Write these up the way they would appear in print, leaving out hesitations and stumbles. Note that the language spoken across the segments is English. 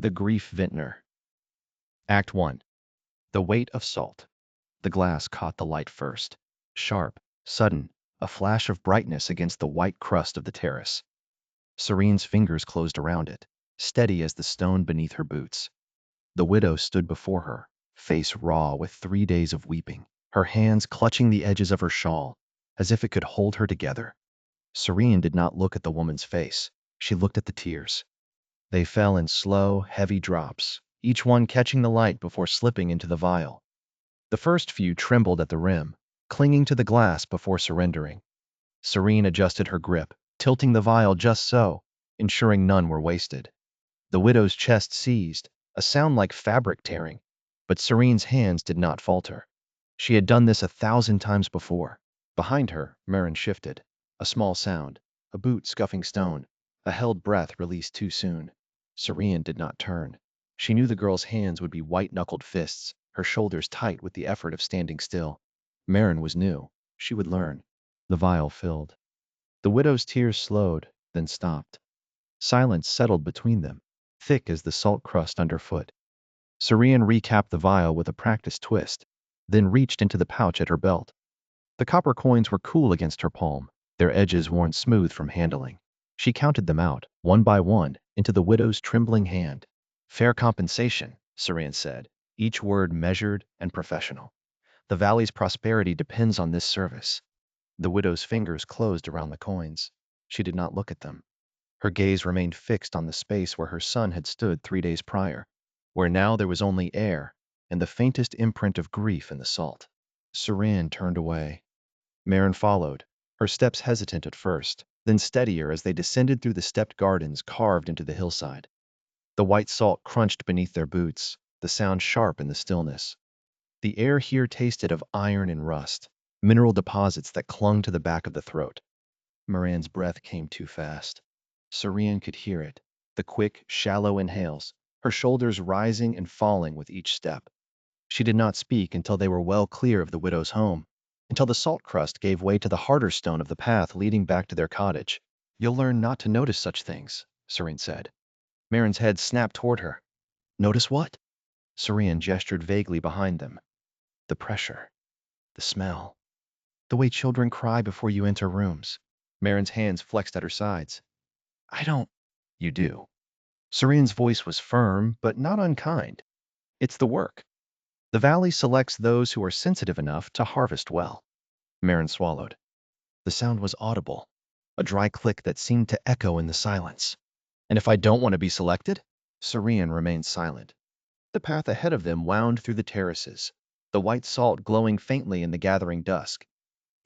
The Grief Vintner. Act 1. The weight of salt. The glass caught the light first. Sharp, sudden, a flash of brightness against the white crust of the terrace. Serene's fingers closed around it, steady as the stone beneath her boots. The widow stood before her, face raw with 3 days of weeping, her hands clutching the edges of her shawl, as if it could hold her together. Serene did not look at the woman's face. She looked at the tears. They fell in slow, heavy drops, each one catching the light before slipping into the vial. The first few trembled at the rim, clinging to the glass before surrendering. Serene adjusted her grip, tilting the vial just so, ensuring none were wasted. The widow's chest seized, a sound like fabric tearing, but Serene's hands did not falter. She had done this 1,000 times before. Behind her, Marin shifted. A small sound, a boot scuffing stone, a held breath released too soon. Serene did not turn. She knew the girl's hands would be white-knuckled fists, her shoulders tight with the effort of standing still. Marin was new. She would learn. The vial filled. The widow's tears slowed, then stopped. Silence settled between them, thick as the salt crust underfoot. Serene recapped the vial with a practiced twist, then reached into the pouch at her belt. The copper coins were cool against her palm, their edges worn smooth from handling. She counted them out, one by one, into the widow's trembling hand. Fair compensation, Serene said, each word measured and professional. The valley's prosperity depends on this service. The widow's fingers closed around the coins. She did not look at them. Her gaze remained fixed on the space where her son had stood 3 days prior, where now there was only air and the faintest imprint of grief in the salt. Serene turned away. Marin followed, her steps hesitant at first, then steadier as they descended through the stepped gardens carved into the hillside. The white salt crunched beneath their boots, the sound sharp in the stillness. The air here tasted of iron and rust, mineral deposits that clung to the back of the throat. Marin's breath came too fast. Serene could hear it, the quick, shallow inhales, her shoulders rising and falling with each step. She did not speak until they were well clear of the widow's home, until the salt crust gave way to the harder stone of the path leading back to their cottage. You'll learn not to notice such things, Serene said. Marin's head snapped toward her. Notice what? Serene gestured vaguely behind them. The pressure, the smell, the way children cry before you enter rooms. Marin's hands flexed at her sides. I don't. You do. Serene's voice was firm, but not unkind. It's the work. The valley selects those who are sensitive enough to harvest well. Marin swallowed. The sound was audible, a dry click that seemed to echo in the silence. And if I don't want to be selected? Serene remained silent. The path ahead of them wound through the terraces, the white salt glowing faintly in the gathering dusk.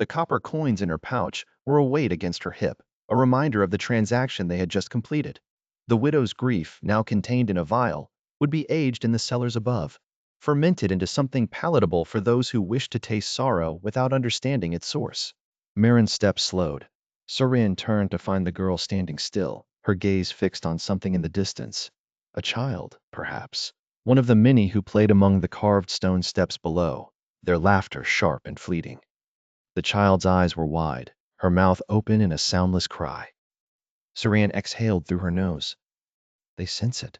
The copper coins in her pouch were a weight against her hip, a reminder of the transaction they had just completed. The widow's grief, now contained in a vial, would be aged in the cellars above, fermented into something palatable for those who wish to taste sorrow without understanding its source. Marin's steps slowed. Serene turned to find the girl standing still, her gaze fixed on something in the distance. A child, perhaps. One of the many who played among the carved stone steps below, their laughter sharp and fleeting. The child's eyes were wide, her mouth open in a soundless cry. Serene exhaled through her nose. They sense it.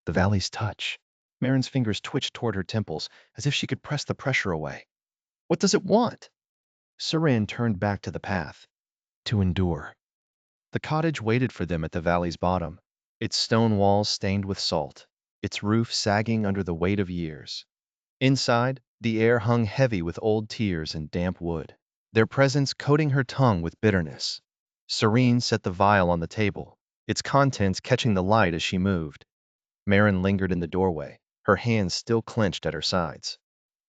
The valley's touch. Marin's fingers twitched toward her temples, as if she could press the pressure away. What does it want? Serene turned back to the path. To endure. The cottage waited for them at the valley's bottom, its stone walls stained with salt, its roof sagging under the weight of years. Inside, the air hung heavy with old tears and damp wood, their presence coating her tongue with bitterness. Serene set the vial on the table, its contents catching the light as she moved. Marin lingered in the doorway, her hands still clenched at her sides.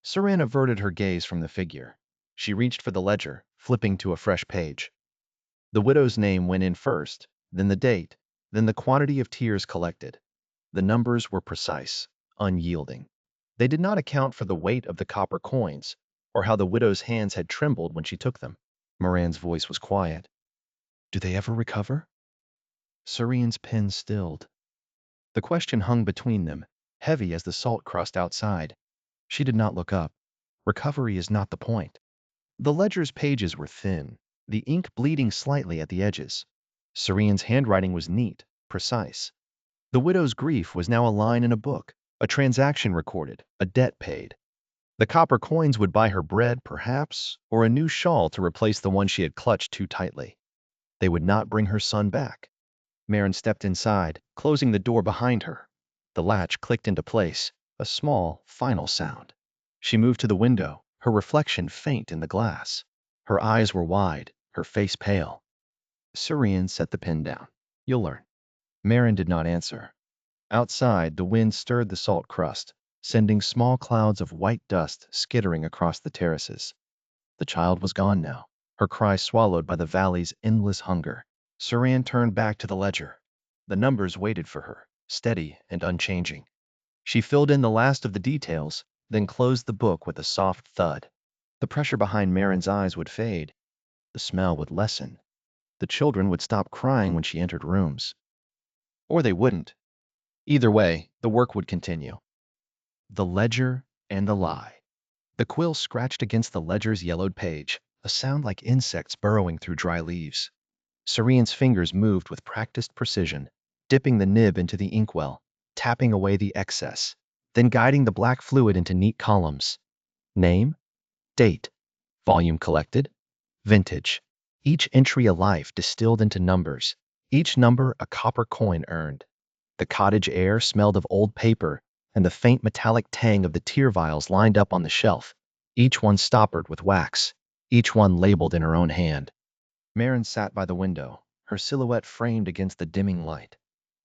Serene averted her gaze from the figure. She reached for the ledger, flipping to a fresh page. The widow's name went in first, then the date, then the quantity of tears collected. The numbers were precise, unyielding. They did not account for the weight of the copper coins, or how the widow's hands had trembled when she took them. Marin's voice was quiet. Do they ever recover? Serene's pen stilled. The question hung between them, heavy as the salt crust outside. She did not look up. Recovery is not the point. The ledger's pages were thin, the ink bleeding slightly at the edges. Serene's handwriting was neat, precise. The widow's grief was now a line in a book, a transaction recorded, a debt paid. The copper coins would buy her bread, perhaps, or a new shawl to replace the one she had clutched too tightly. They would not bring her son back. Marin stepped inside, closing the door behind her. The latch clicked into place, a small, final sound. She moved to the window, her reflection faint in the glass. Her eyes were wide, her face pale. Surian set the pen down. You'll learn. Marin did not answer. Outside, the wind stirred the salt crust, sending small clouds of white dust skittering across the terraces. The child was gone now, her cry swallowed by the valley's endless hunger. Suran turned back to the ledger. The numbers waited for her, steady and unchanging. She filled in the last of the details, then closed the book with a soft thud. The pressure behind Marin's eyes would fade. The smell would lessen. The children would stop crying when she entered rooms. Or they wouldn't. Either way, the work would continue. The ledger and the lie. The quill scratched against the ledger's yellowed page, a sound like insects burrowing through dry leaves. Surian's fingers moved with practiced precision, dipping the nib into the inkwell, tapping away the excess, then guiding the black fluid into neat columns. Name, date, volume collected, vintage. Each entry a life distilled into numbers, each number a copper coin earned. The cottage air smelled of old paper and the faint metallic tang of the tear vials lined up on the shelf, each one stoppered with wax, each one labeled in her own hand. Marin sat by the window, her silhouette framed against the dimming light.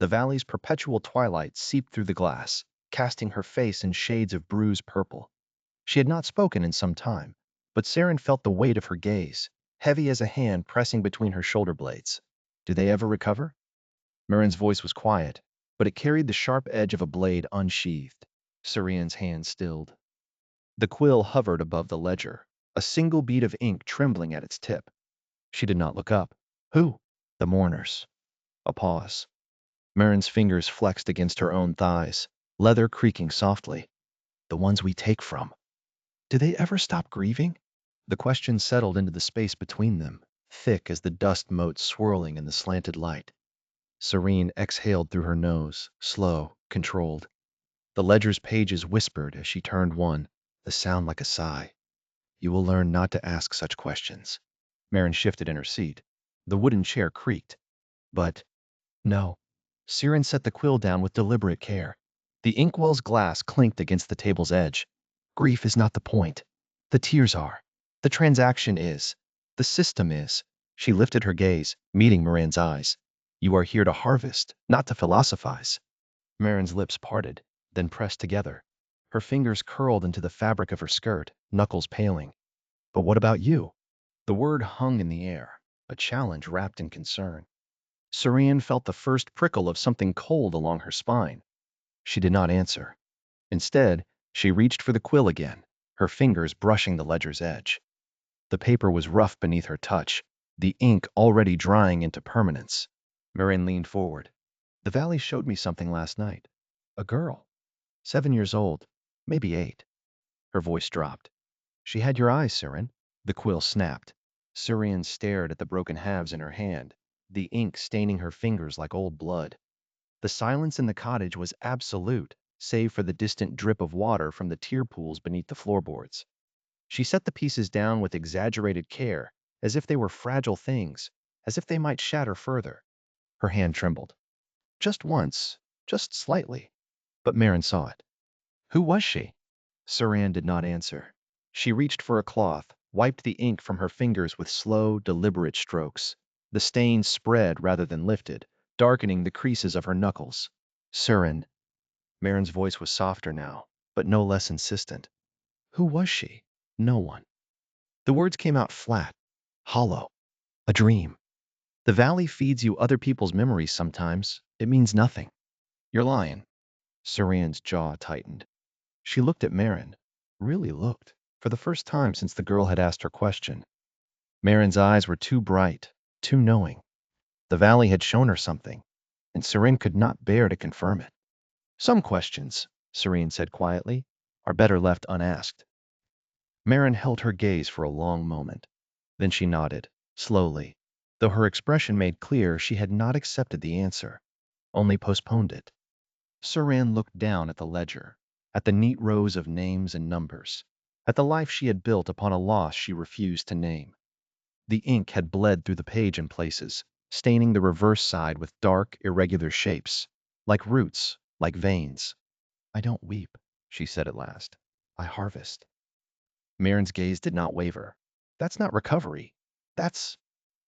The valley's perpetual twilight seeped through the glass, casting her face in shades of bruised purple. She had not spoken in some time, but Saren felt the weight of her gaze, heavy as a hand pressing between her shoulder blades. Do they ever recover? Marin's voice was quiet, but it carried the sharp edge of a blade unsheathed. Surian's hand stilled. The quill hovered above the ledger, a single bead of ink trembling at its tip. She did not look up. Who? The mourners. A pause. Marin's fingers flexed against her own thighs, leather creaking softly. The ones we take from. Do they ever stop grieving? The question settled into the space between them, thick as the dust mote swirling in the slanted light. Serene exhaled through her nose, slow, controlled. The ledger's pages whispered as she turned one, the sound like a sigh. You will learn not to ask such questions. Marin shifted in her seat. The wooden chair creaked. But, no. Siren set the quill down with deliberate care. The inkwell's glass clinked against the table's edge. Grief is not the point. The tears are. The transaction is. The system is. She lifted her gaze, meeting Marin's eyes. You are here to harvest, not to philosophize. Marin's lips parted, then pressed together. Her fingers curled into the fabric of her skirt, knuckles paling. But what about you? The word hung in the air, a challenge wrapped in concern. Surian felt the first prickle of something cold along her spine. She did not answer. Instead, she reached for the quill again, her fingers brushing the ledger's edge. The paper was rough beneath her touch, the ink already drying into permanence. Marin leaned forward. The valley showed me something last night. A girl. 7 years old, maybe 8. Her voice dropped. She had your eyes, Siren. The quill snapped. Surian stared at the broken halves in her hand, the ink staining her fingers like old blood. The silence in the cottage was absolute, save for the distant drip of water from the tear pools beneath the floorboards. She set the pieces down with exaggerated care, as if they were fragile things, as if they might shatter further. Her hand trembled. Just once, just slightly. But Marin saw it. Who was she? Suran did not answer. She reached for a cloth, wiped the ink from her fingers with slow, deliberate strokes. The stains spread rather than lifted, darkening the creases of her knuckles. Suran. Marin's voice was softer now, but no less insistent. Who was she? No one. The words came out flat, hollow. A dream. The valley feeds you other people's memories sometimes. It means nothing. You're lying. Suran's jaw tightened. She looked at Marin. Really looked. For the first time since the girl had asked her question. Marin's eyes were too bright, too knowing. The valley had shown her something, and Serene could not bear to confirm it. Some questions, Serene said quietly, are better left unasked. Marin held her gaze for a long moment. Then she nodded, slowly, though her expression made clear she had not accepted the answer. only postponed it. Saran looked down at the ledger, at the neat rows of names and numbers, at the life she had built upon a loss she refused to name. The ink had bled through the page in places, staining the reverse side with dark, irregular shapes, like roots, like veins. "I don't weep," she said at last. "I harvest." Marin's gaze did not waver. "That's not recovery. That's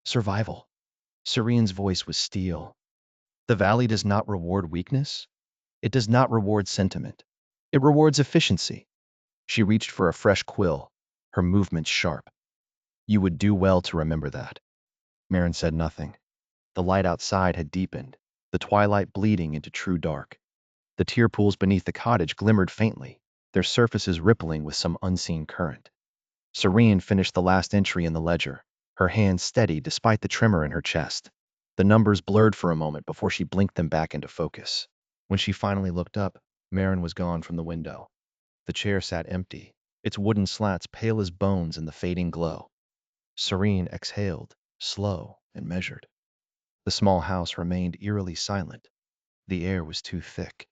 survival." Serene's voice was steel. "The valley does not reward weakness. It does not reward sentiment. It rewards efficiency." She reached for a fresh quill, her movements sharp. "You would do well to remember that." Marin said nothing. The light outside had deepened, the twilight bleeding into true dark. The tear pools beneath the cottage glimmered faintly, their surfaces rippling with some unseen current. Serene finished the last entry in the ledger, her hand steady despite the tremor in her chest. The numbers blurred for a moment before she blinked them back into focus. When she finally looked up, Marin was gone from the window. The chair sat empty, its wooden slats pale as bones in the fading glow. Serene exhaled, slow and measured. The small house remained eerily silent. The air was too thick.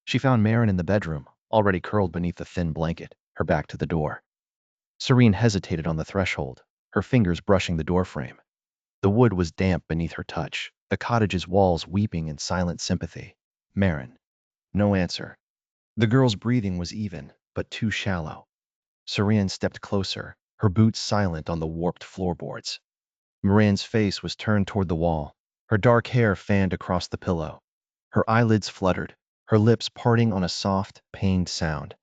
She found Marin in the bedroom, already curled beneath a thin blanket, her back to the door. Serene hesitated on the threshold, her fingers brushing the doorframe. The wood was damp beneath her touch, the cottage's walls weeping in silent sympathy. Marin. No answer. The girl's breathing was even, but too shallow. Serene stepped closer, her boots silent on the warped floorboards. Marin's face was turned toward the wall, her dark hair fanned across the pillow. Her eyelids fluttered, her lips parting on a soft, pained sound.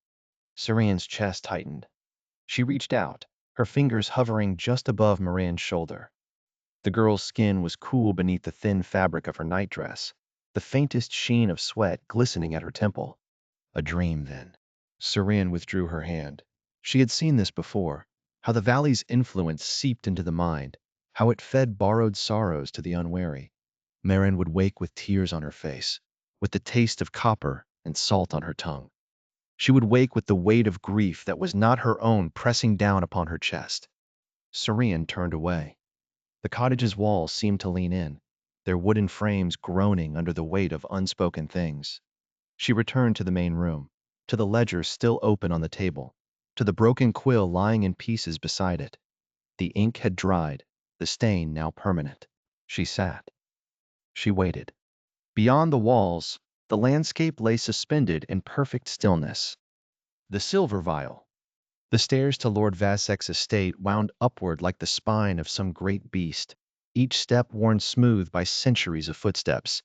Serene's chest tightened. She reached out, her fingers hovering just above Marin's shoulder. The girl's skin was cool beneath the thin fabric of her nightdress, the faintest sheen of sweat glistening at her temple. A dream, then. Serene withdrew her hand. She had seen this before, how the valley's influence seeped into the mind, how it fed borrowed sorrows to the unwary. Marin would wake with tears on her face, with the taste of copper and salt on her tongue. She would wake with the weight of grief that was not her own pressing down upon her chest. Serene turned away. The cottage's walls seemed to lean in, their wooden frames groaning under the weight of unspoken things. She returned to the main room, to the ledger still open on the table, to the broken quill lying in pieces beside it. The ink had dried, the stain now permanent. She sat. She waited. Beyond the walls, the landscape lay suspended in perfect stillness. The silver vial. The stairs to Lord Vassek's estate wound upward like the spine of some great beast, each step worn smooth by centuries of footsteps.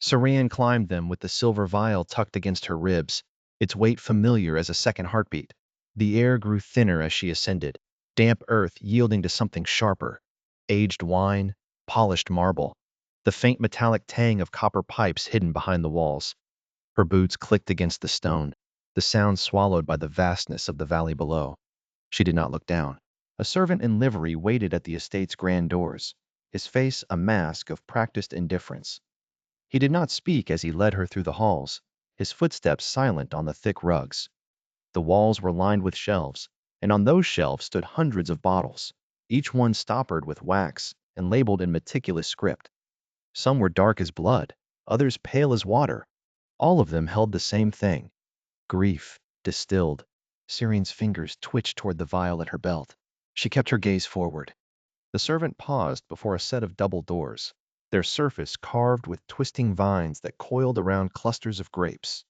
Serene climbed them with the silver vial tucked against her ribs, its weight familiar as a second heartbeat. The air grew thinner as she ascended, damp earth yielding to something sharper, aged wine, polished marble, the faint metallic tang of copper pipes hidden behind the walls. Her boots clicked against the stone, the sound swallowed by the vastness of the valley below. She did not look down. A servant in livery waited at the estate's grand doors, his face a mask of practiced indifference. He did not speak as he led her through the halls, his footsteps silent on the thick rugs. The walls were lined with shelves, and on those shelves stood hundreds of bottles, each one stoppered with wax and labeled in meticulous script. Some were dark as blood, others pale as water. All of them held the same thing: grief, distilled. Serene's fingers twitched toward the vial at her belt. She kept her gaze forward. The servant paused before a set of double doors, their surface carved with twisting vines that coiled around clusters of grapes.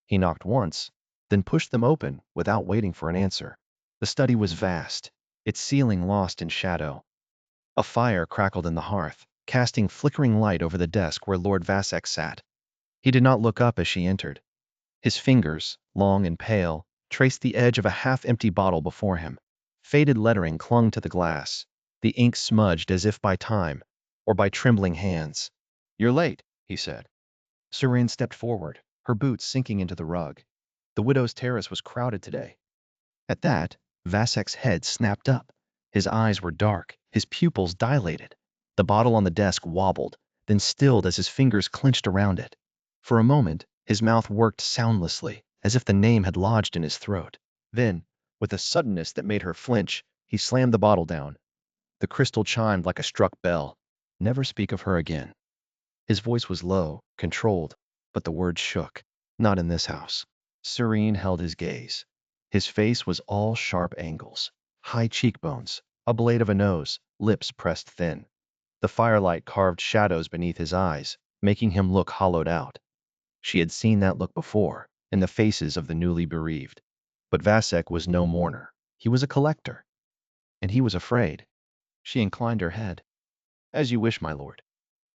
He knocked once, then pushed them open without waiting for an answer. The study was vast, its ceiling lost in shadow. A fire crackled in the hearth, casting flickering light over the desk where Lord Vassek sat. He did not look up as she entered. His fingers, long and pale, traced the edge of a half-empty bottle before him. Faded lettering clung to the glass, the ink smudged as if by time, or by trembling hands. "You're late," he said. Serene stepped forward, her boots sinking into the rug. The widow's terrace was crowded today. At that, Vassek's head snapped up. His eyes were dark, his pupils dilated. The bottle on the desk wobbled, then stilled as his fingers clenched around it. For a moment, his mouth worked soundlessly, as if the name had lodged in his throat. Then, with a suddenness that made her flinch, he slammed the bottle down. The crystal chimed like a struck bell. Never speak of her again. His voice was low, controlled, but the words shook. Not in this house. Serene held his gaze. His face was all sharp angles, high cheekbones, a blade of a nose, lips pressed thin. The firelight carved shadows beneath his eyes, making him look hollowed out. She had seen that look before, in the faces of the newly bereaved. But Vasek was no mourner. He was a collector. And he was afraid. She inclined her head. As you wish, my lord.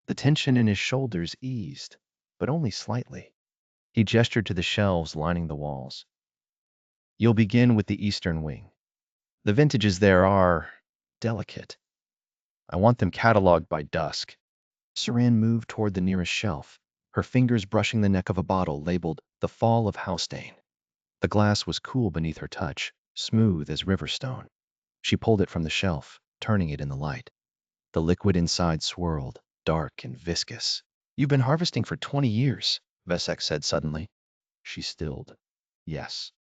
The tension in his shoulders eased, but only slightly. He gestured to the shelves lining the walls. You'll begin with the eastern wing. The vintages there are delicate. I want them cataloged by dusk. Saran moved toward the nearest shelf, her fingers brushing the neck of a bottle labeled The Fall of Halstein. The glass was cool beneath her touch, smooth as river stone. She pulled it from the shelf, turning it in the light. The liquid inside swirled, dark and viscous. You've been harvesting for 20 years, Vesek said suddenly. She stilled. Yes.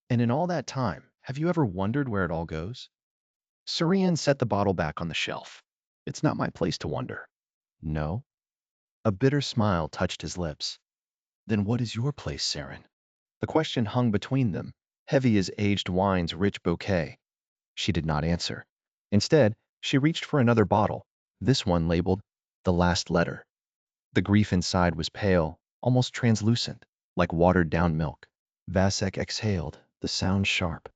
And in all that time, have you ever wondered where it all goes? Sarian set the bottle back on the shelf. It's not my place to wonder. No? A bitter smile touched his lips. Then what is your place, Saren? The question hung between them, heavy as aged wine's rich bouquet. She did not answer. Instead, she reached for another bottle, this one labeled The Last Letter. The grief inside was pale, almost translucent, like watered-down milk. Vasek exhaled, the sound sharp.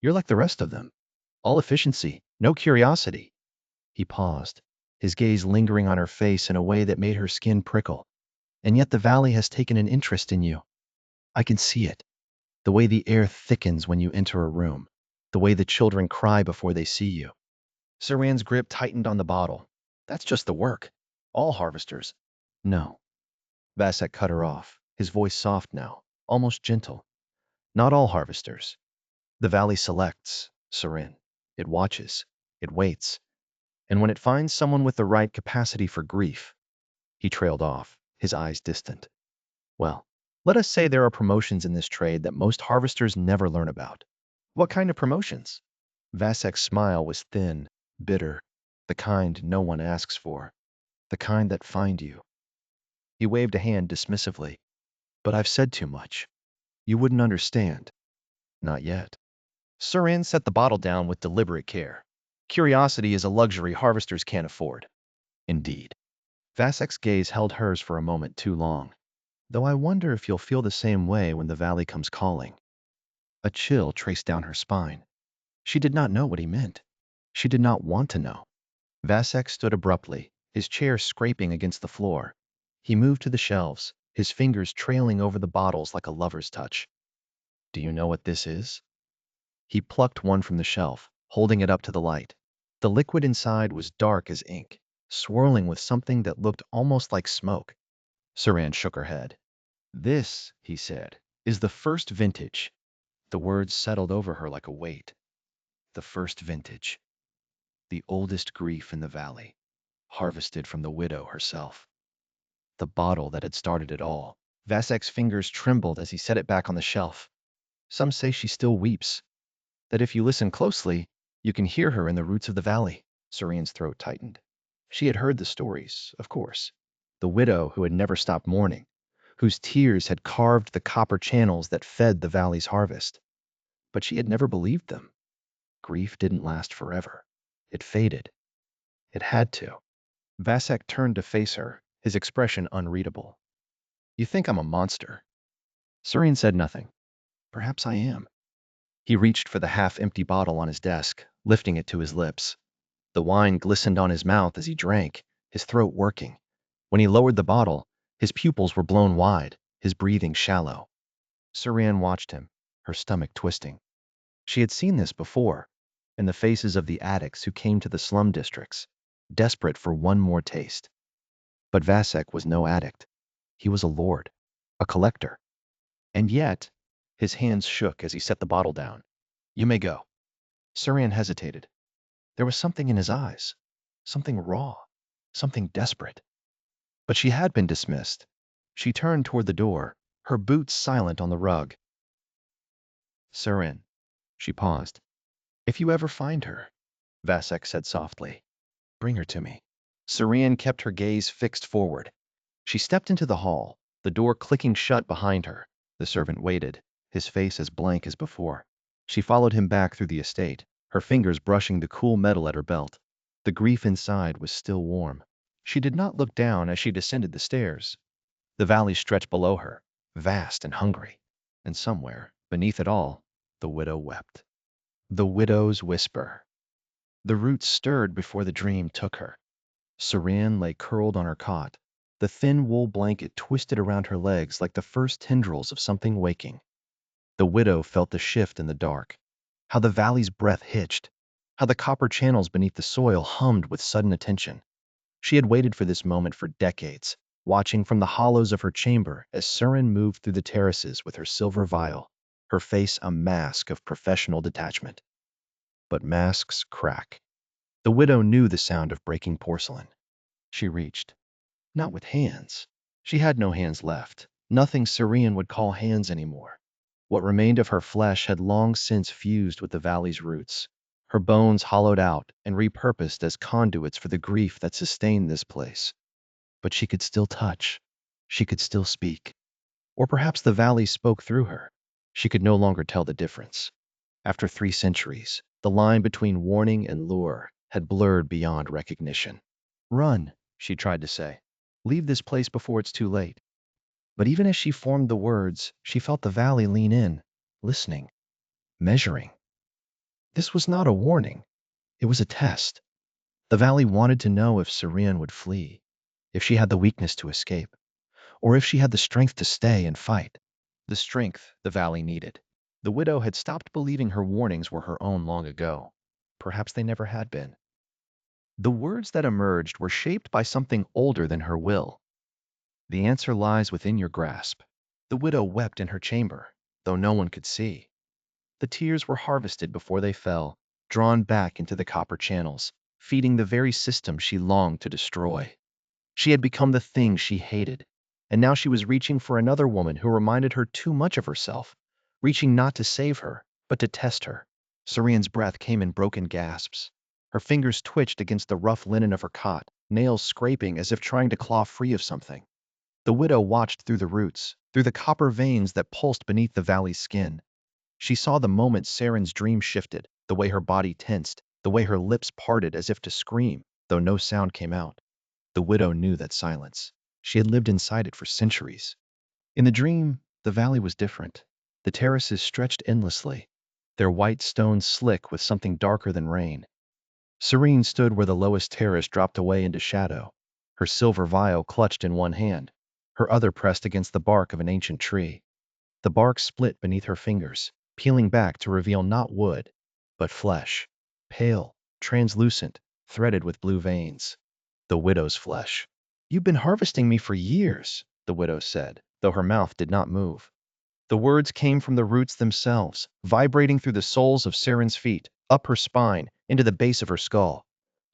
You're like the rest of them. All efficiency, no curiosity. He paused, his gaze lingering on her face in a way that made her skin prickle. And yet the valley has taken an interest in you. I can see it. The way the air thickens when you enter a room. The way the children cry before they see you. Saran's grip tightened on the bottle. That's just the work. All harvesters. No. Vasek cut her off, his voice soft now, almost gentle. Not all harvesters. The valley selects, Sarin. It watches. It waits. And when it finds someone with the right capacity for grief, he trailed off, his eyes distant. Well, let us say there are promotions in this trade that most harvesters never learn about. What kind of promotions? Vasek's smile was thin, bitter, the kind no one asks for, the kind that find you. He waved a hand dismissively. But I've said too much. You wouldn't understand. Not yet. Surin set the bottle down with deliberate care. Curiosity is a luxury harvesters can't afford. Indeed. Vasek's gaze held hers for a moment too long. Though I wonder if you'll feel the same way when the valley comes calling. A chill traced down her spine. She did not know what he meant. She did not want to know. Vasek stood abruptly, his chair scraping against the floor. He moved to the shelves, his fingers trailing over the bottles like a lover's touch. Do you know what this is? He plucked one from the shelf, holding it up to the light. The liquid inside was dark as ink, swirling with something that looked almost like smoke. Saran shook her head. This, he said, is the first vintage. The words settled over her like a weight. The first vintage. The oldest grief in the valley, harvested from the widow herself. The bottle that had started it all. Vasek's fingers trembled as he set it back on the shelf. Some say she still weeps, that if you listen closely, you can hear her in the roots of the valley. Sarine's throat tightened. She had heard the stories, of course. The widow who had never stopped mourning, whose tears had carved the copper channels that fed the valley's harvest. But she had never believed them. Grief didn't last forever. It faded. It had to. Vasek turned to face her, his expression unreadable. You think I'm a monster? Sarine said nothing. Perhaps I am. He reached for the half-empty bottle on his desk, lifting it to his lips. The wine glistened on his mouth as he drank, his throat working. When he lowered the bottle, his pupils were blown wide, his breathing shallow. Saran watched him, her stomach twisting. She had seen this before, in the faces of the addicts who came to the slum districts, desperate for one more taste. But Vasek was no addict. He was a lord, a collector. And yet, his hands shook as he set the bottle down. You may go. Saran hesitated. There was something in his eyes, something raw, something desperate. But she had been dismissed. She turned toward the door, her boots silent on the rug. Sarin. She paused. If you ever find her, Vasek said softly, bring her to me. Sarin kept her gaze fixed forward. She stepped into the hall, the door clicking shut behind her. The servant waited, his face as blank as before. She followed him back through the estate, her fingers brushing the cool metal at her belt. The grief inside was still warm. She did not look down as she descended the stairs. The valley stretched below her, vast and hungry. And somewhere, beneath it all, the widow wept. The widow's whisper. The roots stirred before the dream took her. Saran lay curled on her cot, the thin wool blanket twisted around her legs like the first tendrils of something waking. The widow felt the shift in the dark, how the valley's breath hitched, how the copper channels beneath the soil hummed with sudden attention. She had waited for this moment for decades, watching from the hollows of her chamber as Surin moved through the terraces with her silver vial, her face a mask of professional detachment. But masks crack. The widow knew the sound of breaking porcelain. She reached. Not with hands. She had no hands left, nothing Syrian would call hands anymore. What remained of her flesh had long since fused with the valley's roots, her bones hollowed out and repurposed as conduits for the grief that sustained this place. But she could still touch. She could still speak. Or perhaps the valley spoke through her. She could no longer tell the difference. After 3 centuries, the line between warning and lure had blurred beyond recognition. Run, she tried to say. Leave this place before it's too late. But even as she formed the words, she felt the valley lean in, listening, measuring. This was not a warning. It was a test. The valley wanted to know if Syrian would flee, if she had the weakness to escape, or if she had the strength to stay and fight. The strength the valley needed. The widow had stopped believing her warnings were her own long ago. Perhaps they never had been. The words that emerged were shaped by something older than her will. The answer lies within your grasp. The widow wept in her chamber, though no one could see. The tears were harvested before they fell, drawn back into the copper channels, feeding the very system she longed to destroy. She had become the thing she hated, and now she was reaching for another woman who reminded her too much of herself, reaching not to save her, but to test her. Syrian's breath came in broken gasps. Her fingers twitched against the rough linen of her cot, nails scraping as if trying to claw free of something. The widow watched through the roots, through the copper veins that pulsed beneath the valley's skin. She saw the moment Saren's dream shifted, the way her body tensed, the way her lips parted as if to scream, though no sound came out. The widow knew that silence. She had lived inside it for centuries. In the dream, the valley was different. The terraces stretched endlessly, their white stones slick with something darker than rain. Serene stood where the lowest terrace dropped away into shadow, her silver vial clutched in one hand, her other pressed against the bark of an ancient tree. The bark split beneath her fingers, peeling back to reveal not wood, but flesh, pale, translucent, threaded with blue veins. The widow's flesh. You've been harvesting me for years, the widow said, though her mouth did not move. The words came from the roots themselves, vibrating through the soles of Saren's feet, up her spine, into the base of her skull.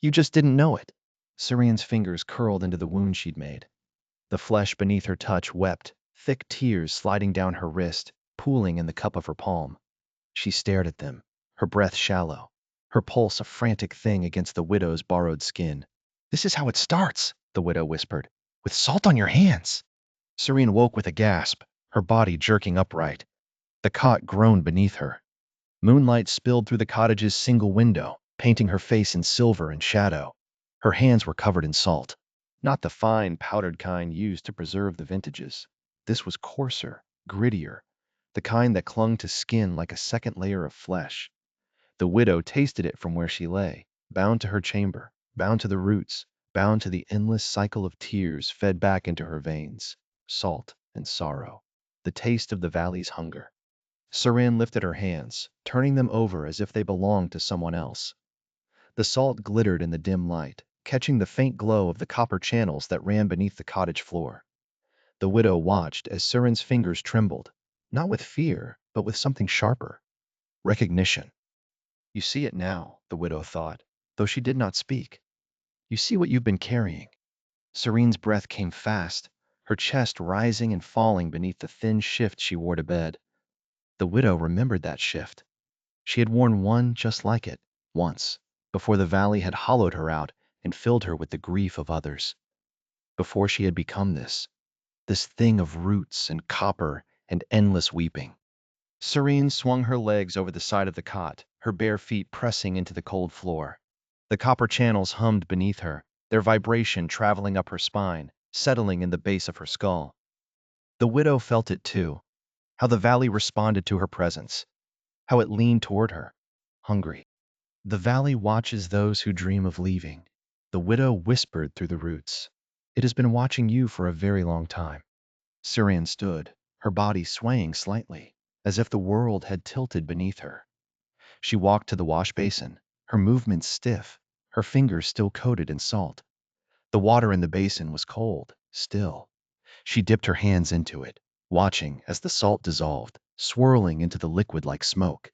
You just didn't know it. Saren's fingers curled into the wound she'd made. The flesh beneath her touch wept, thick tears sliding down her wrist, pooling in the cup of her palm. She stared at them, her breath shallow, her pulse a frantic thing against the widow's borrowed skin. This is how it starts, the widow whispered, with salt on your hands. Serene woke with a gasp, her body jerking upright. The cot groaned beneath her. Moonlight spilled through the cottage's single window, painting her face in silver and shadow. Her hands were covered in salt. Not the fine, powdered kind used to preserve the vintages. This was coarser, grittier, the kind that clung to skin like a second layer of flesh. The widow tasted it from where she lay, bound to her chamber, bound to the roots, bound to the endless cycle of tears fed back into her veins. Salt and sorrow, the taste of the valley's hunger. Saran lifted her hands, turning them over as if they belonged to someone else. The salt glittered in the dim light, catching the faint glow of the copper channels that ran beneath the cottage floor. The widow watched as Saren's fingers trembled, not with fear, but with something sharper. Recognition. You see it now, the widow thought, though she did not speak. You see what you've been carrying. Serene's breath came fast, her chest rising and falling beneath the thin shift she wore to bed. The widow remembered that shift. She had worn one just like it, once, before the valley had hollowed her out and filled her with the grief of others. before she had become this thing of roots and copper and endless weeping. Serene swung her legs over the side of the cot, her bare feet pressing into the cold floor. The copper channels hummed beneath her, their vibration traveling up her spine, settling in the base of her skull. The widow felt it too, how the valley responded to her presence, how it leaned toward her, hungry. The valley watches those who dream of leaving. The widow whispered through the roots. It has been watching you for a very long time. Syrian stood, her body swaying slightly, as if the world had tilted beneath her. She walked to the wash basin, her movements stiff, her fingers still coated in salt. The water in the basin was cold, still. She dipped her hands into it, watching as the salt dissolved, swirling into the liquid like smoke.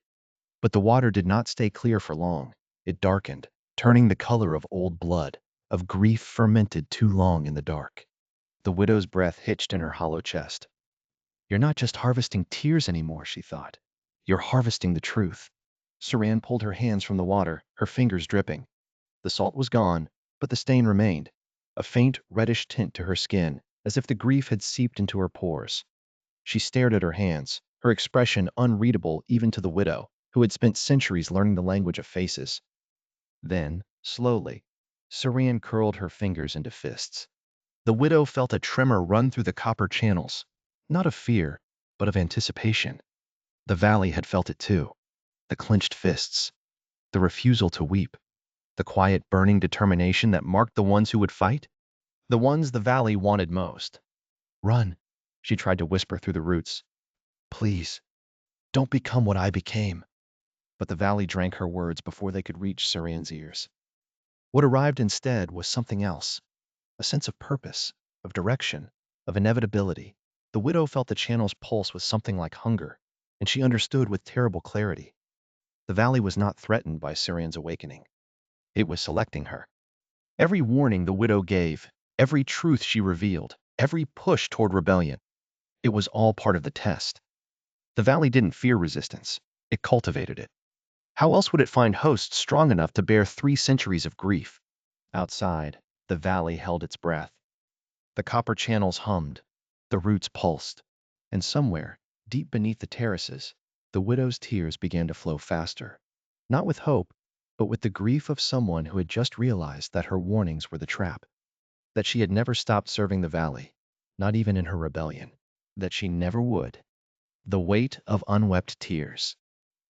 But the water did not stay clear for long. It darkened, turning the color of old blood, of grief fermented too long in the dark. The widow's breath hitched in her hollow chest. You're not just harvesting tears anymore, she thought. You're harvesting the truth. Saran pulled her hands from the water, her fingers dripping. The salt was gone, but the stain remained, a faint reddish tint to her skin, as if the grief had seeped into her pores. She stared at her hands, her expression unreadable even to the widow, who had spent centuries learning the language of faces. Then, slowly, Saran curled her fingers into fists. The widow felt a tremor run through the copper channels, not of fear, but of anticipation. The valley had felt it too. The clenched fists, the refusal to weep, the quiet burning determination that marked the ones who would fight, the ones the valley wanted most. Run, she tried to whisper through the roots. Please, don't become what I became. But the valley drank her words before they could reach Surian's ears. What arrived instead was something else, a sense of purpose, of direction, of inevitability. The widow felt the channel's pulse with something like hunger, and she understood with terrible clarity. The valley was not threatened by Surian's awakening. It was selecting her. Every warning the widow gave, every truth she revealed, every push toward rebellion, it was all part of the test. The valley didn't fear resistance. It cultivated it. How else would it find hosts strong enough to bear 3 centuries of grief? Outside, the valley held its breath. The copper channels hummed, the roots pulsed, and somewhere, deep beneath the terraces, the widow's tears began to flow faster. Not with hope, but with the grief of someone who had just realized that her warnings were the trap. That she had never stopped serving the valley, not even in her rebellion. That she never would. The weight of unwept tears.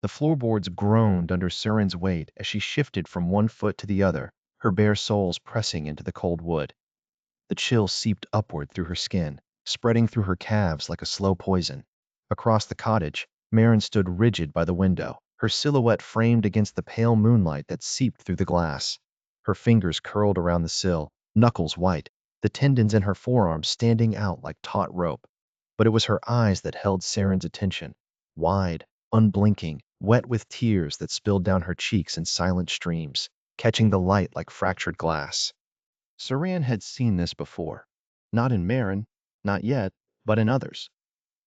The floorboards groaned under Surin's weight as she shifted from one foot to the other, her bare soles pressing into the cold wood. The chill seeped upward through her skin, spreading through her calves like a slow poison. Across the cottage, Marin stood rigid by the window, her silhouette framed against the pale moonlight that seeped through the glass. Her fingers curled around the sill, knuckles white, the tendons in her forearms standing out like taut rope. But it was her eyes that held Saren's attention, wide, unblinking, wet with tears that spilled down her cheeks in silent streams, catching the light like fractured glass. Saran had seen this before. Not in Marin, not yet, but in others.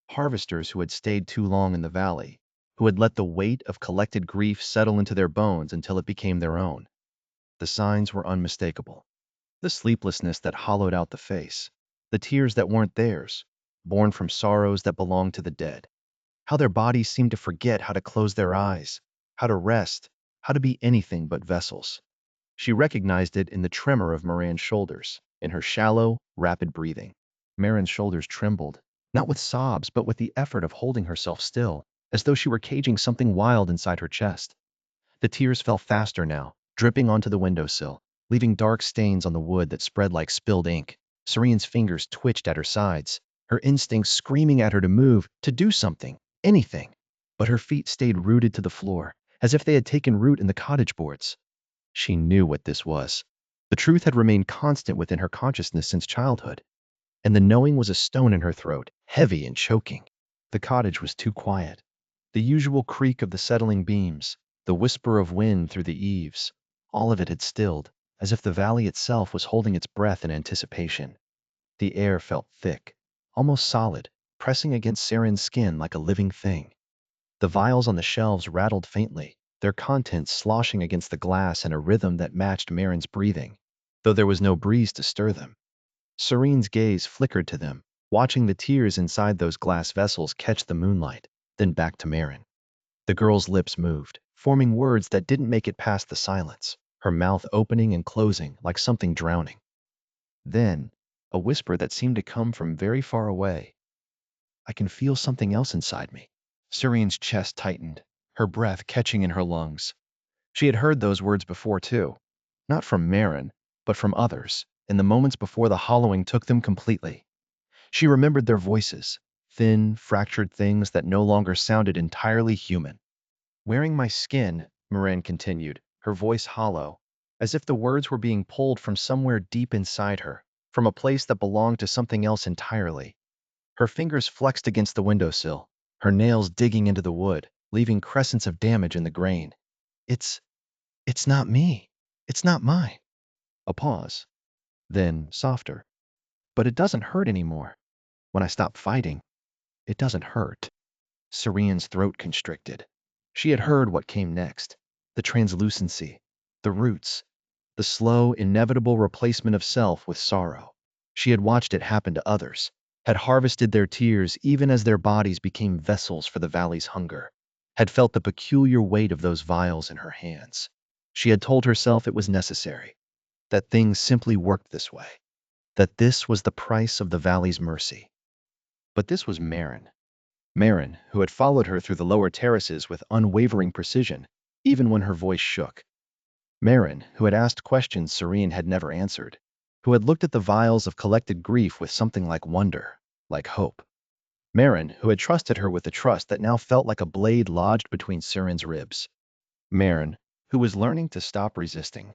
Harvesters who had stayed too long in the valley, who had let the weight of collected grief settle into their bones until it became their own. The signs were unmistakable. The sleeplessness that hollowed out the face, the tears that weren't theirs, born from sorrows that belonged to the dead. How their bodies seemed to forget how to close their eyes, how to rest, how to be anything but vessels. She recognized it in the tremor of Moran's shoulders, in her shallow, rapid breathing. Marin's shoulders trembled, not with sobs, but with the effort of holding herself still, as though she were caging something wild inside her chest. The tears fell faster now, dripping onto the windowsill, leaving dark stains on the wood that spread like spilled ink. Serene's fingers twitched at her sides, her instincts screaming at her to move, to do something, anything. But her feet stayed rooted to the floor, as if they had taken root in the cottage boards. She knew what this was. The truth had remained constant within her consciousness since childhood, and the knowing was a stone in her throat, heavy and choking. The cottage was too quiet. The usual creak of the settling beams, the whisper of wind through the eaves, all of it had stilled, as if the valley itself was holding its breath in anticipation. The air felt thick, almost solid, pressing against Saren's skin like a living thing. The vials on the shelves rattled faintly, their contents sloshing against the glass in a rhythm that matched Marin's breathing, though there was no breeze to stir them. Serene's gaze flickered to them, watching the tears inside those glass vessels catch the moonlight, then back to Marin. The girl's lips moved, forming words that didn't make it past the silence, her mouth opening and closing like something drowning. Then, a whisper that seemed to come from very far away. I can feel something else inside me. Serene's chest tightened, her breath catching in her lungs. She had heard those words before too, not from Marin, but from others, in the moments before the hollowing took them completely. She remembered their voices, thin, fractured things that no longer sounded entirely human. Wearing my skin, Marin continued, her voice hollow, as if the words were being pulled from somewhere deep inside her, from a place that belonged to something else entirely. Her fingers flexed against the windowsill, her nails digging into the wood, leaving crescents of damage in the grain. It's, it's not me. It's not mine. A pause. Then, softer. But it doesn't hurt anymore. When I stop fighting, it doesn't hurt. Serene's throat constricted. She had heard what came next. The translucency, the roots, the slow, inevitable replacement of self with sorrow. She had watched it happen to others, had harvested their tears even as their bodies became vessels for the valley's hunger, had felt the peculiar weight of those vials in her hands. She had told herself it was necessary, that things simply worked this way, that this was the price of the valley's mercy. But this was Marin. Marin, who had followed her through the lower terraces with unwavering precision, even when her voice shook. Marin, who had asked questions Serene had never answered, who had looked at the vials of collected grief with something like wonder, like hope. Marin, who had trusted her with a trust that now felt like a blade lodged between Serene's ribs. Marin, who was learning to stop resisting.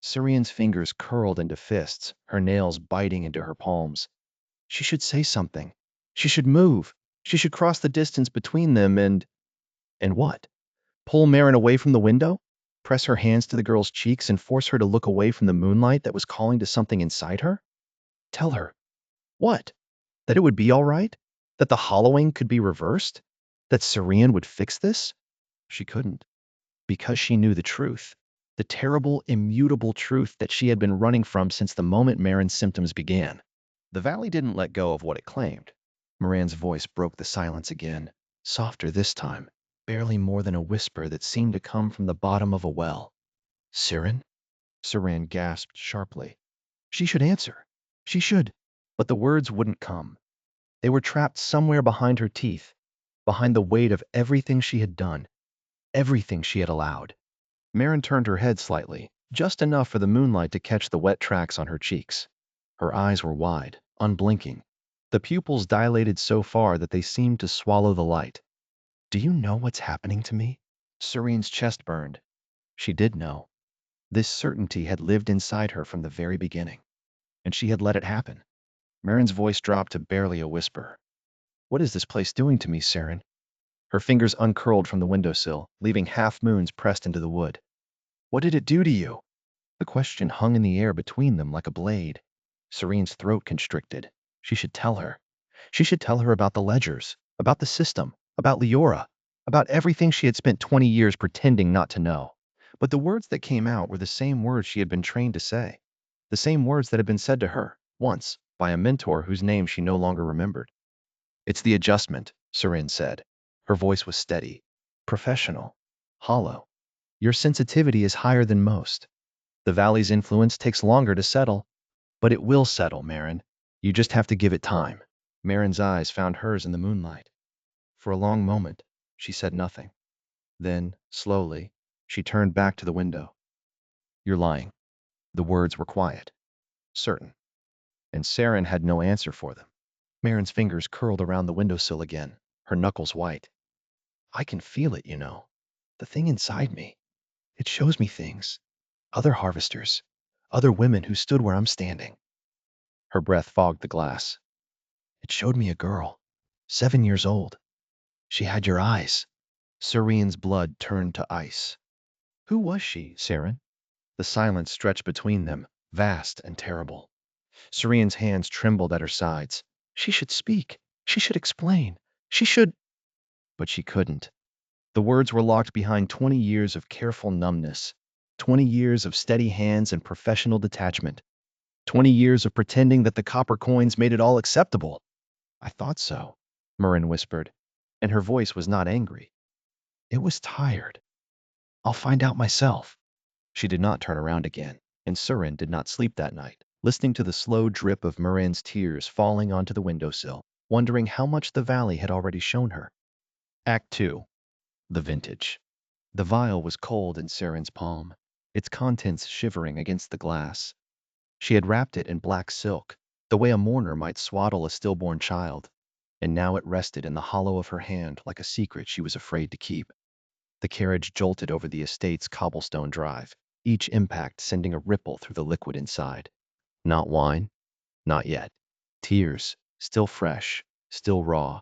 Serene's fingers curled into fists, her nails biting into her palms. She should say something. She should move. She should cross the distance between them and what? Pull Marin away from the window? Press her hands to the girl's cheeks and force her to look away from the moonlight that was calling to something inside her? Tell her. What? That it would be all right? That the hollowing could be reversed? That Serene would fix this? She couldn't. Because she knew the truth. The terrible, immutable truth that she had been running from since the moment Marin's symptoms began. The valley didn't let go of what it claimed. Moran's voice broke the silence again, softer this time, barely more than a whisper that seemed to come from the bottom of a well. Siren? Saran gasped sharply. She should answer. She should. But the words wouldn't come. They were trapped somewhere behind her teeth, behind the weight of everything she had done, everything she had allowed. Marin turned her head slightly, just enough for the moonlight to catch the wet tracks on her cheeks. Her eyes were wide, unblinking, the pupils dilated so far that they seemed to swallow the light. Do you know what's happening to me? Serene's chest burned. She did know. This certainty had lived inside her from the very beginning, and she had let it happen. Marin's voice dropped to barely a whisper. What is this place doing to me, Seren? Her fingers uncurled from the windowsill, leaving half-moons pressed into the wood. What did it do to you? The question hung in the air between them like a blade. Serene's throat constricted. She should tell her. She should tell her about the ledgers, about the system, about Leora, about everything she had spent 20 years pretending not to know. But the words that came out were the same words she had been trained to say. The same words that had been said to her, once, by a mentor whose name she no longer remembered. It's the adjustment, Serene said. Her voice was steady, professional, hollow. Your sensitivity is higher than most. The valley's influence takes longer to settle, but it will settle, Marin. You just have to give it time. Marin's eyes found hers in the moonlight. For a long moment, she said nothing. Then, slowly, she turned back to the window. You're lying. The words were quiet, certain, and Saren had no answer for them. Marin's fingers curled around the windowsill again, her knuckles white. I can feel it, you know. The thing inside me. It shows me things. Other harvesters. Other women who stood where I'm standing. Her breath fogged the glass. It showed me a girl, 7 years old. She had your eyes. Serene's blood turned to ice. Who was she, Saren? The silence stretched between them, vast and terrible. Serene's hands trembled at her sides. She should speak. She should explain. She should... But she couldn't. The words were locked behind 20 years of careful numbness, 20 years of steady hands and professional detachment, 20 years of pretending that the copper coins made it all acceptable. I thought so, Marin whispered, and her voice was not angry. It was tired. I'll find out myself. She did not turn around again, and Surin did not sleep that night, listening to the slow drip of Marin's tears falling onto the windowsill, wondering how much the valley had already shown her. Act 2. The Vintage. The vial was cold in Surin's palm, its contents shivering against the glass. She had wrapped it in black silk, the way a mourner might swaddle a stillborn child, and now it rested in the hollow of her hand like a secret she was afraid to keep. The carriage jolted over the estate's cobblestone drive, each impact sending a ripple through the liquid inside. Not wine, not yet. Tears, still fresh, still raw,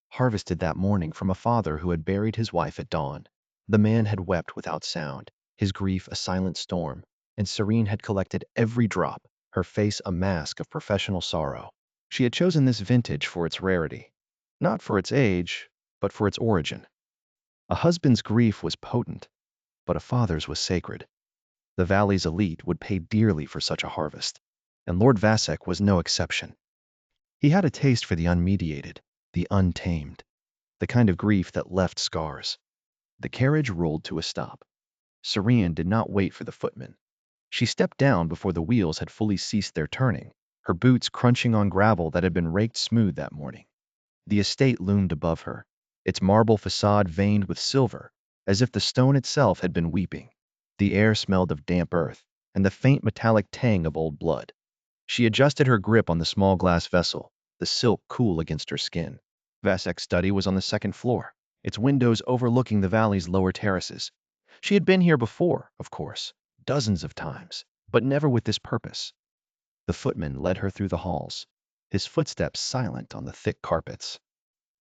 harvested that morning from a father who had buried his wife at dawn. The man had wept without sound, his grief a silent storm, and Serene had collected every drop, her face a mask of professional sorrow. She had chosen this vintage for its rarity, not for its age, but for its origin. A husband's grief was potent, but a father's was sacred. The valley's elite would pay dearly for such a harvest, and Lord Vasek was no exception. He had a taste for the unmediated, the untamed, the kind of grief that left scars. The carriage rolled to a stop. Serene did not wait for the footman. She stepped down before the wheels had fully ceased their turning, her boots crunching on gravel that had been raked smooth that morning. The estate loomed above her, its marble facade veined with silver, as if the stone itself had been weeping. The air smelled of damp earth and the faint metallic tang of old blood. She adjusted her grip on the small glass vessel, the silk cool against her skin. Vasek's study was on the second floor, its windows overlooking the valley's lower terraces. She had been here before, of course, dozens of times, but never with this purpose. The footman led her through the halls, his footsteps silent on the thick carpets.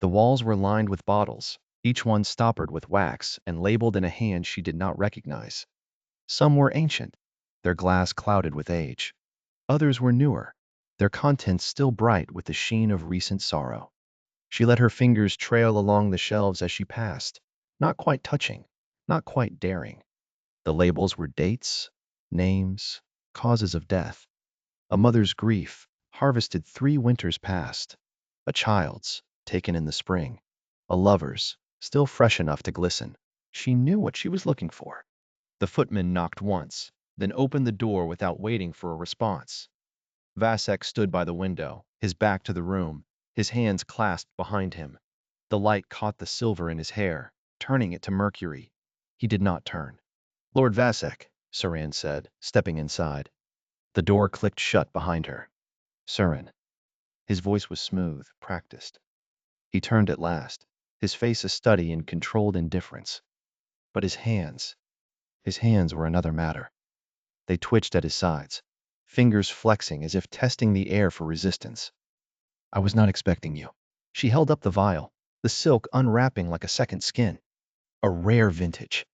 The walls were lined with bottles, each one stoppered with wax and labeled in a hand she did not recognize. Some were ancient, their glass clouded with age. Others were newer, their contents still bright with the sheen of recent sorrow. She let her fingers trail along the shelves as she passed, not quite touching, not quite daring. The labels were dates, names, causes of death. A mother's grief, harvested 3 winters past. A child's, taken in the spring. A lover's, still fresh enough to glisten. She knew what she was looking for. The footman knocked once, then opened the door without waiting for a response. Vasek stood by the window, his back to the room, his hands clasped behind him. The light caught the silver in his hair, turning it to mercury. He did not turn. Lord Vasek, Saran said, stepping inside. The door clicked shut behind her. Surin. His voice was smooth, practiced. He turned at last, his face a study in controlled indifference. But his hands were another matter. They twitched at his sides, fingers flexing as if testing the air for resistance. I was not expecting you. She held up the vial, the silk unwrapping like a second skin. A rare vintage.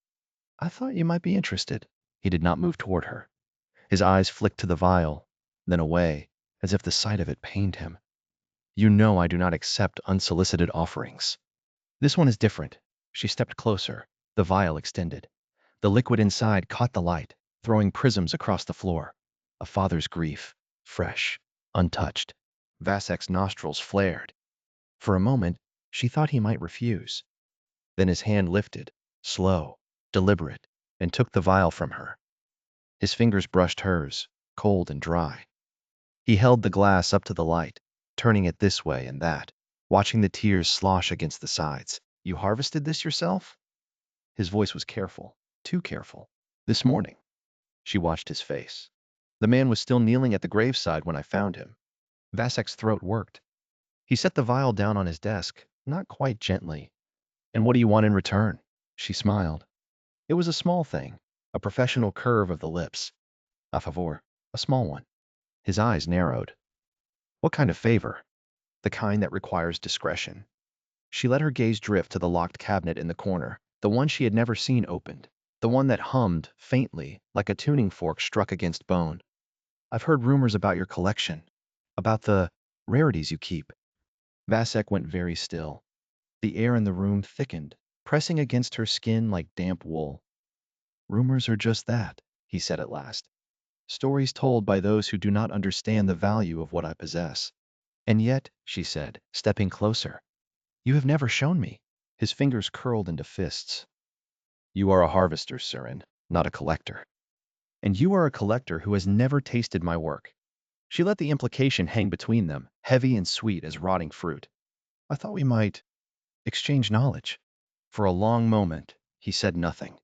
I thought you might be interested. He did not move toward her. His eyes flicked to the vial, then away, as if the sight of it pained him. You know I do not accept unsolicited offerings. This one is different. She stepped closer, the vial extended. The liquid inside caught the light, throwing prisms across the floor. A father's grief, fresh, untouched. Vasek's nostrils flared. For a moment, she thought he might refuse. Then his hand lifted, slow, deliberate, and took the vial from her. His fingers brushed hers, cold and dry. He held the glass up to the light, turning it this way and that, watching the tears slosh against the sides. You harvested this yourself? His voice was careful, too careful. This morning. She watched his face. The man was still kneeling at the graveside when I found him. Vasek's throat worked. He set the vial down on his desk, not quite gently. And what do you want in return? She smiled. It was a small thing, a professional curve of the lips. A favor, a small one. His eyes narrowed. What kind of favor? The kind that requires discretion. She let her gaze drift to the locked cabinet in the corner, the one she had never seen opened, the one that hummed, faintly, like a tuning fork struck against bone. I've heard rumors about your collection, about the rarities you keep. Vasek went very still. The air in the room thickened, pressing against her skin like damp wool. Rumors are just that, he said at last. stories told by those who do not understand the value of what I possess. And yet, she said, stepping closer, you have never shown me. His fingers curled into fists. You are a harvester, Surin, not a collector. And you are a collector who has never tasted my work. She let the implication hang between them, heavy and sweet as rotting fruit. I thought we might exchange knowledge. For a long moment, he said nothing.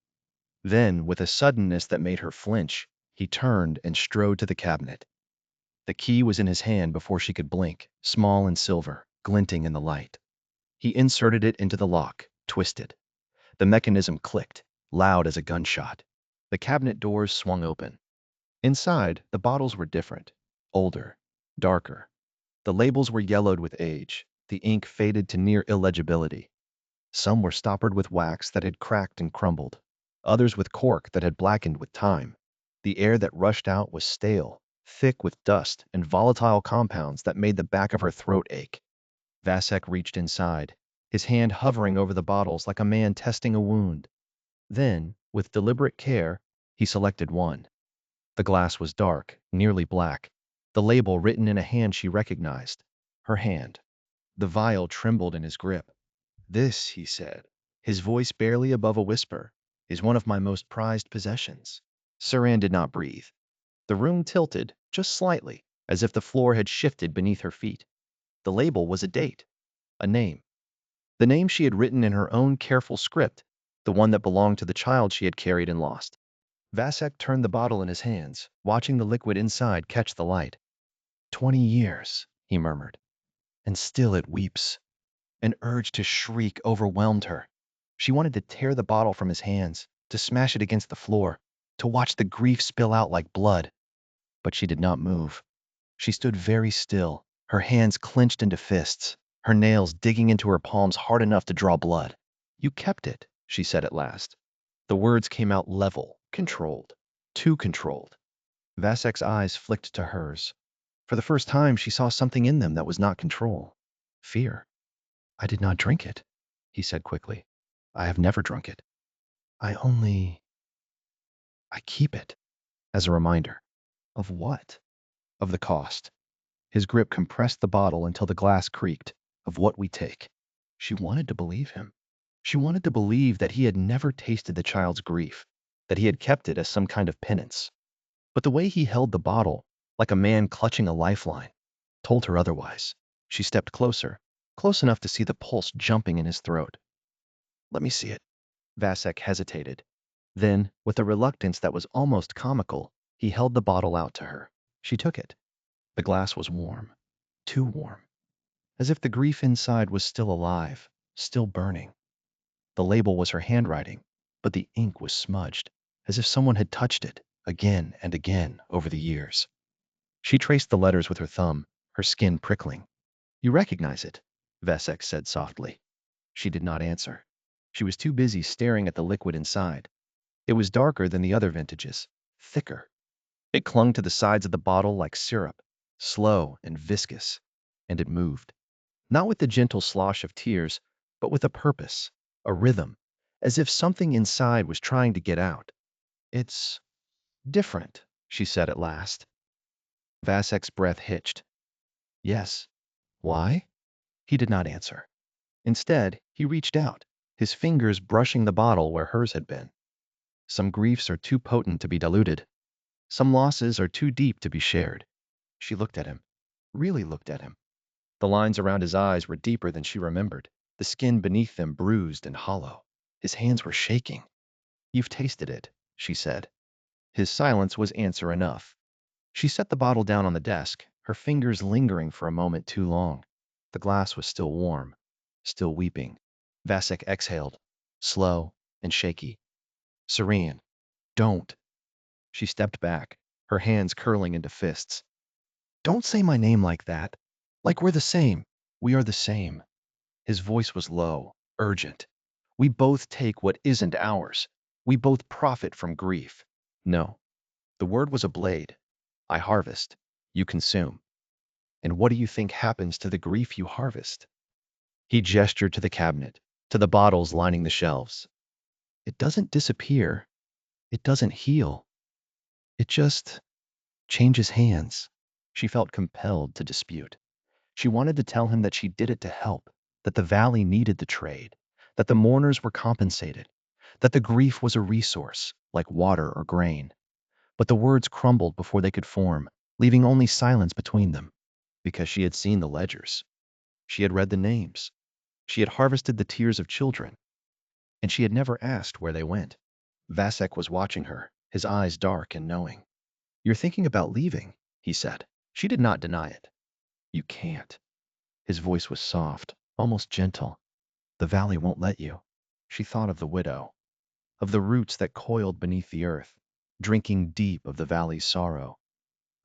Then, with a suddenness that made her flinch, he turned and strode to the cabinet. The key was in his hand before she could blink, small and silver, glinting in the light. He inserted it into the lock, twisted. The mechanism clicked, loud as a gunshot. The cabinet doors swung open. Inside, the bottles were different, older, darker. The labels were yellowed with age, the ink faded to near illegibility. Some were stoppered with wax that had cracked and crumbled, others with cork that had blackened with time. The air that rushed out was stale, thick with dust and volatile compounds that made the back of her throat ache. Vasek reached inside, his hand hovering over the bottles like a man testing a wound. Then, with deliberate care, he selected one. The glass was dark, nearly black, the label written in a hand she recognized. Her hand. The vial trembled in his grip. This, he said, his voice barely above a whisper, is one of my most prized possessions. Surin did not breathe. The room tilted, just slightly, as if the floor had shifted beneath her feet. The label was a date, a name. The name she had written in her own careful script, the one that belonged to the child she had carried and lost. Vasek turned the bottle in his hands, watching the liquid inside catch the light. 20 years, he murmured, and still it weeps. An urge to shriek overwhelmed her. She wanted to tear the bottle from his hands, to smash it against the floor, to watch the grief spill out like blood. But she did not move. She stood very still, her hands clenched into fists, her nails digging into her palms hard enough to draw blood. You kept it, she said at last. The words came out level, controlled, too controlled. Vasek's eyes flicked to hers. For the first time, she saw something in them that was not control. Fear. I did not drink it, he said quickly. I have never drunk it. I keep it. As a reminder. Of what? Of the cost. His grip compressed the bottle until the glass creaked. Of what we take. She wanted to believe him. She wanted to believe that he had never tasted the child's grief, that he had kept it as some kind of penance. But the way he held the bottle, like a man clutching a lifeline, told her otherwise. She stepped closer, close enough to see the pulse jumping in his throat. Let me see it. Vasek hesitated. Then, with a reluctance that was almost comical, he held the bottle out to her. She took it. The glass was warm. Too warm. As if the grief inside was still alive, still burning. The label was her handwriting, but the ink was smudged, as if someone had touched it, again and again, over the years. She traced the letters with her thumb, her skin prickling. You recognize it, Vasek said softly. She did not answer. She was too busy staring at the liquid inside. It was darker than the other vintages, thicker. It clung to the sides of the bottle like syrup, slow and viscous, and it moved. Not with the gentle slosh of tears, but with a purpose, a rhythm, as if something inside was trying to get out. It's different, she said at last. Vasek's breath hitched. Yes. Why? He did not answer. Instead, he reached out, his fingers brushing the bottle where hers had been. Some griefs are too potent to be diluted. Some losses are too deep to be shared. She looked at him, really looked at him. The lines around his eyes were deeper than she remembered, the skin beneath them bruised and hollow. His hands were shaking. You've tasted it, she said. His silence was answer enough. She set the bottle down on the desk, her fingers lingering for a moment too long. The glass was still warm, still weeping. Vasek exhaled, slow and shaky. Serene, don't. She stepped back, her hands curling into fists. Don't say my name like that. Like we're the same. We are the same. His voice was low, urgent. We both take what isn't ours. We both profit from grief. No. The word was a blade. I harvest. You consume. And what do you think happens to the grief you harvest? He gestured to the cabinet, to the bottles lining the shelves. It doesn't disappear. It doesn't heal. It just change his hands. She felt compelled to dispute. She wanted to tell him that she did it to help, that the valley needed the trade, that the mourners were compensated, that the grief was a resource, like water or grain. But the words crumbled before they could form, leaving only silence between them. Because she had seen the ledgers. She had read the names. She had harvested the tears of children, and she had never asked where they went. Vasek was watching her, his eyes dark and knowing. "You're thinking about leaving," he said. She did not deny it. "You can't." His voice was soft, almost gentle. "The valley won't let you." She thought of the widow, of the roots that coiled beneath the earth, drinking deep of the valley's sorrow,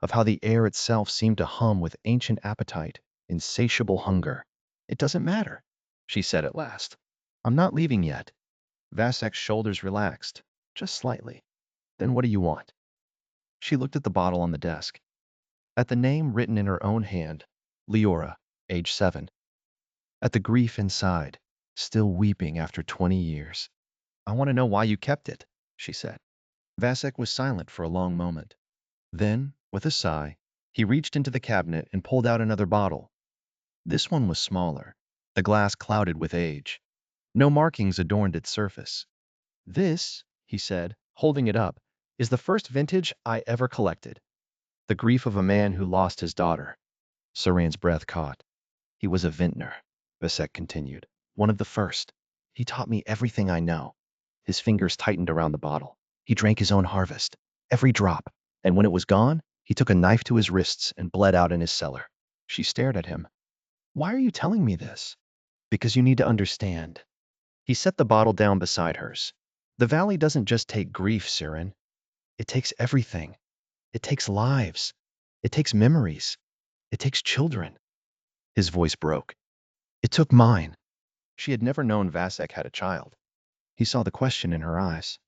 of how the air itself seemed to hum with ancient appetite, insatiable hunger. "It doesn't matter," she said at last. "I'm not leaving yet." Vasek's shoulders relaxed, just slightly. "Then what do you want?" She looked at the bottle on the desk, at the name written in her own hand, Leora, age 7, at the grief inside, still weeping after 20 years. "I want to know why you kept it," she said. Vasek was silent for a long moment. Then, with a sigh, he reached into the cabinet and pulled out another bottle. This one was smaller, the glass clouded with age. No markings adorned its surface. "This," he said, holding it up, "is the first vintage I ever collected. The grief of a man who lost his daughter." Saran's breath caught. "He was a vintner," Vasek continued. "One of the first. He taught me everything I know." His fingers tightened around the bottle. "He drank his own harvest, every drop, and when it was gone, he took a knife to his wrists and bled out in his cellar." She stared at him. "Why are you telling me this?" "Because you need to understand." He set the bottle down beside hers. "The valley doesn't just take grief, Saran. It takes everything. It takes lives. It takes memories. It takes children." His voice broke. "It took mine." She had never known Vasek had a child. He saw the question in her eyes.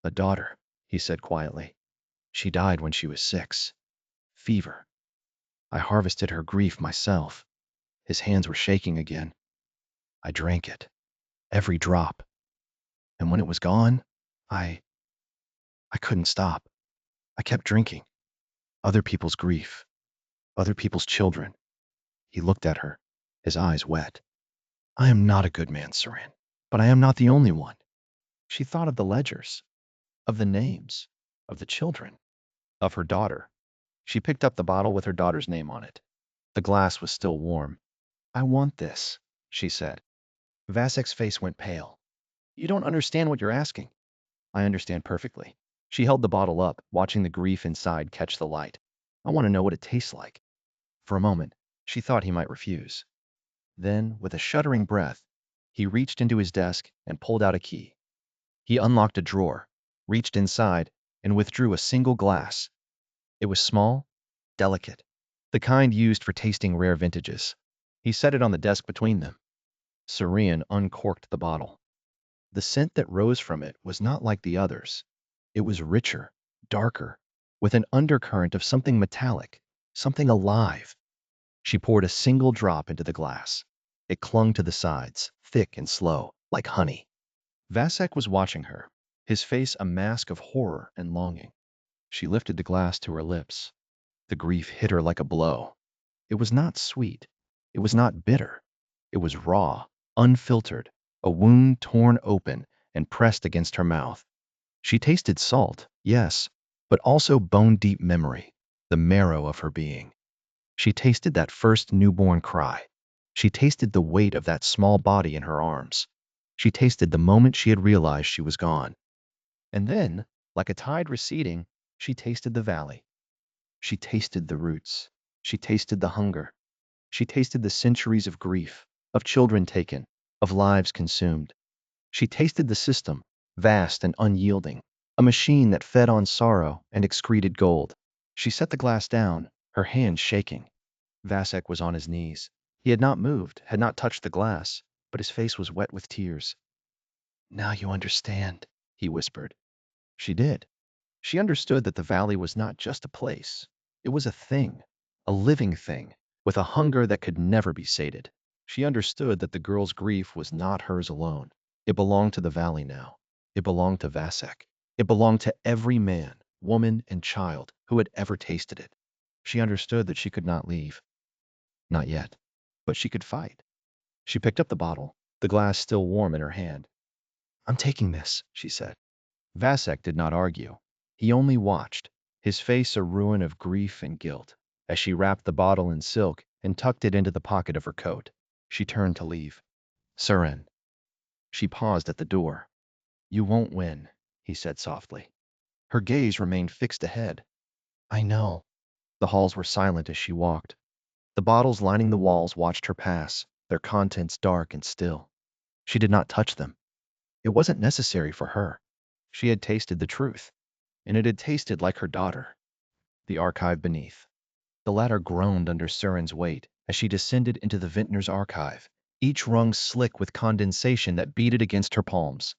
"A daughter," he said quietly. "She died when she was 6. Fever. I harvested her grief myself." His hands were shaking again. "I drank it. Every drop. And when it was gone, I couldn't stop. I kept drinking. Other people's grief. Other people's children." He looked at her, his eyes wet. "I am not a good man, Saran, but I am not the only one." She thought of the ledgers, of the names, of the children, of her daughter. She picked up the bottle with her daughter's name on it. The glass was still warm. "I want this," she said. Vasek's face went pale. "You don't understand what you're asking." "I understand perfectly." She held the bottle up, watching the grief inside catch the light. "I want to know what it tastes like." For a moment, she thought he might refuse. Then, with a shuddering breath, he reached into his desk and pulled out a key. He unlocked a drawer, reached inside, and withdrew a single glass. It was small, delicate, the kind used for tasting rare vintages. He set it on the desk between them. Saran uncorked the bottle. The scent that rose from it was not like the others. It was richer, darker, with an undercurrent of something metallic, something alive. She poured a single drop into the glass. It clung to the sides, thick and slow, like honey. Vasek was watching her, his face a mask of horror and longing. She lifted the glass to her lips. The grief hit her like a blow. It was not sweet. It was not bitter. It was raw, unfiltered, a wound torn open and pressed against her mouth. She tasted salt, yes, but also bone-deep memory, the marrow of her being. She tasted that first newborn cry. She tasted the weight of that small body in her arms. She tasted the moment she had realized she was gone. And then, like a tide receding, she tasted the valley. She tasted the roots. She tasted the hunger. She tasted the centuries of grief, of children taken, of lives consumed. She tasted the system, vast and unyielding, a machine that fed on sorrow and excreted gold. She set the glass down, her hands shaking. Vasek was on his knees. He had not moved, had not touched the glass, but his face was wet with tears. "Now you understand," he whispered. She did. She understood that the valley was not just a place. It was a thing, a living thing, with a hunger that could never be sated. She understood that the girl's grief was not hers alone. It belonged to the valley now. It belonged to Vasek. It belonged to every man, woman and child, who had ever tasted it. She understood that she could not leave. Not yet. But she could fight. She picked up the bottle, the glass still warm in her hand. "I'm taking this," she said. Vasek did not argue. He only watched, his face a ruin of grief and guilt. As she wrapped the bottle in silk and tucked it into the pocket of her coat, she turned to leave. "Suren." She paused at the door. "You won't win," he said softly. Her gaze remained fixed ahead. "I know." The halls were silent as she walked. The bottles lining the walls watched her pass, their contents dark and still. She did not touch them. It wasn't necessary for her. She had tasted the truth, and it had tasted like her daughter. The archive beneath. The ladder groaned under Suren's weight as she descended into the vintner's archive, each rung slick with condensation that beaded against her palms.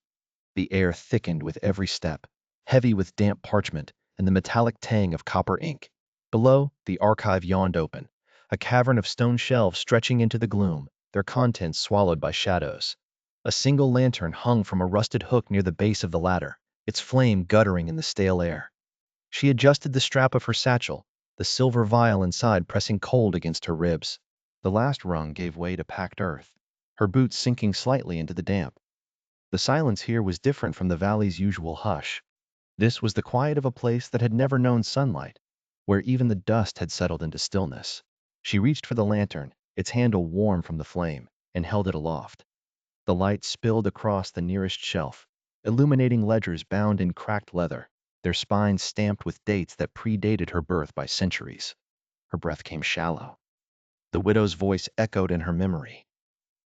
The air thickened with every step, heavy with damp parchment and the metallic tang of copper ink. Below, the archive yawned open, a cavern of stone shelves stretching into the gloom, their contents swallowed by shadows. A single lantern hung from a rusted hook near the base of the ladder, its flame guttering in the stale air. She adjusted the strap of her satchel, the silver vial inside pressing cold against her ribs. The last rung gave way to packed earth, her boots sinking slightly into the damp. The silence here was different from the valley's usual hush. This was the quiet of a place that had never known sunlight, where even the dust had settled into stillness. She reached for the lantern, its handle warm from the flame, and held it aloft. The light spilled across the nearest shelf, illuminating ledgers bound in cracked leather, their spines stamped with dates that predated her birth by centuries. Her breath came shallow. The widow's voice echoed in her memory.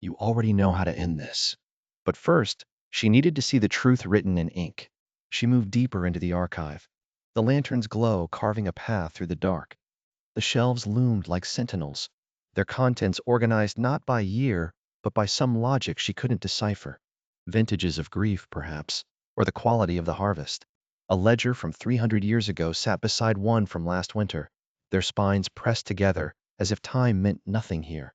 "You already know how to end this." But first, she needed to see the truth written in ink. She moved deeper into the archive, the lantern's glow carving a path through the dark. The shelves loomed like sentinels, their contents organized not by year, but by some logic she couldn't decipher. Vintages of grief, perhaps, or the quality of the harvest. A ledger from 300 years ago sat beside one from last winter, their spines pressed together as if time meant nothing here.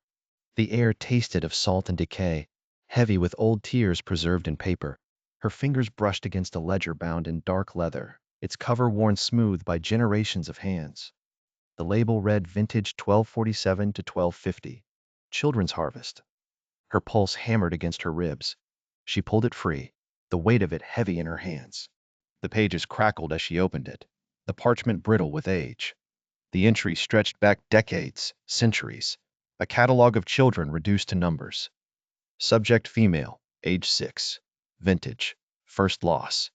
The air tasted of salt and decay, heavy with old tears preserved in paper. Her fingers brushed against a ledger bound in dark leather, its cover worn smooth by generations of hands. The label read Vintage 1247 to 1250, Children's Harvest. Her pulse hammered against her ribs. She pulled it free, the weight of it heavy in her hands. The pages crackled as she opened it, the parchment brittle with age. The entry stretched back decades, centuries, a catalog of children reduced to numbers. Subject female, age 6. Vintage, first loss.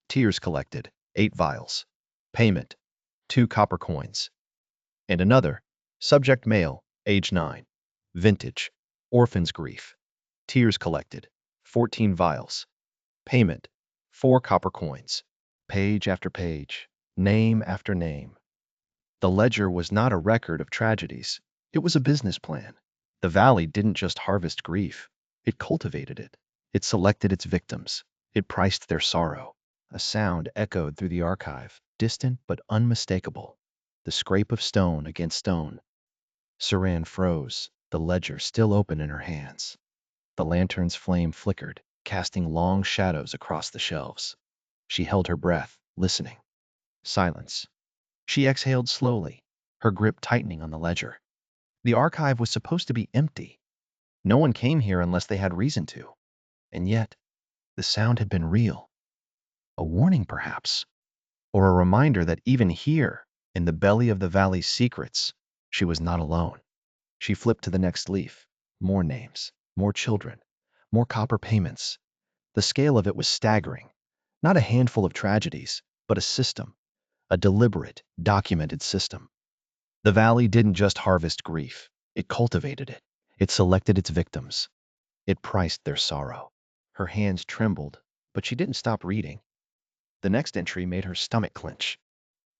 Tears collected, 8 vials. Payment, 2 copper coins. And another, subject male, age 9. Vintage, orphan's grief. Tears collected, 14 vials. Payment, 4 copper coins. Page after page, name after name. The ledger was not a record of tragedies. It was a business plan. The valley didn't just harvest grief. It cultivated it. It selected its victims. It priced their sorrow. A sound echoed through the archive, distant but unmistakable. The scrape of stone against stone. Suren froze, the ledger still open in her hands. The lantern's flame flickered, casting long shadows across the shelves. She held her breath, listening. Silence. She exhaled slowly, her grip tightening on the ledger. The archive was supposed to be empty. No one came here unless they had reason to. And yet, the sound had been real. A warning, perhaps, or a reminder that even here, in the belly of the valley's secrets, she was not alone. She flipped to the next leaf. More names, more children, more copper payments. The scale of it was staggering. Not a handful of tragedies, but a system, a deliberate, documented system. The valley didn't just harvest grief. It cultivated it. It selected its victims. It priced their sorrow. Her hands trembled, but she didn't stop reading. The next entry made her stomach clench.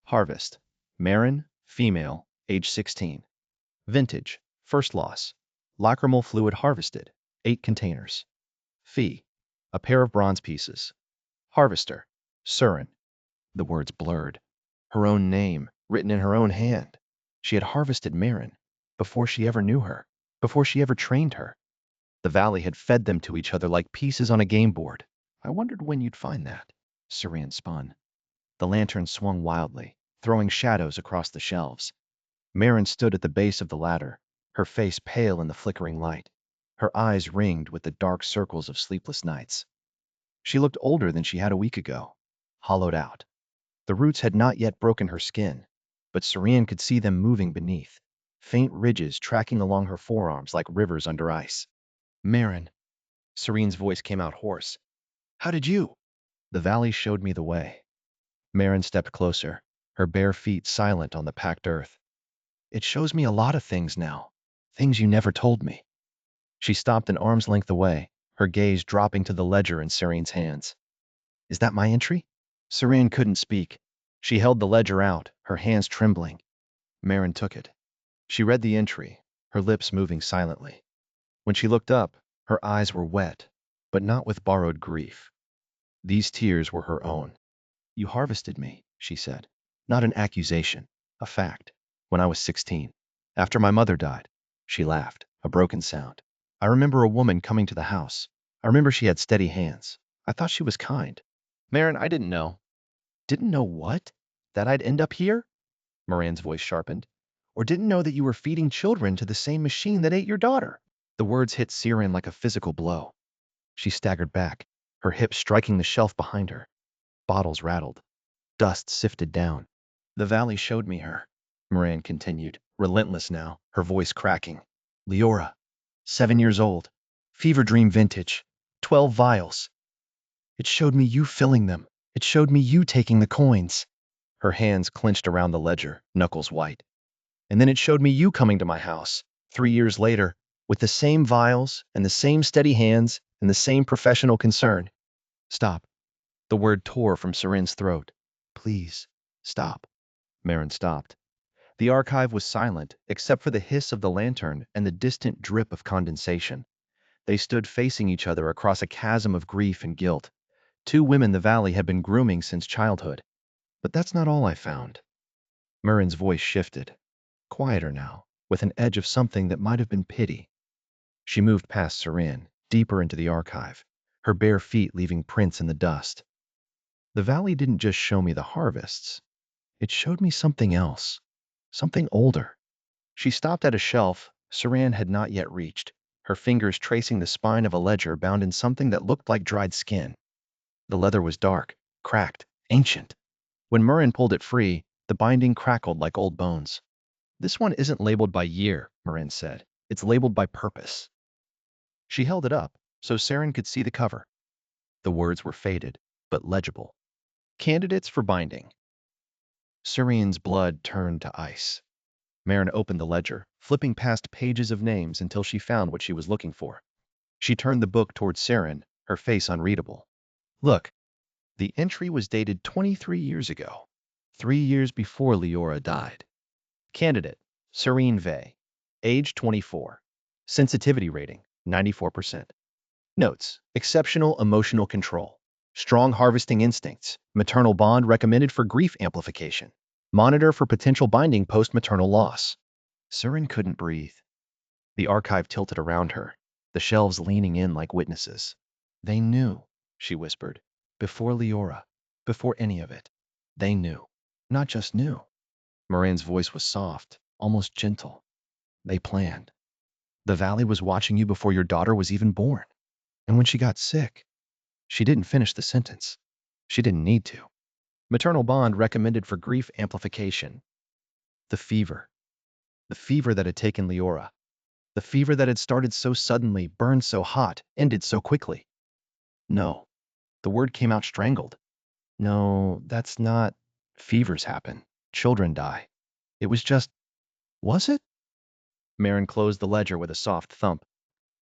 Harvest. Marin, female, age 16. Vintage, first loss. Lacrimal fluid harvested, 8 containers. Fee, a pair of bronze pieces. Harvester, Suren. The words blurred. Her own name, written in her own hand. She had harvested Marin before she ever knew her, before she ever trained her. The valley had fed them to each other like pieces on a game board. I wondered when you'd find that. Suren spun. The lantern swung wildly, throwing shadows across the shelves. Marin stood at the base of the ladder, her face pale in the flickering light, her eyes ringed with the dark circles of sleepless nights. She looked older than she had a week ago, hollowed out. The roots had not yet broken her skin, but Serene could see them moving beneath, faint ridges tracking along her forearms like rivers under ice. Marin, Serene's voice came out hoarse. How did you? The valley showed me the way. Marin stepped closer, her bare feet silent on the packed earth. It shows me a lot of things now, things you never told me. She stopped an arm's length away, her gaze dropping to the ledger in Serene's hands. Is that my entry? Serene couldn't speak. She held the ledger out, her hands trembling. Marin took it. She read the entry, her lips moving silently. When she looked up, her eyes were wet, but not with borrowed grief. These tears were her own. You harvested me, she said. Not an accusation, a fact. When I was 16, after my mother died, she laughed, a broken sound. I remember a woman coming to the house. I remember she had steady hands. I thought she was kind. Marin, I didn't know. Didn't know what? That I'd end up here? Moran's voice sharpened. Or didn't know that you were feeding children to the same machine that ate your daughter? The words hit Siren like a physical blow. She staggered back, her hips striking the shelf behind her. Bottles rattled. Dust sifted down. The valley showed me her, Moran continued, relentless now, her voice cracking. Leora, 7 years old, fever dream vintage, 12 vials. It showed me you filling them. It showed me you taking the coins. Her hands clenched around the ledger, knuckles white. And then it showed me you coming to my house, 3 years later, with the same vials and the same steady hands and the same professional concern. Stop. The word tore from Serene's throat. Please, stop. Marin stopped. The archive was silent, except for the hiss of the lantern and the distant drip of condensation. They stood facing each other across a chasm of grief and guilt. Two women the valley had been grooming since childhood. But that's not all I found. Marin's voice shifted. Quieter now, with an edge of something that might have been pity. She moved past Serene, deeper into the archive, her bare feet leaving prints in the dust. The valley didn't just show me the harvests. It showed me something else, something older. She stopped at a shelf Serene had not yet reached, her fingers tracing the spine of a ledger bound in something that looked like dried skin. The leather was dark, cracked, ancient. When Marin pulled it free, the binding crackled like old bones. This one isn't labeled by year, Marin said. It's labeled by purpose. She held it up, so Saren could see the cover. The words were faded, but legible. Candidates for binding. Serene's blood turned to ice. Marin opened the ledger, flipping past pages of names until she found what she was looking for. She turned the book towards Saren, her face unreadable. Look, the entry was dated 23 years ago, 3 years before Leora died. Candidate, Serene Vey, age 24. Sensitivity rating, 94%. Notes, exceptional emotional control. Strong harvesting instincts. Maternal bond recommended for grief amplification. Monitor for potential binding post-maternal loss. Serene couldn't breathe. The archive tilted around her, the shelves leaning in like witnesses. They knew, she whispered. Before Leora, before any of it. They knew. Not just knew. Moran's voice was soft, almost gentle. They planned. The valley was watching you before your daughter was even born. And when she got sick, she didn't finish the sentence. She didn't need to. Maternal bond recommended for grief amplification. The fever. The fever that had taken Leora. The fever that had started so suddenly, burned so hot, ended so quickly. No. The word came out strangled. No, that's not. Fevers happen. Children die. It was just. Was it? Marin closed the ledger with a soft thump.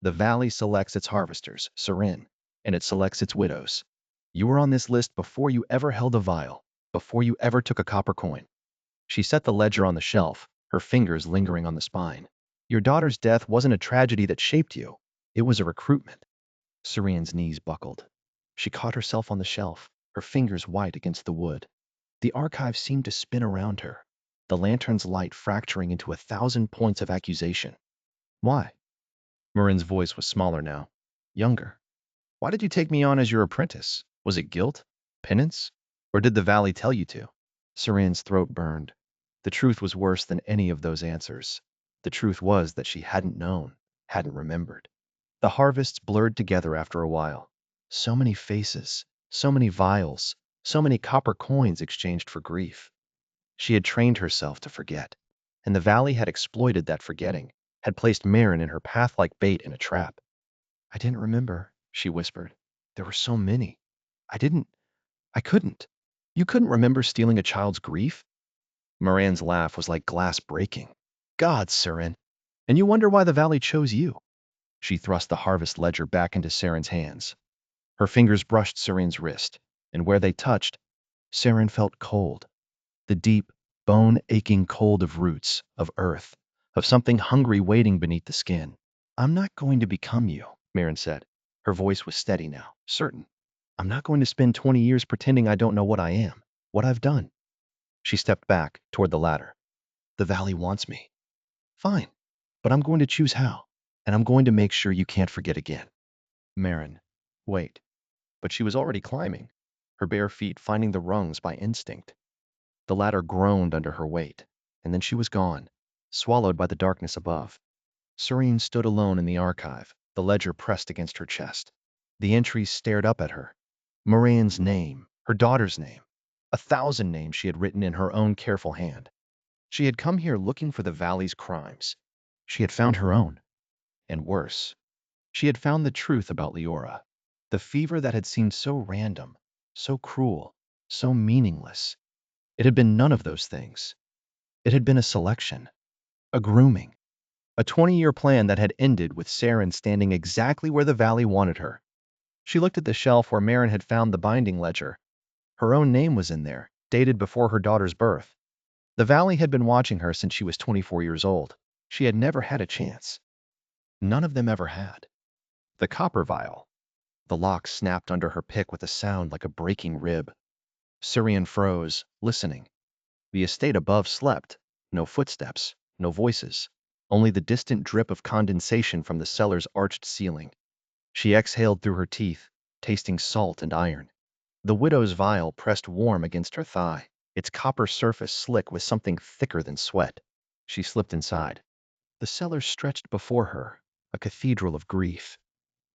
The valley selects its harvesters, Serene, and it selects its widows. You were on this list before you ever held a vial, before you ever took a copper coin. She set the ledger on the shelf, her fingers lingering on the spine. Your daughter's death wasn't a tragedy that shaped you. It was a recruitment. Serene's knees buckled. She caught herself on the shelf, her fingers white against the wood. The archive seemed to spin around her, the lantern's light fracturing into 1,000 points of accusation. Why? Marin's voice was smaller now, younger. Why did you take me on as your apprentice? Was it guilt? Penance? Or did the valley tell you to? Saran's throat burned. The truth was worse than any of those answers. The truth was that she hadn't known, hadn't remembered. The harvests blurred together after a while. So many faces, so many vials, so many copper coins exchanged for grief. She had trained herself to forget, and the valley had exploited that forgetting, had placed Marin in her path like bait in a trap. I didn't remember, she whispered. There were so many. I couldn't. You couldn't remember stealing a child's grief? Moran's laugh was like glass breaking. God, Sarin. And you wonder why the valley chose you? She thrust the harvest ledger back into Sarin's hands. Her fingers brushed Sarin's wrist, and where they touched, Sarin felt cold. The deep, bone-aching cold of roots, of earth, of something hungry waiting beneath the skin. I'm not going to become you, Marin said. Her voice was steady now, certain. I'm not going to spend 20 years pretending I don't know what I am, what I've done. She stepped back toward the ladder. The valley wants me. Fine, but I'm going to choose how, and I'm going to make sure you can't forget again. Marin, wait. But she was already climbing, her bare feet finding the rungs by instinct. The ladder groaned under her weight, and then she was gone, swallowed by the darkness above. Serene stood alone in the archive, the ledger pressed against her chest. The entries stared up at her. Moran's name, her daughter's name, 1,000 names she had written in her own careful hand. She had come here looking for the valley's crimes. She had found her own. And worse, she had found the truth about Leora. The fever that had seemed so random, so cruel, so meaningless. It had been none of those things. It had been a selection, a grooming, a 20-year plan that had ended with Sarin standing exactly where the valley wanted her. She looked at the shelf where Marin had found the binding ledger. Her own name was in there, dated before her daughter's birth. The valley had been watching her since she was 24 years old. She had never had a chance. None of them ever had. The copper vial. The lock snapped under her pick with a sound like a breaking rib. Syrian froze, listening. The estate above slept. No footsteps, no voices, only the distant drip of condensation from the cellar's arched ceiling. She exhaled through her teeth, tasting salt and iron. The widow's vial pressed warm against her thigh, its copper surface slick with something thicker than sweat. She slipped inside. The cellar stretched before her, a cathedral of grief.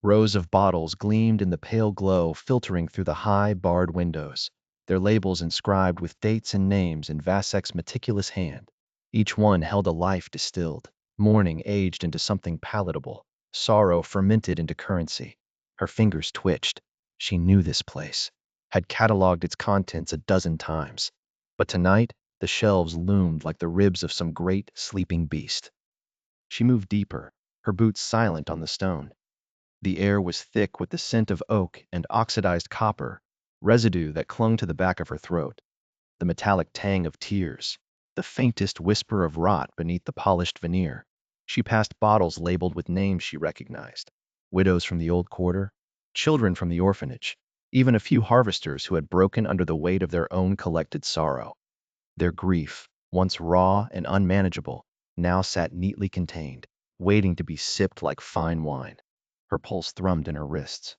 Rows of bottles gleamed in the pale glow filtering through the high, barred windows, their labels inscribed with dates and names in Vasek's meticulous hand. Each one held a life distilled, mourning aged into something palatable, sorrow fermented into currency. Her fingers twitched. She knew this place, had cataloged its contents a dozen times. But tonight, the shelves loomed like the ribs of some great, sleeping beast. She moved deeper, her boots silent on the stone. The air was thick with the scent of oak and oxidized copper, residue that clung to the back of her throat. The metallic tang of tears, the faintest whisper of rot beneath the polished veneer. She passed bottles labeled with names she recognized. Widows from the old quarter, children from the orphanage, even a few harvesters who had broken under the weight of their own collected sorrow. Their grief, once raw and unmanageable, now sat neatly contained, waiting to be sipped like fine wine. Her pulse thrummed in her wrists.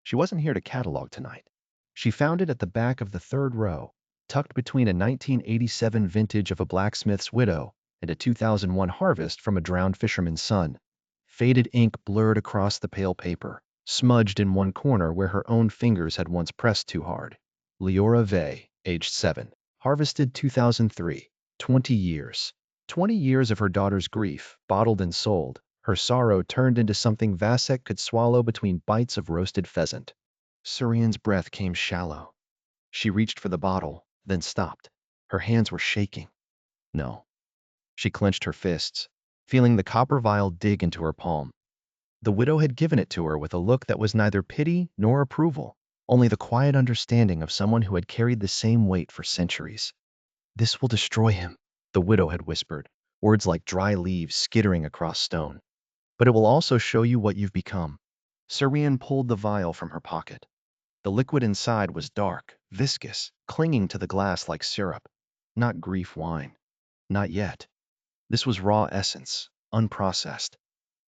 She wasn't here to catalog tonight. She found it at the back of the third row, tucked between a 1987 vintage of a blacksmith's widow and a 2001 harvest from a drowned fisherman's son. Faded ink blurred across the pale paper, smudged in one corner where her own fingers had once pressed too hard. Leora Vey, aged 7, harvested 2003, 20 years. 20 years of her daughter's grief, bottled and sold, her sorrow turned into something Vasek could swallow between bites of roasted pheasant. Surian's breath came shallow. She reached for the bottle, then stopped. Her hands were shaking. No. She clenched her fists, feeling the copper vial dig into her palm. The widow had given it to her with a look that was neither pity nor approval, only the quiet understanding of someone who had carried the same weight for centuries. This will destroy him, the widow had whispered, words like dry leaves skittering across stone. But it will also show you what you've become. Surian pulled the vial from her pocket. The liquid inside was dark, viscous, clinging to the glass like syrup. Not grief wine. Not yet. This was raw essence, unprocessed.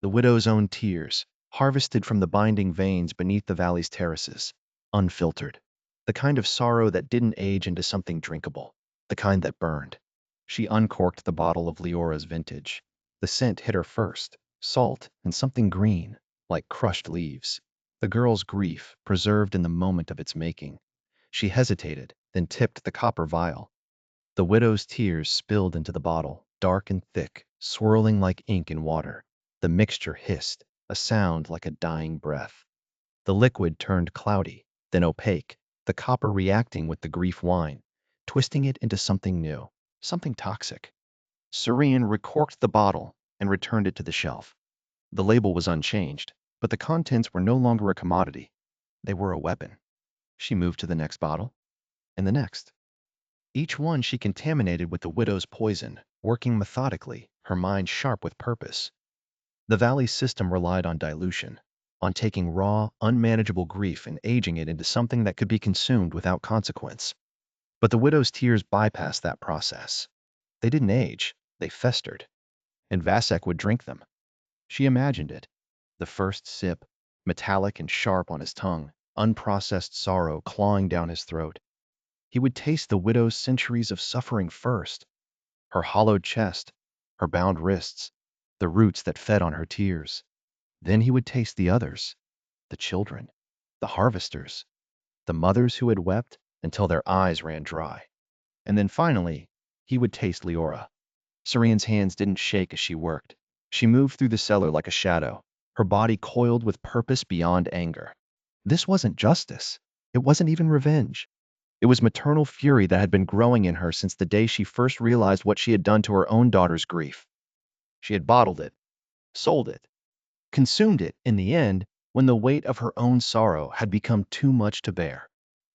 The widow's own tears, harvested from the binding veins beneath the valley's terraces, unfiltered. the kind of sorrow that didn't age into something drinkable, the kind that burned. She uncorked the bottle of Leora's vintage. The scent hit her first, salt and something green, like crushed leaves. The girl's grief, preserved in the moment of its making. She hesitated, then tipped the copper vial. The widow's tears spilled into the bottle, dark and thick, swirling like ink in water. The mixture hissed, a sound like a dying breath. The liquid turned cloudy, then opaque, the copper reacting with the grief wine, twisting it into something new, something toxic. Serene recorked the bottle and returned it to the shelf. The label was unchanged, but the contents were no longer a commodity. They were a weapon. She moved to the next bottle, and the next. Each one she contaminated with the widow's poison, working methodically, her mind sharp with purpose. The valley's system relied on dilution, on taking raw, unmanageable grief and aging it into something that could be consumed without consequence. But the widow's tears bypassed that process. They didn't age, they festered, and Vasek would drink them. She imagined it. The first sip, metallic and sharp on his tongue, unprocessed sorrow clawing down his throat. He would taste the widow's centuries of suffering first, her hollowed chest, her bound wrists, the roots that fed on her tears. Then he would taste the others, the children, the harvesters, the mothers who had wept until their eyes ran dry. And then finally, he would taste Leora. Serene's hands didn't shake as she worked. She moved through the cellar like a shadow, her body coiled with purpose beyond anger. This wasn't justice. It wasn't even revenge. It was maternal fury that had been growing in her since the day she first realized what she had done to her own daughter's grief. She had bottled it, sold it, consumed it in the end when the weight of her own sorrow had become too much to bear.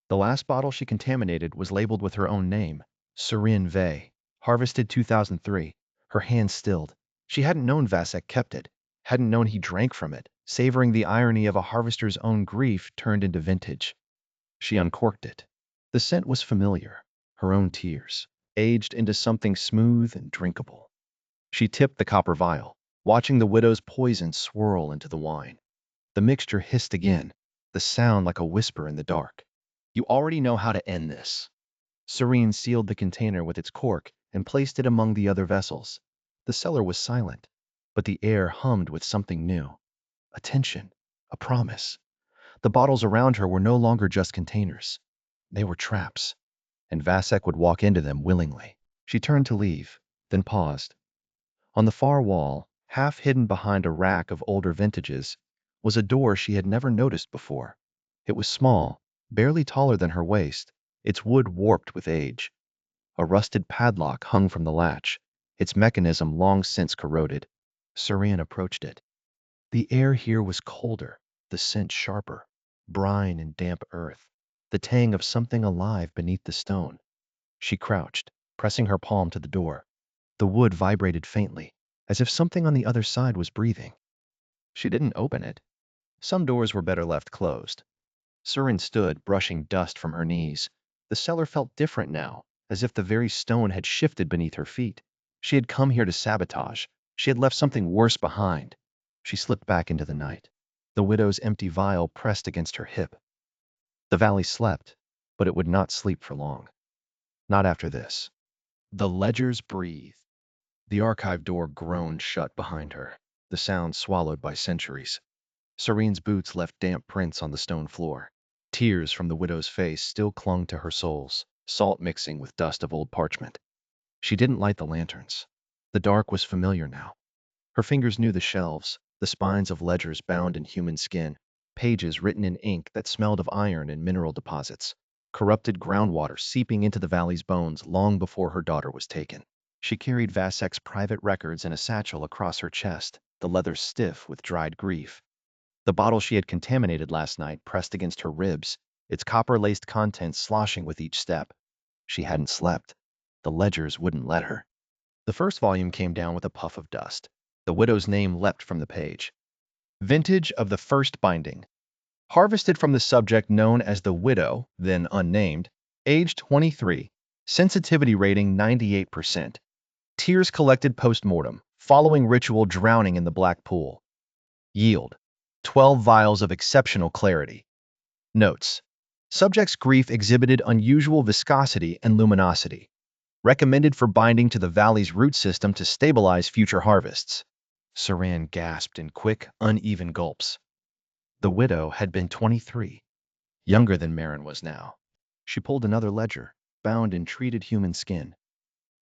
The last bottle she contaminated was labeled with her own name, Serene Vey, harvested 2003. Her hands stilled. She hadn't known Vasek kept it, hadn't known he drank from it, savoring the irony of a harvester's own grief turned into vintage. She uncorked it. The scent was familiar, her own tears, aged into something smooth and drinkable. She tipped the copper vial, watching the widow's poison swirl into the wine. The mixture hissed again, the sound like a whisper in the dark. You already know how to end this. Serene sealed the container with its cork and placed it among the other vessels. The cellar was silent, but the air hummed with something new. A tension, a promise. The bottles around her were no longer just containers. They were traps, and Vasek would walk into them willingly. She turned to leave, then paused. On the far wall, half hidden behind a rack of older vintages, was a door she had never noticed before. It was small, barely taller than her waist, its wood warped with age. A rusted padlock hung from the latch, its mechanism long since corroded. Serene approached it. The air here was colder, the scent sharper, brine and damp earth, the tang of something alive beneath the stone. She crouched, pressing her palm to the door. The wood vibrated faintly, as if something on the other side was breathing. She didn't open it. Some doors were better left closed. Serene stood, brushing dust from her knees. The cellar felt different now, as if the very stone had shifted beneath her feet. She had come here to sabotage. She had left something worse behind. She slipped back into the night, the widow's empty vial pressed against her hip. The valley slept, but it would not sleep for long. Not after this. The ledgers breathed. The archive door groaned shut behind her, the sound swallowed by centuries. Serene's boots left damp prints on the stone floor. Tears from the widow's face still clung to her soles, salt mixing with dust of old parchment. She didn't light the lanterns. The dark was familiar now. Her fingers knew the shelves, the spines of ledgers bound in human skin, pages written in ink that smelled of iron and mineral deposits, corrupted groundwater seeping into the valley's bones long before her daughter was taken. She carried Vasek's private records in a satchel across her chest, the leather stiff with dried grief. The bottle she had contaminated last night pressed against her ribs, its copper-laced contents sloshing with each step. She hadn't slept. The ledgers wouldn't let her. The first volume came down with a puff of dust. The widow's name leapt from the page. Vintage of the first binding. Harvested from the subject known as the widow, then unnamed, age 23, sensitivity rating 98%. Tears collected post-mortem, following ritual drowning in the black pool. Yield: 12 vials of exceptional clarity. Notes: Subject's grief exhibited unusual viscosity and luminosity, recommended for binding to the valley's root system to stabilize future harvests. Saran gasped in quick, uneven gulps. The widow had been 23, younger than Marin was now. She pulled another ledger, bound in treated human skin.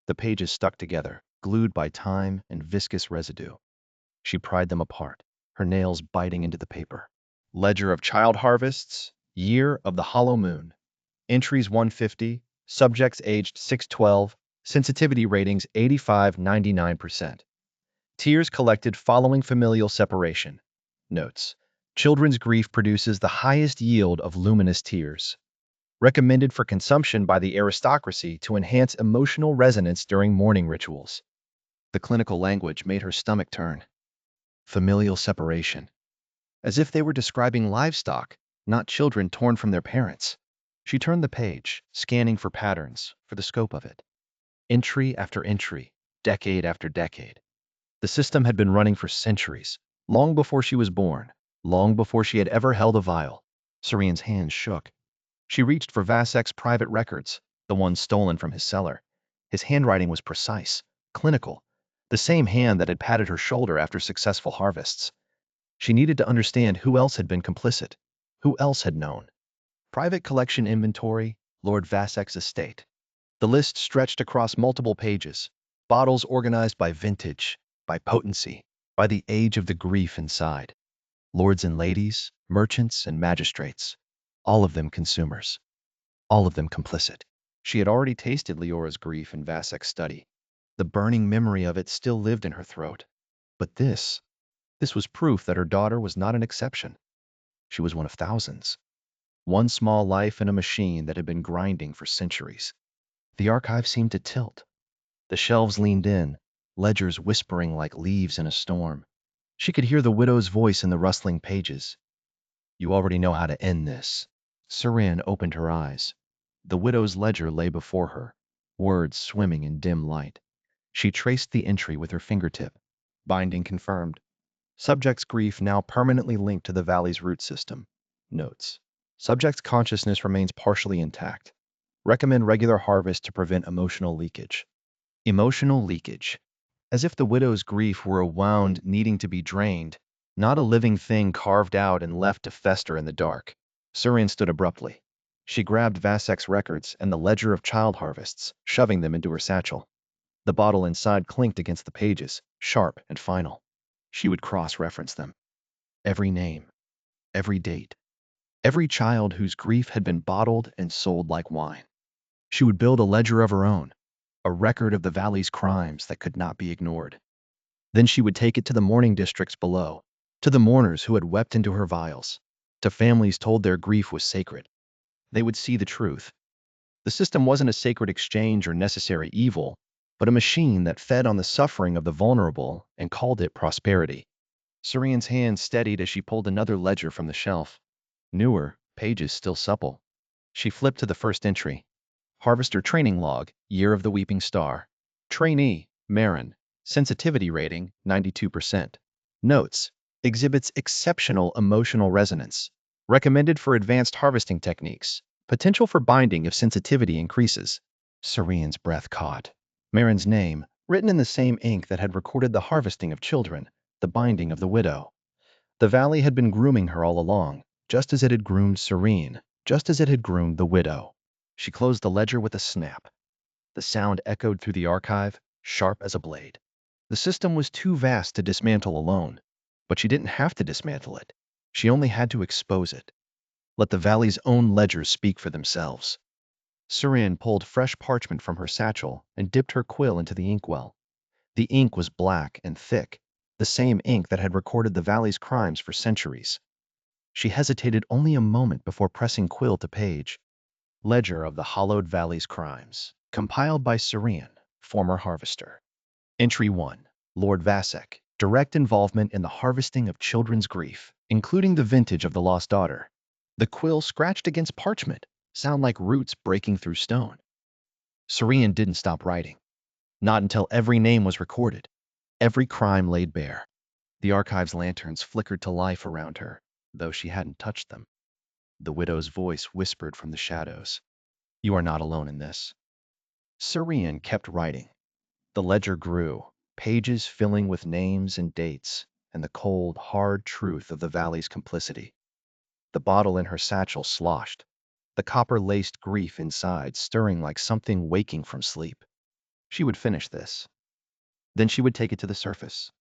The pages stuck together, glued by time and viscous residue. She pried them apart, her nails biting into the paper. Ledger of child harvests, year of the hollow moon. Entries 150, subjects aged 6-12, sensitivity ratings 85-99%. Tears collected following familial separation. Notes: children's grief produces the highest yield of luminous tears. Recommended for consumption by the aristocracy to enhance emotional resonance during mourning rituals. The clinical language made her stomach turn. Familial separation. As if they were describing livestock, not children torn from their parents. She turned the page, scanning for patterns, for the scope of it. Entry after entry, decade after decade. The system had been running for centuries, long before she was born, long before she had ever held a vial. Serene's hands shook. She reached for Vasek's private records, the ones stolen from his cellar. His handwriting was precise, clinical, the same hand that had patted her shoulder after successful harvests. She needed to understand who else had been complicit, who else had known. Private collection inventory, Lord Vasek's estate. The list stretched across multiple pages, bottles organized by vintage, by potency, by the age of the grief inside. Lords and ladies, merchants and magistrates, all of them consumers, all of them complicit. She had already tasted Leora's grief in Vasek's study. The burning memory of it still lived in her throat. But this was proof that her daughter was not an exception. She was one of thousands. One small life in a machine that had been grinding for centuries. The archive seemed to tilt. The shelves leaned in, ledgers whispering like leaves in a storm. She could hear the widow's voice in the rustling pages. You already know how to end this. Serene opened her eyes. The widow's ledger lay before her, words swimming in dim light. She traced the entry with her fingertip. Binding confirmed. Subject's grief now permanently linked to the valley's root system. Notes: subject's consciousness remains partially intact. Recommend regular harvest to prevent emotional leakage. Emotional leakage. As if the widow's grief were a wound needing to be drained, not a living thing carved out and left to fester in the dark. Serene stood abruptly. She grabbed Vasek's records and the ledger of child harvests, shoving them into her satchel. The bottle inside clinked against the pages, sharp and final. She would cross-reference them. Every name, every date, every child whose grief had been bottled and sold like wine. She would build a ledger of her own, a record of the valley's crimes that could not be ignored. Then she would take it to the mourning districts below, to the mourners who had wept into her vials, to families told their grief was sacred. They would see the truth. The system wasn't a sacred exchange or necessary evil, but a machine that fed on the suffering of the vulnerable and called it prosperity. Serene's hand steadied as she pulled another ledger from the shelf. Newer, pages still supple. She flipped to the first entry. Harvester Training Log, Year of the Weeping Star. Trainee, Marin. Sensitivity rating, 92%. Notes: exhibits exceptional emotional resonance. Recommended for advanced harvesting techniques. Potential for binding if sensitivity increases. Serene's breath caught. Marin's name, written in the same ink that had recorded the harvesting of children, the binding of the widow. The valley had been grooming her all along, just as it had groomed Serene, just as it had groomed the widow. She closed the ledger with a snap. The sound echoed through the archive, sharp as a blade. The system was too vast to dismantle alone, but she didn't have to dismantle it. She only had to expose it. Let the valley's own ledgers speak for themselves. Serene pulled fresh parchment from her satchel and dipped her quill into the inkwell. The ink was black and thick, the same ink that had recorded the valley's crimes for centuries. She hesitated only a moment before pressing quill to page. Ledger of the Hollowed Valley's Crimes, compiled by Serene, former harvester. Entry 1. Lord Vasek, direct involvement in the harvesting of children's grief, including the vintage of the lost daughter. The quill scratched against parchment, sound like roots breaking through stone. Serene didn't stop writing. Not until every name was recorded, every crime laid bare. The archive's lanterns flickered to life around her, though she hadn't touched them. The widow's voice whispered from the shadows. You are not alone in this. Syrian kept writing. The ledger grew, pages filling with names and dates, and the cold, hard truth of the valley's complicity. The bottle in her satchel sloshed, the copper-laced grief inside stirring like something waking from sleep. She would finish this. Then she would take it to the surface.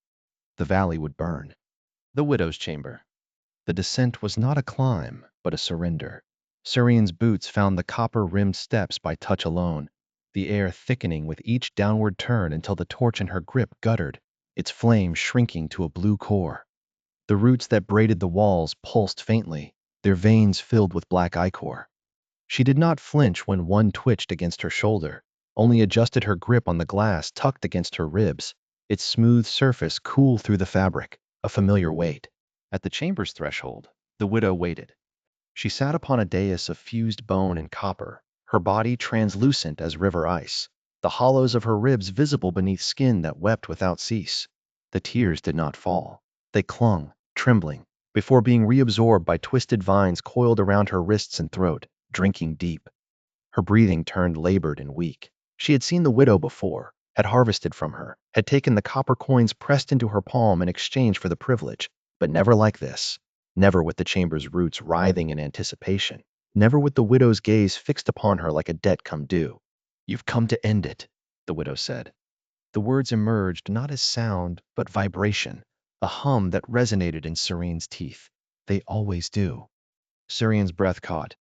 The valley would burn. The widow's chamber. The descent was not a climb, but a surrender. Syrian's boots found the copper-rimmed steps by touch alone, the air thickening with each downward turn until the torch in her grip guttered, its flame shrinking to a blue core. The roots that braided the walls pulsed faintly, their veins filled with black ichor. She did not flinch when one twitched against her shoulder, only adjusted her grip on the glass tucked against her ribs, its smooth surface cool through the fabric, a familiar weight. At the chamber's threshold, the widow waited. She sat upon a dais of fused bone and copper, her body translucent as river ice, the hollows of her ribs visible beneath skin that wept without cease. The tears did not fall. They clung, trembling, before being reabsorbed by twisted vines coiled around her wrists and throat, drinking deep. Her breathing turned labored and weak. She had seen the widow before, had harvested from her, had taken the copper coins pressed into her palm in exchange for the privilege, but never like this. Never with the chamber's roots writhing in anticipation. Never with the widow's gaze fixed upon her like a debt come due. You've come to end it, the widow said. The words emerged not as sound, but vibration, a hum that resonated in Syrian's teeth. They always do. Syrian's breath caught.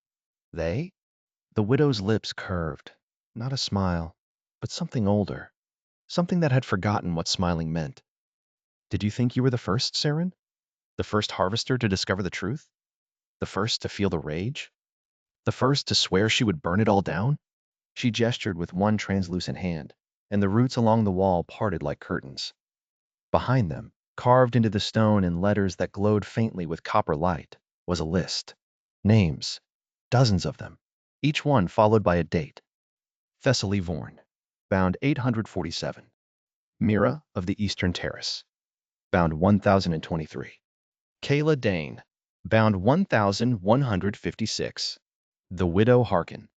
They? The widow's lips curved. Not a smile, but something older. Something that had forgotten what smiling meant. Did you think you were the first, Syrian? The first harvester to discover the truth? The first to feel the rage? The first to swear she would burn it all down? She gestured with one translucent hand, and the roots along the wall parted like curtains. Behind them, carved into the stone in letters that glowed faintly with copper light, was a list. Names, dozens of them, each one followed by a date. Thessaly Vorn, bound 847. Mira of the Eastern Terrace, bound 1023. Kayla Dane, bound 1156. The Widow Harkin,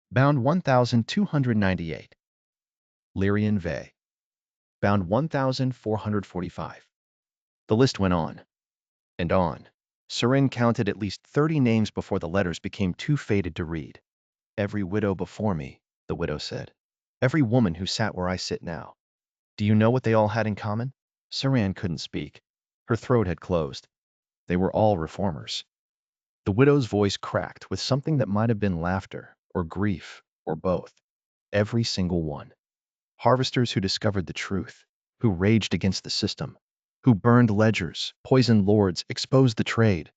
bound 1298. Lyrian Vey, bound 1445. The list went on and on. Syrian counted at least 30 names before the letters became too faded to read. Every widow before me, the widow said. Every woman who sat where I sit now. Do you know what they all had in common? Syrian couldn't speak. Her throat had closed. They were all reformers. The widow's voice cracked with something that might have been laughter, or grief, or both. Every single one. Harvesters who discovered the truth, who raged against the system, who burned ledgers, poisoned lords, exposed the trade.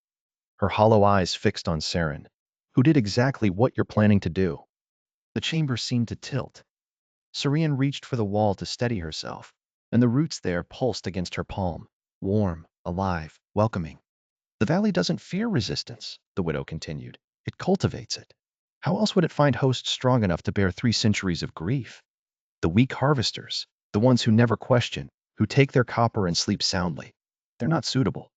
Her hollow eyes fixed on Saren, who did exactly what you're planning to do. The chamber seemed to tilt. Syrian reached for the wall to steady herself, and the roots there pulsed against her palm, warm, alive, welcoming. The valley doesn't fear resistance, the widow continued. It cultivates it. How else would it find hosts strong enough to bear 3 centuries of grief? The weak harvesters, the ones who never question, who take their copper and sleep soundly. They're not suitable.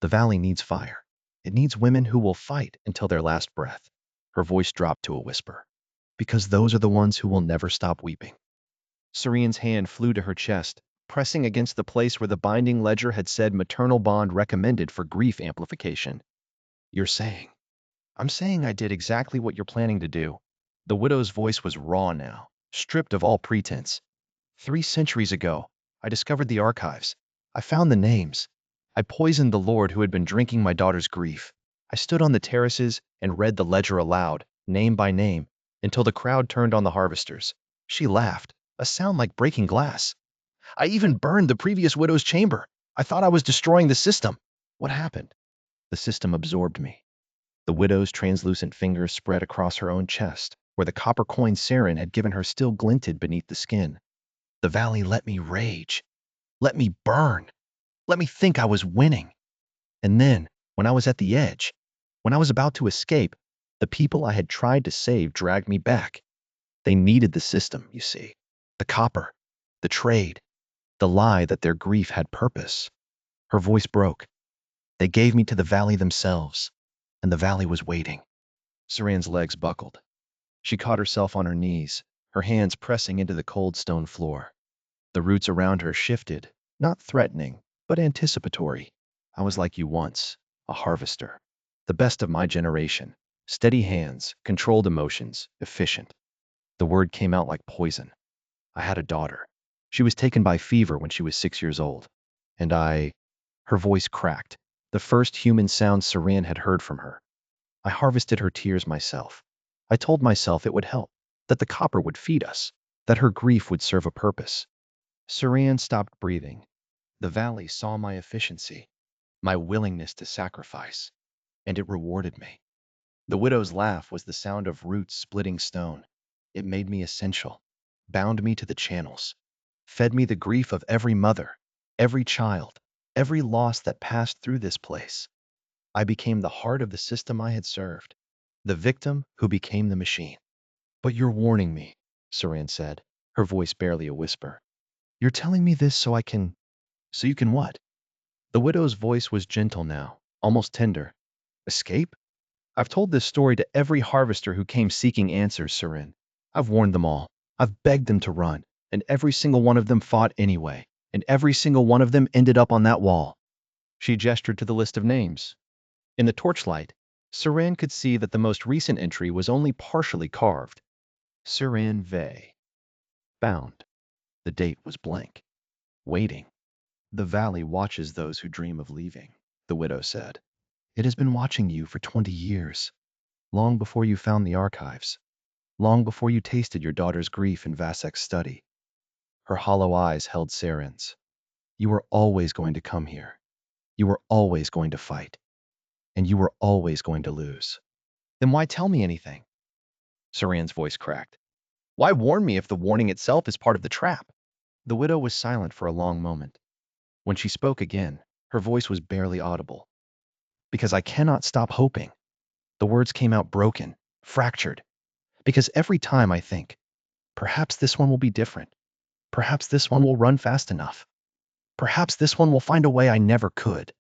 The valley needs fire. It needs women who will fight until their last breath. Her voice dropped to a whisper. Because those are the ones who will never stop weeping. Syrian's hand flew to her chest, pressing against the place where the binding ledger had said maternal bond recommended for grief amplification. You're saying? I'm saying I did exactly what you're planning to do. The widow's voice was raw now, stripped of all pretense. 3 centuries ago, I discovered the archives. I found the names. I poisoned the lord who had been drinking my daughter's grief. I stood on the terraces and read the ledger aloud, name by name, until the crowd turned on the harvesters. She laughed, a sound like breaking glass. I even burned the previous widow's chamber. I thought I was destroying the system. What happened? The system absorbed me. The widow's translucent fingers spread across her own chest, where the copper coin Saren had given her still glinted beneath the skin. The valley let me rage. Let me burn. Let me think I was winning. And then, when I was at the edge, when I was about to escape, the people I had tried to save dragged me back. They needed the system, you see. The copper, the trade, the lie that their grief had purpose. Her voice broke. They gave me to the valley themselves. and the valley was waiting. Saran's legs buckled. She caught herself on her knees, her hands pressing into the cold stone floor. The roots around her shifted, not threatening, but anticipatory. I was like you once, a harvester. The best of my generation. Steady hands, controlled emotions, efficient. The word came out like poison. I had a daughter. She was taken by fever when she was 6 years old. And her voice cracked, the first human sound Saran had heard from her. I harvested her tears myself. I told myself it would help, that the copper would feed us, that her grief would serve a purpose. Saran stopped breathing. The valley saw my efficiency, my willingness to sacrifice, and it rewarded me. The widow's laugh was the sound of roots splitting stone. It made me essential, bound me to the channels, fed me the grief of every mother, every child, every loss that passed through this place. I became the heart of the system I had served, the victim who became the machine. But you're warning me, Saran said, her voice barely a whisper. You're telling me this so you can what? The widow's voice was gentle now, almost tender. Escape? I've told this story to every harvester who came seeking answers, Sarin. I've warned them all. I've begged them to run, and every single one of them fought anyway, and every single one of them ended up on that wall. She gestured to the list of names. In the torchlight, Saran could see that the most recent entry was only partially carved. Saran Vey. Bound. The date was blank. Waiting. The valley watches those who dream of leaving, the widow said. It has been watching you for 20 years, long before you found the archives, long before you tasted your daughter's grief in Vasek's study. Her hollow eyes held Saren's. You were always going to come here. You were always going to fight. And you were always going to lose. Then why tell me anything? Saran's voice cracked. Why warn me if the warning itself is part of the trap? The widow was silent for a long moment. When she spoke again, her voice was barely audible. Because I cannot stop hoping. The words came out broken, fractured. Because every time I think, perhaps this one will be different. Perhaps this one will run fast enough. Perhaps this one will find a way I never could.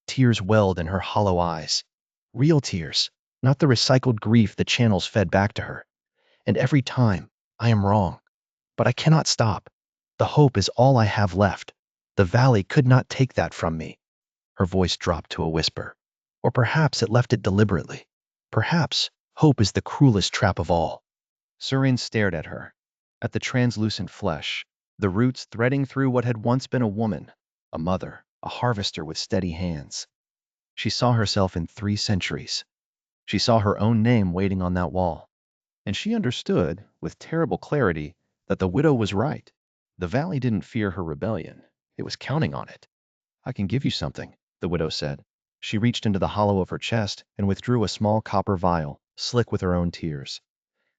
Tears welled in her hollow eyes. Real tears, not the recycled grief the channels fed back to her. And every time, I am wrong. But I cannot stop. The hope is all I have left. The valley could not take that from me. Her voice dropped to a whisper. Or perhaps it left it deliberately. Perhaps hope is the cruelest trap of all. Surin stared at her, at the translucent flesh, the roots threading through what had once been a woman, a mother, a harvester with steady hands. She saw herself in 3 centuries. She saw her own name waiting on that wall. And she understood, with terrible clarity, that the widow was right. The valley didn't fear her rebellion. It was counting on it. I can give you something, the widow said. She reached into the hollow of her chest and withdrew a small copper vial, slick with her own tears.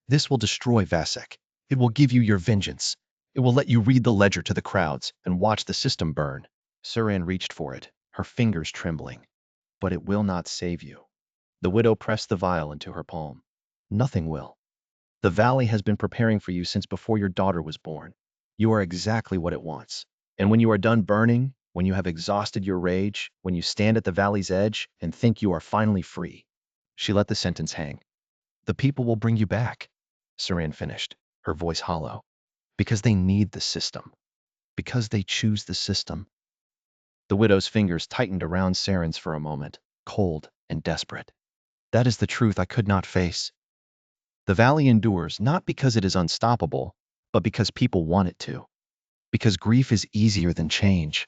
This will destroy Vasek. It will give you your vengeance. It will let you read the ledger to the crowds and watch the system burn. Suran reached for it, her fingers trembling. But it will not save you. The widow pressed the vial into her palm. Nothing will. The valley has been preparing for you since before your daughter was born. You are exactly what it wants. And when you are done burning, when you have exhausted your rage, when you stand at the valley's edge and think you are finally free. She let the sentence hang. The people will bring you back, Saran finished, her voice hollow. Because they need the system. Because they choose the system. The widow's fingers tightened around Saran's for a moment, cold and desperate. That is the truth I could not face. The valley endures not because it is unstoppable, but because people want it to. Because grief is easier than change.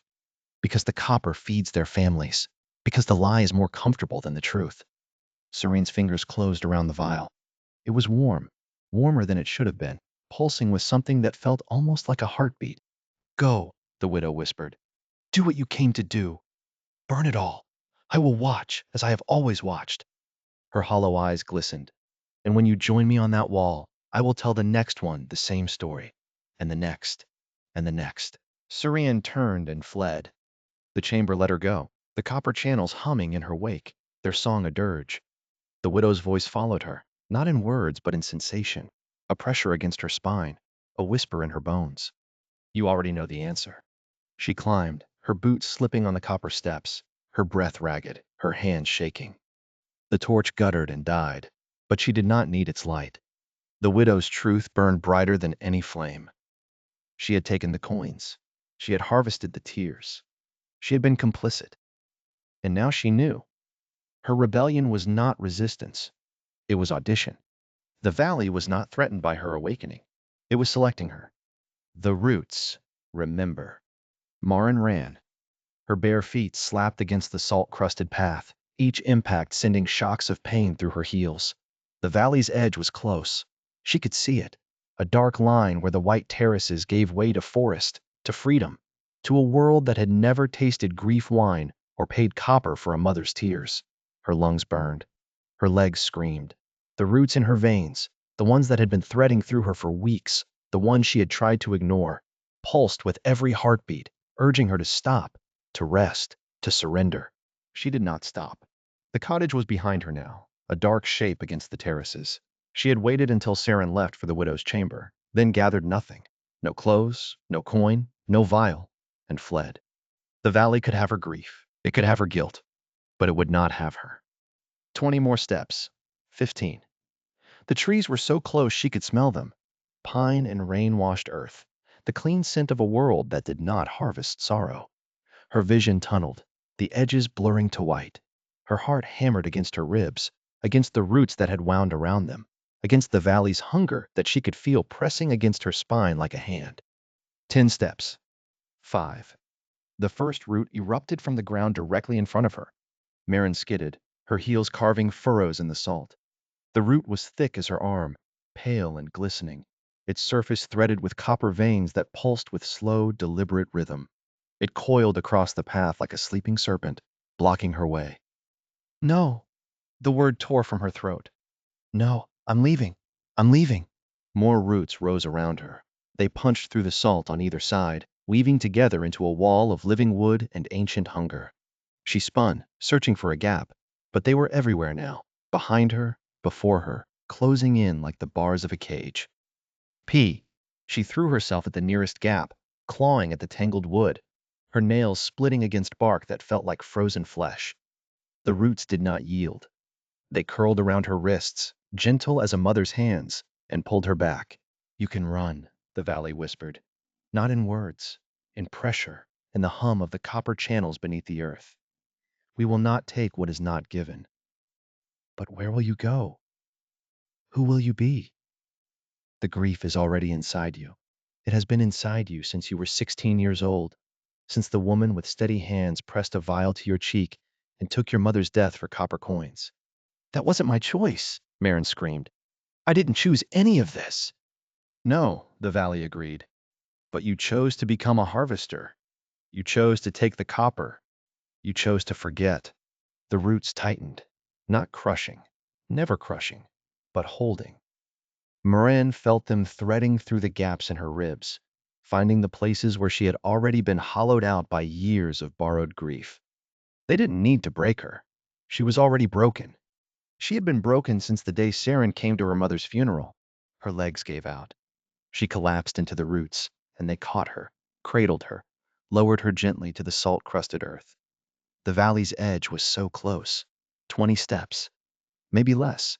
Because the copper feeds their families. Because the lie is more comfortable than the truth. Serene's fingers closed around the vial. It was warm, warmer than it should have been, pulsing with something that felt almost like a heartbeat. Go, the widow whispered. Do what you came to do. Burn it all. I will watch, as I have always watched. Her hollow eyes glistened. And when you join me on that wall, I will tell the next one the same story. And the next. And the next. Serene turned and fled. The chamber let her go, the copper channels humming in her wake, their song a dirge. The widow's voice followed her, not in words but in sensation, a pressure against her spine, a whisper in her bones. You already know the answer. She climbed, her boots slipping on the copper steps, her breath ragged, her hands shaking. The torch guttered and died, but she did not need its light. The widow's truth burned brighter than any flame. She had taken the coins. She had harvested the tears. She had been complicit. And now she knew. Her rebellion was not resistance. It was audition. The valley was not threatened by her awakening. It was selecting her. The roots, remember. Marin ran. Her bare feet slapped against the salt-crusted path, each impact sending shocks of pain through her heels. The valley's edge was close. She could see it, a dark line where the white terraces gave way to forest, to freedom, to a world that had never tasted grief wine or paid copper for a mother's tears. Her lungs burned. Her legs screamed. The roots in her veins, the ones that had been threading through her for weeks, the ones she had tried to ignore, pulsed with every heartbeat, urging her to stop, to rest, to surrender. She did not stop. The cottage was behind her now, a dark shape against the terraces. She had waited until Saren left for the widow's chamber, then gathered nothing. No clothes, no coin, no vial, and fled. The valley could have her grief. It could have her guilt, but it would not have her. 20 more steps. 15. The trees were so close she could smell them. Pine and rain-washed earth. The clean scent of a world that did not harvest sorrow. Her vision tunneled, the edges blurring to white. Her heart hammered against her ribs, against the roots that had wound around them, against the valley's hunger that she could feel pressing against her spine like a hand. 10 steps. 5. The first root erupted from the ground directly in front of her. Marin skidded, her heels carving furrows in the salt. The root was thick as her arm, pale and glistening, its surface threaded with copper veins that pulsed with slow, deliberate rhythm. It coiled across the path like a sleeping serpent, blocking her way. No! The word tore from her throat. No, I'm leaving. I'm leaving. More roots rose around her. They punched through the salt on either side, weaving together into a wall of living wood and ancient hunger. She spun, searching for a gap, but they were everywhere now, behind her, before her, closing in like the bars of a cage. She threw herself at the nearest gap, clawing at the tangled wood, her nails splitting against bark that felt like frozen flesh. The roots did not yield. They curled around her wrists, gentle as a mother's hands, and pulled her back. You can run, the valley whispered. Not in words, in pressure, in the hum of the copper channels beneath the earth. We will not take what is not given. But where will you go? Who will you be? The grief is already inside you. It has been inside you since you were 16 years old, since the woman with steady hands pressed a vial to your cheek and took your mother's death for copper coins. That wasn't my choice, Marin screamed. I didn't choose any of this. No, the valley agreed. But you chose to become a harvester. You chose to take the copper. You chose to forget. The roots tightened, not crushing, never crushing, but holding. Marin felt them threading through the gaps in her ribs, finding the places where she had already been hollowed out by years of borrowed grief. They didn't need to break her. She was already broken. She had been broken since the day Saren came to her mother's funeral. Her legs gave out. She collapsed into the roots, and they caught her, cradled her, lowered her gently to the salt-crusted earth. The valley's edge was so close. 20 steps. Maybe less.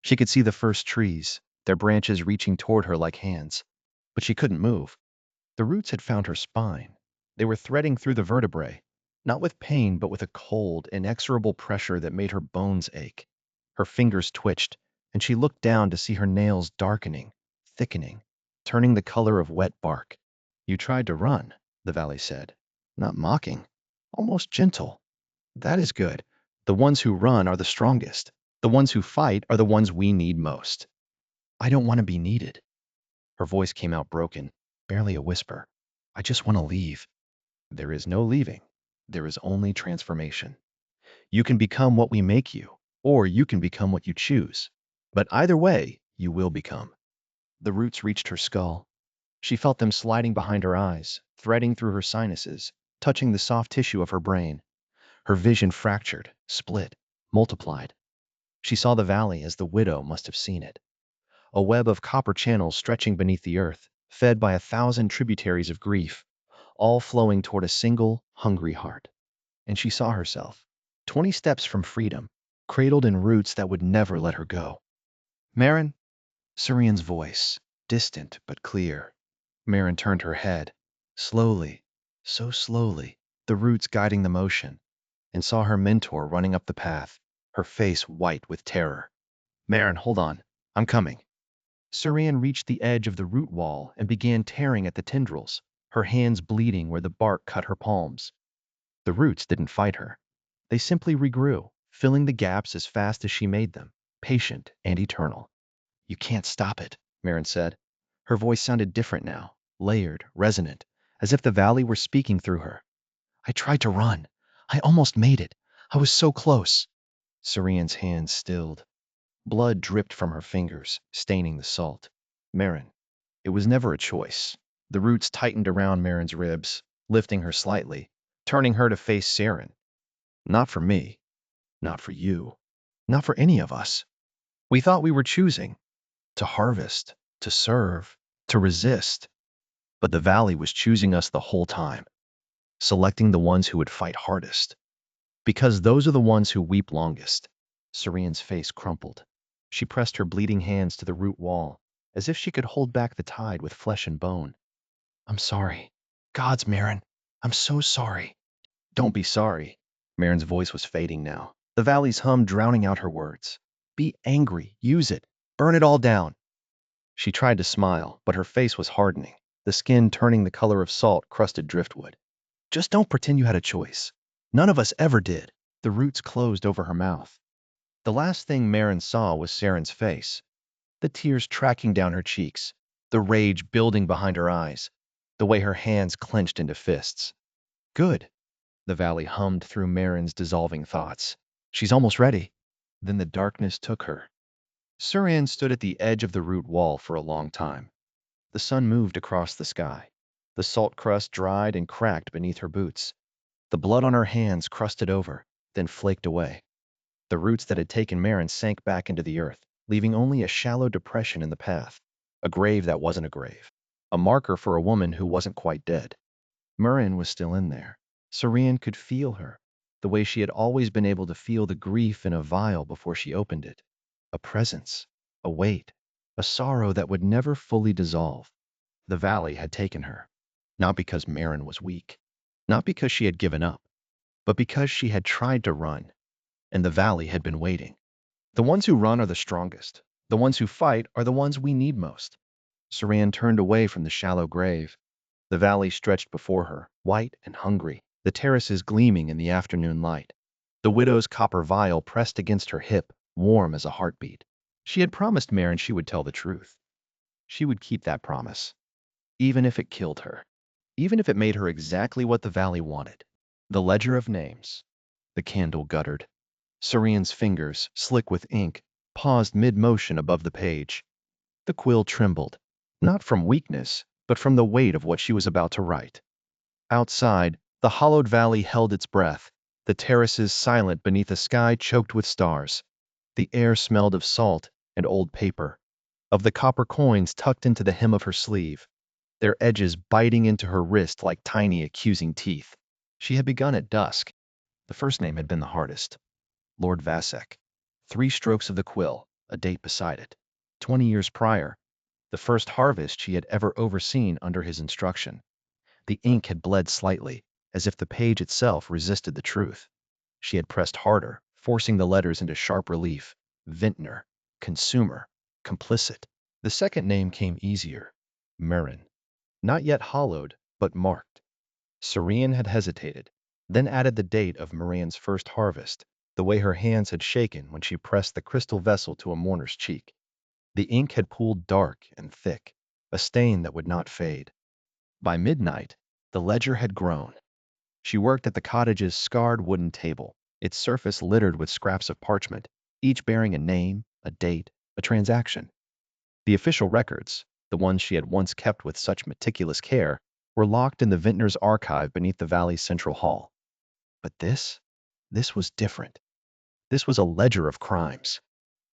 She could see the first trees, their branches reaching toward her like hands. But she couldn't move. The roots had found her spine. They were threading through the vertebrae, not with pain, but with a cold, inexorable pressure that made her bones ache. Her fingers twitched, and she looked down to see her nails darkening, thickening, turning the color of wet bark. You tried to run, the valley said, not mocking, almost gentle. That is good. The ones who run are the strongest. The ones who fight are the ones we need most. I don't want to be needed. Her voice came out broken, barely a whisper. I just want to leave. There is no leaving. There is only transformation. You can become what we make you, or you can become what you choose. But either way, you will become. The roots reached her skull. She felt them sliding behind her eyes, threading through her sinuses, touching the soft tissue of her brain. Her vision fractured, split, multiplied. She saw the valley as the widow must have seen it. A web of copper channels stretching beneath the earth, fed by 1,000 tributaries of grief, all flowing toward a single, hungry heart. And she saw herself, 20 steps from freedom, cradled in roots that would never let her go. Marin, Surian's voice, distant but clear. Marin turned her head, slowly, so slowly, the roots guiding the motion, and saw her mentor running up the path, her face white with terror. Marin, hold on. I'm coming. Surian reached the edge of the root wall and began tearing at the tendrils, her hands bleeding where the bark cut her palms. The roots didn't fight her. They simply regrew, filling the gaps as fast as she made them, patient and eternal. You can't stop it, Marin said. Her voice sounded different now, layered, resonant, as if the valley were speaking through her. I tried to run. I almost made it. I was so close. Surian's hands stilled. Blood dripped from her fingers, staining the salt. Marin. It was never a choice. The roots tightened around Marin's ribs, lifting her slightly, turning her to face Saren. Not for me. Not for you. Not for any of us. We thought we were choosing. To harvest. To serve. To resist. But the valley was choosing us the whole time. Selecting the ones who would fight hardest. Because those are the ones who weep longest. Surian's face crumpled. She pressed her bleeding hands to the root wall, as if she could hold back the tide with flesh and bone. I'm sorry. Gods, Marin. I'm so sorry. Don't be sorry. Marin's voice was fading now, the valley's hum drowning out her words. Be angry. Use it. Burn it all down. She tried to smile, but her face was hardening, the skin turning the color of salt-crusted driftwood. Just don't pretend you had a choice. None of us ever did. The roots closed over her mouth. The last thing Marin saw was Saren's face, the tears tracking down her cheeks, the rage building behind her eyes, the way her hands clenched into fists. Good, the valley hummed through Marin's dissolving thoughts. She's almost ready. Then the darkness took her. Surian stood at the edge of the root wall for a long time. The sun moved across the sky. The salt crust dried and cracked beneath her boots. The blood on her hands crusted over, then flaked away. The roots that had taken Marin sank back into the earth, leaving only a shallow depression in the path, a grave that wasn't a grave, a marker for a woman who wasn't quite dead. Marin was still in there. Surian could feel her, the way she had always been able to feel the grief in a vial before she opened it. A presence, a weight, a sorrow that would never fully dissolve. The valley had taken her, not because Marin was weak, not because she had given up, but because she had tried to run, and the valley had been waiting. The ones who run are the strongest. The ones who fight are the ones we need most. Surian turned away from the shallow grave. The valley stretched before her, white and hungry, the terraces gleaming in the afternoon light. The widow's copper vial pressed against her hip, warm as a heartbeat. She had promised Marin she would tell the truth. She would keep that promise, even if it killed her, even if it made her exactly what the valley wanted. The ledger of names. The candle guttered. Surian's fingers, slick with ink, paused mid-motion above the page. The quill trembled, not from weakness, but from the weight of what she was about to write. Outside, the hollowed valley held its breath, the terraces silent beneath a sky choked with stars. The air smelled of salt and old paper, of the copper coins tucked into the hem of her sleeve, their edges biting into her wrist like tiny accusing teeth. She had begun at dusk. The first name had been the hardest. Lord Vasek. 3 strokes of the quill, a date beside it. 20 years prior, the first harvest she had ever overseen under his instruction. The ink had bled slightly, as if the page itself resisted the truth. She had pressed harder, forcing the letters into sharp relief. Vintner, consumer, complicit. The second name came easier. Marin. Not yet hollowed, but marked. Surian had hesitated, then added the date of Marin's first harvest, the way her hands had shaken when she pressed the crystal vessel to a mourner's cheek. The ink had pooled dark and thick, a stain that would not fade. By midnight, the ledger had grown. She worked at the cottage's scarred wooden table, its surface littered with scraps of parchment, each bearing a name, a date, a transaction. The official records, the ones she had once kept with such meticulous care, were locked in the vintner's archive beneath the valley's central hall. But this was different. This was a ledger of crimes.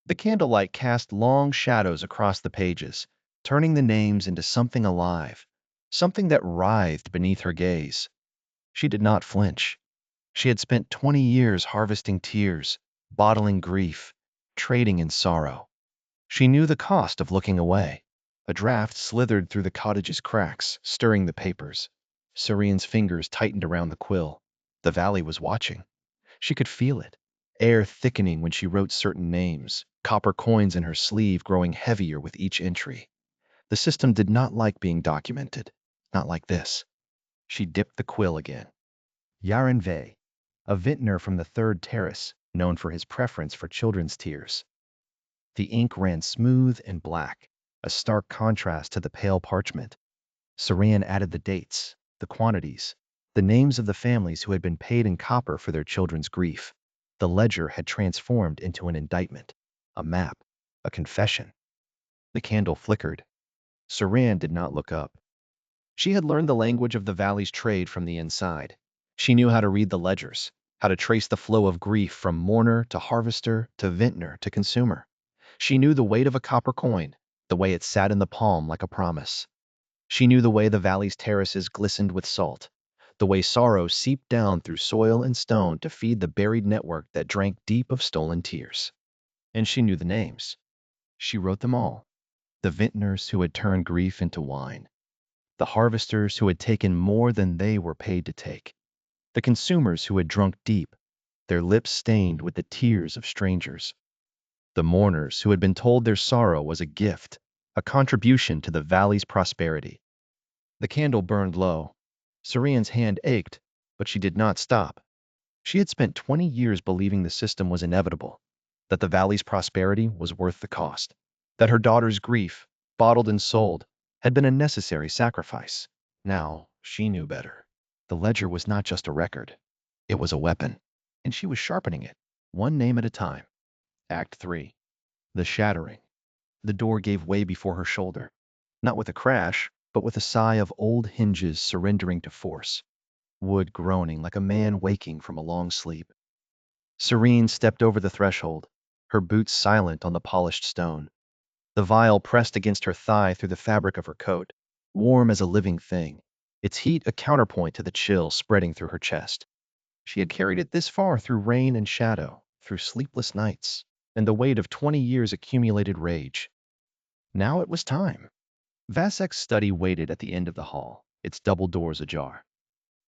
The candlelight cast long shadows across the pages, turning the names into something alive, something that writhed beneath her gaze. She did not flinch. She had spent 20 years harvesting tears, bottling grief, trading in sorrow. She knew the cost of looking away. A draft slithered through the cottage's cracks, stirring the papers. Syrian's fingers tightened around the quill. The valley was watching. She could feel it, air thickening when she wrote certain names, copper coins in her sleeve growing heavier with each entry. The system did not like being documented. Not like this. She dipped the quill again. Yaron Vey, a vintner from the third terrace, known for his preference for children's tears. The ink ran smooth and black, a stark contrast to the pale parchment. Syrian added the dates, the quantities, the names of the families who had been paid in copper for their children's grief. The ledger had transformed into an indictment, a map, a confession. The candle flickered. Syrian did not look up. She had learned the language of the valley's trade from the inside. She knew how to read the ledgers, how to trace the flow of grief from mourner to harvester to vintner to consumer. She knew the weight of a copper coin, the way it sat in the palm like a promise. She knew the way the valley's terraces glistened with salt, the way sorrow seeped down through soil and stone to feed the buried network that drank deep of stolen tears. And she knew the names. She wrote them all. The vintners who had turned grief into wine, the harvesters who had taken more than they were paid to take, the consumers who had drunk deep, their lips stained with the tears of strangers, the mourners who had been told their sorrow was a gift, a contribution to the valley's prosperity. The candle burned low. Syrian's hand ached, but she did not stop. She had spent 20 years believing the system was inevitable, that the valley's prosperity was worth the cost, that her daughter's grief, bottled and sold, had been a necessary sacrifice. Now, she knew better. The ledger was not just a record. It was a weapon, and she was sharpening it, one name at a time. Act 3. The shattering. The door gave way before her shoulder, not with a crash, but with a sigh of old hinges surrendering to force, wood groaning like a man waking from a long sleep. Serene stepped over the threshold, her boots silent on the polished stone. The vial pressed against her thigh through the fabric of her coat, warm as a living thing, its heat a counterpoint to the chill spreading through her chest. She had carried it this far through rain and shadow, through sleepless nights, and the weight of 20 years accumulated rage. Now it was time. Vasek's study waited at the end of the hall, its double doors ajar.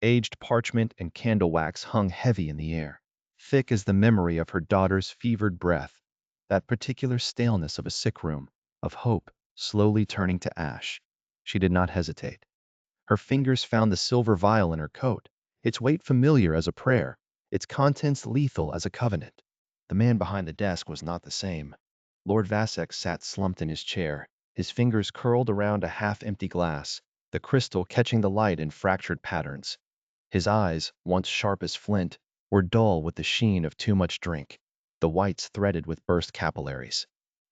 Aged parchment and candle wax hung heavy in the air, thick as the memory of her daughter's fevered breath, that particular staleness of a sick room, of hope slowly turning to ash. She did not hesitate. Her fingers found the silver vial in her coat, its weight familiar as a prayer, its contents lethal as a covenant. The man behind the desk was not the same. Lord Vasek sat slumped in his chair, his fingers curled around a half-empty glass, the crystal catching the light in fractured patterns. His eyes, once sharp as flint, were dull with the sheen of too much drink, the whites threaded with burst capillaries.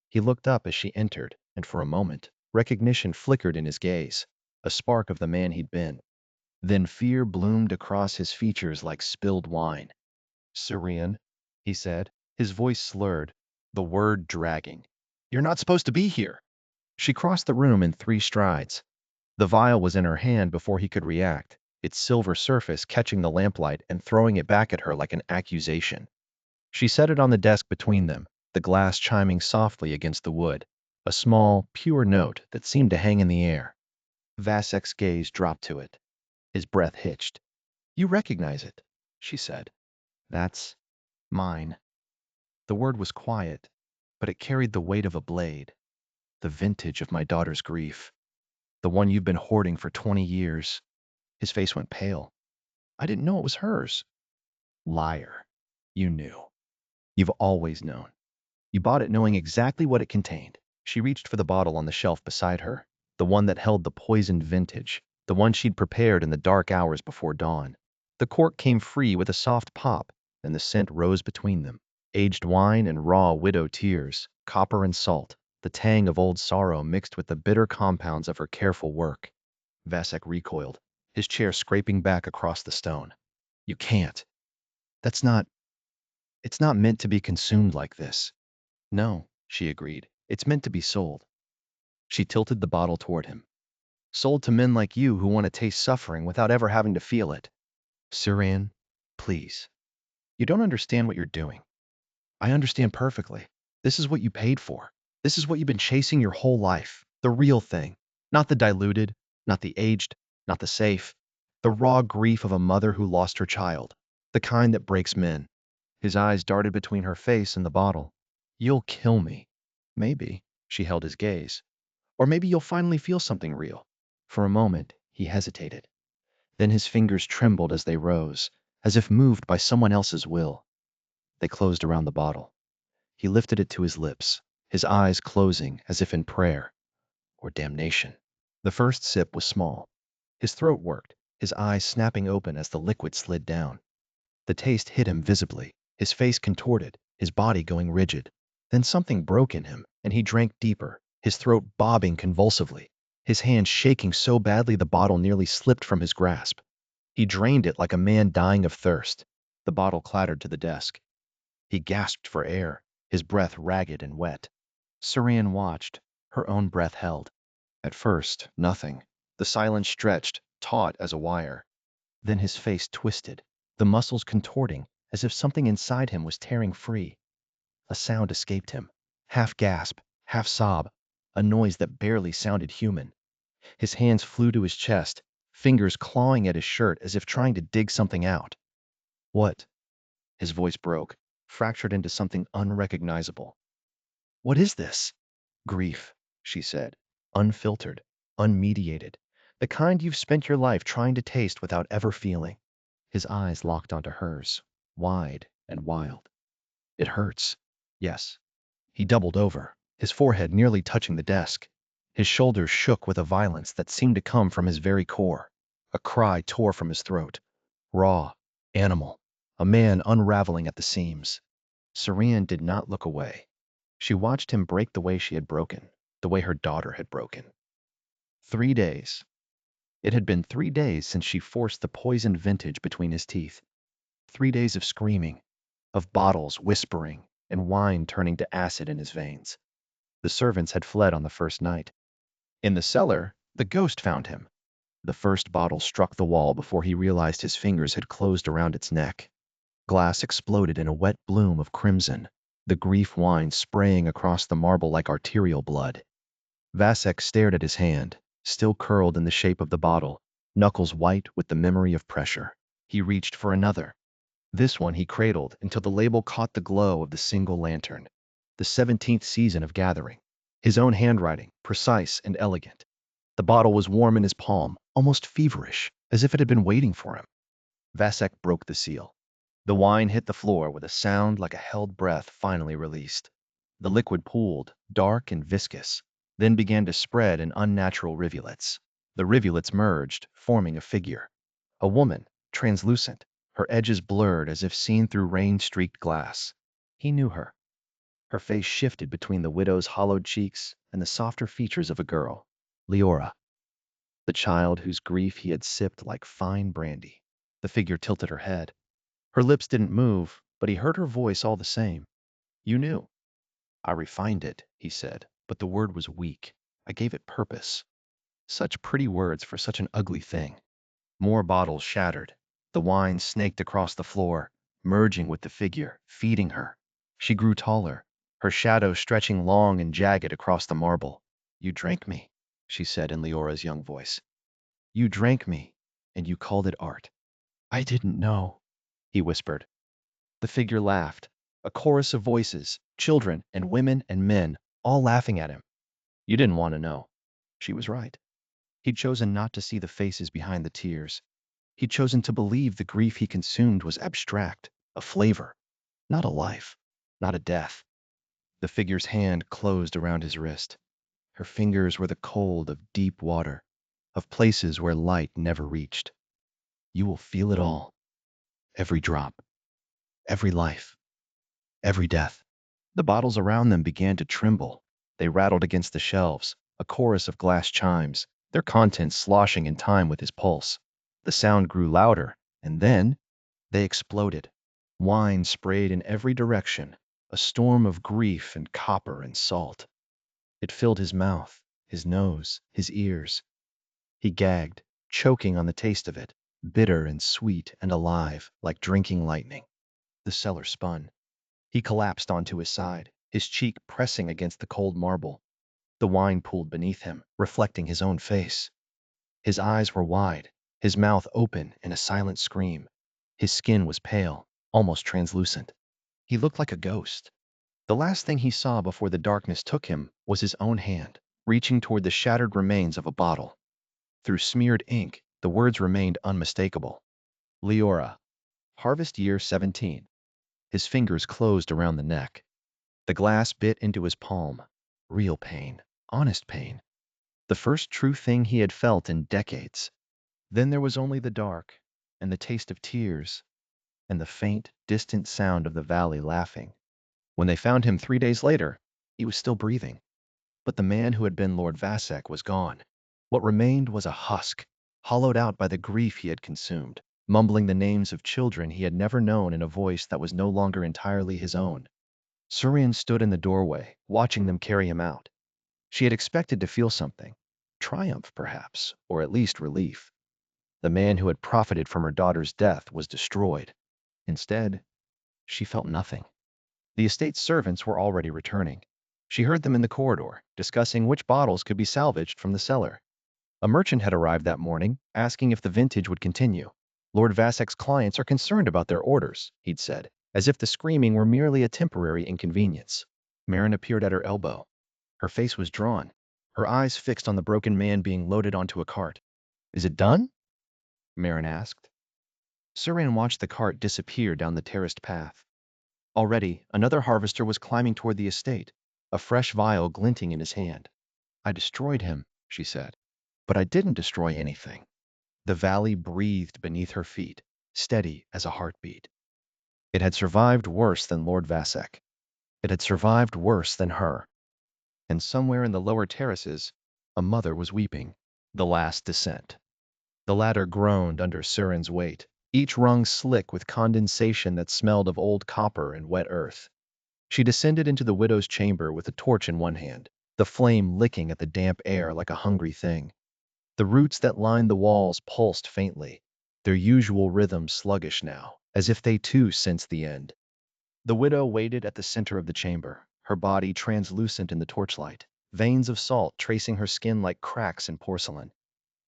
He looked up as she entered, and for a moment, recognition flickered in his gaze, a spark of the man he'd been. Then fear bloomed across his features like spilled wine. "Syrian," he said, his voice slurred, the word dragging. "You're not supposed to be here." She crossed the room in 3 strides. The vial was in her hand before he could react, its silver surface catching the lamplight and throwing it back at her like an accusation. She set it on the desk between them, the glass chiming softly against the wood, a small, pure note that seemed to hang in the air. Vasek's gaze dropped to it. His breath hitched. "You recognize it," she said. "That's mine." The word was quiet, but it carried the weight of a blade. "The vintage of my daughter's grief. The one you've been hoarding for 20 years. His face went pale. "I didn't know it was hers." "Liar. You knew. You've always known. You bought it knowing exactly what it contained." She reached for the bottle on the shelf beside her, the one that held the poisoned vintage, the one she'd prepared in the dark hours before dawn. The cork came free with a soft pop, and the scent rose between them. Aged wine and raw widow tears, copper and salt, the tang of old sorrow mixed with the bitter compounds of her careful work. Vasek recoiled, his chair scraping back across the stone. "You can't. That's not... It's not meant to be consumed like this." "No," she agreed. "It's meant to be sold." She tilted the bottle toward him. "Sold to men like you who want to taste suffering without ever having to feel it." "Syrian, please. You don't understand what you're doing." I understand perfectly. This is what you paid for. This is what you've been chasing your whole life. The real thing. Not the diluted, not the aged, not the safe. The raw grief of a mother who lost her child. The kind that breaks men. His eyes darted between her face and the bottle. You'll kill me. Maybe, she held his gaze. Or maybe you'll finally feel something real. For a moment, he hesitated. Then his fingers trembled as they rose, as if moved by someone else's will. They closed around the bottle. He lifted it to his lips, his eyes closing as if in prayer or damnation. The first sip was small. His throat worked, his eyes snapping open as the liquid slid down. The taste hit him visibly, his face contorted, his body going rigid. Then something broke in him, and he drank deeper, his throat bobbing convulsively, his hand shaking so badly the bottle nearly slipped from his grasp. He drained it like a man dying of thirst. The bottle clattered to the desk. He gasped for air, his breath ragged and wet. Surian watched, her own breath held. At first, nothing. The silence stretched, taut as a wire. Then his face twisted, the muscles contorting, as if something inside him was tearing free. A sound escaped him. Half gasp, half sob, a noise that barely sounded human. His hands flew to his chest, fingers clawing at his shirt as if trying to dig something out. What? His voice broke, fractured into something unrecognizable. What is this? Grief, she said, unfiltered, unmediated, the kind you've spent your life trying to taste without ever feeling. His eyes locked onto hers, wide and wild. It hurts. Yes. He doubled over, his forehead nearly touching the desk. His shoulders shook with a violence that seemed to come from his very core. A cry tore from his throat. Raw, animal, a man unraveling at the seams. Surian did not look away. She watched him break the way she had broken, the way her daughter had broken. 3 days. It had been 3 days since she forced the poisoned vintage between his teeth. 3 days of screaming, of bottles whispering, and wine turning to acid in his veins. The servants had fled on the first night. In the cellar, the ghost found him. The first bottle struck the wall before he realized his fingers had closed around its neck. Glass exploded in a wet bloom of crimson, the grief wine spraying across the marble like arterial blood. Vasek stared at his hand, still curled in the shape of the bottle, knuckles white with the memory of pressure. He reached for another. This one he cradled until the label caught the glow of the single lantern. The 17th season of Gathering. His own handwriting, precise and elegant. The bottle was warm in his palm, almost feverish, as if it had been waiting for him. Vasek broke the seal. The wine hit the floor with a sound like a held breath finally released. The liquid pooled, dark and viscous, then began to spread in unnatural rivulets. The rivulets merged, forming a figure. A woman, translucent, her edges blurred as if seen through rain-streaked glass. He knew her. Her face shifted between the widow's hollowed cheeks and the softer features of a girl, Leora, the child whose grief he had sipped like fine brandy. The figure tilted her head. Her lips didn't move, but he heard her voice all the same. You knew. I refined it, he said, but the word was weak. I gave it purpose. Such pretty words for such an ugly thing. More bottles shattered. The wine snaked across the floor, merging with the figure, feeding her. She grew taller, her shadow stretching long and jagged across the marble. You drank me, she said in Leora's young voice. You drank me, and you called it art. I didn't know, he whispered. The figure laughed, a chorus of voices, children and women and men, all laughing at him. You didn't want to know. She was right. He'd chosen not to see the faces behind the tears. He'd chosen to believe the grief he consumed was abstract, a flavor, not a life, not a death. The figure's hand closed around his wrist. Her fingers were the cold of deep water, of places where light never reached. You will feel it all. Every drop, every life, every death. The bottles around them began to tremble. They rattled against the shelves, a chorus of glass chimes, their contents sloshing in time with his pulse. The sound grew louder, and then they exploded. Wine sprayed in every direction, a storm of grief and copper and salt. It filled his mouth, his nose, his ears. He gagged, choking on the taste of it, bitter and sweet and alive, like drinking lightning. The cellar spun. He collapsed onto his side, his cheek pressing against the cold marble. The wine pooled beneath him, reflecting his own face. His eyes were wide, his mouth open in a silent scream. His skin was pale, almost translucent. He looked like a ghost. The last thing he saw before the darkness took him was his own hand, reaching toward the shattered remains of a bottle. Through smeared ink, the words remained unmistakable. Leora, harvest year 17. His fingers closed around the neck. The glass bit into his palm. Real pain, honest pain. The first true thing he had felt in decades. Then there was only the dark, and the taste of tears, and the faint, distant sound of the valley laughing. When they found him 3 days later, he was still breathing. But the man who had been Lord Vasek was gone. What remained was a husk, hollowed out by the grief he had consumed, mumbling the names of children he had never known in a voice that was no longer entirely his own. Surian stood in the doorway, watching them carry him out. She had expected to feel something. Triumph, perhaps, or at least relief. The man who had profited from her daughter's death was destroyed. Instead, she felt nothing. The estate's servants were already returning. She heard them in the corridor, discussing which bottles could be salvaged from the cellar. A merchant had arrived that morning, asking if the vintage would continue. Lord Vasek's clients are concerned about their orders, he'd said, as if the screaming were merely a temporary inconvenience. Marin appeared at her elbow. Her face was drawn, her eyes fixed on the broken man being loaded onto a cart. Is it done? Marin asked. Surin watched the cart disappear down the terraced path. Already, another harvester was climbing toward the estate, a fresh vial glinting in his hand. I destroyed him, she said. But I didn't destroy anything. The valley breathed beneath her feet, steady as a heartbeat. It had survived worse than Lord Vasek. It had survived worse than her. And somewhere in the lower terraces, a mother was weeping. The last descent. The ladder groaned under Surin's weight, each rung slick with condensation that smelled of old copper and wet earth. She descended into the widow's chamber with a torch in one hand, the flame licking at the damp air like a hungry thing. The roots that lined the walls pulsed faintly, their usual rhythm sluggish now, as if they too sensed the end. The widow waited at the center of the chamber, her body translucent in the torchlight, veins of salt tracing her skin like cracks in porcelain.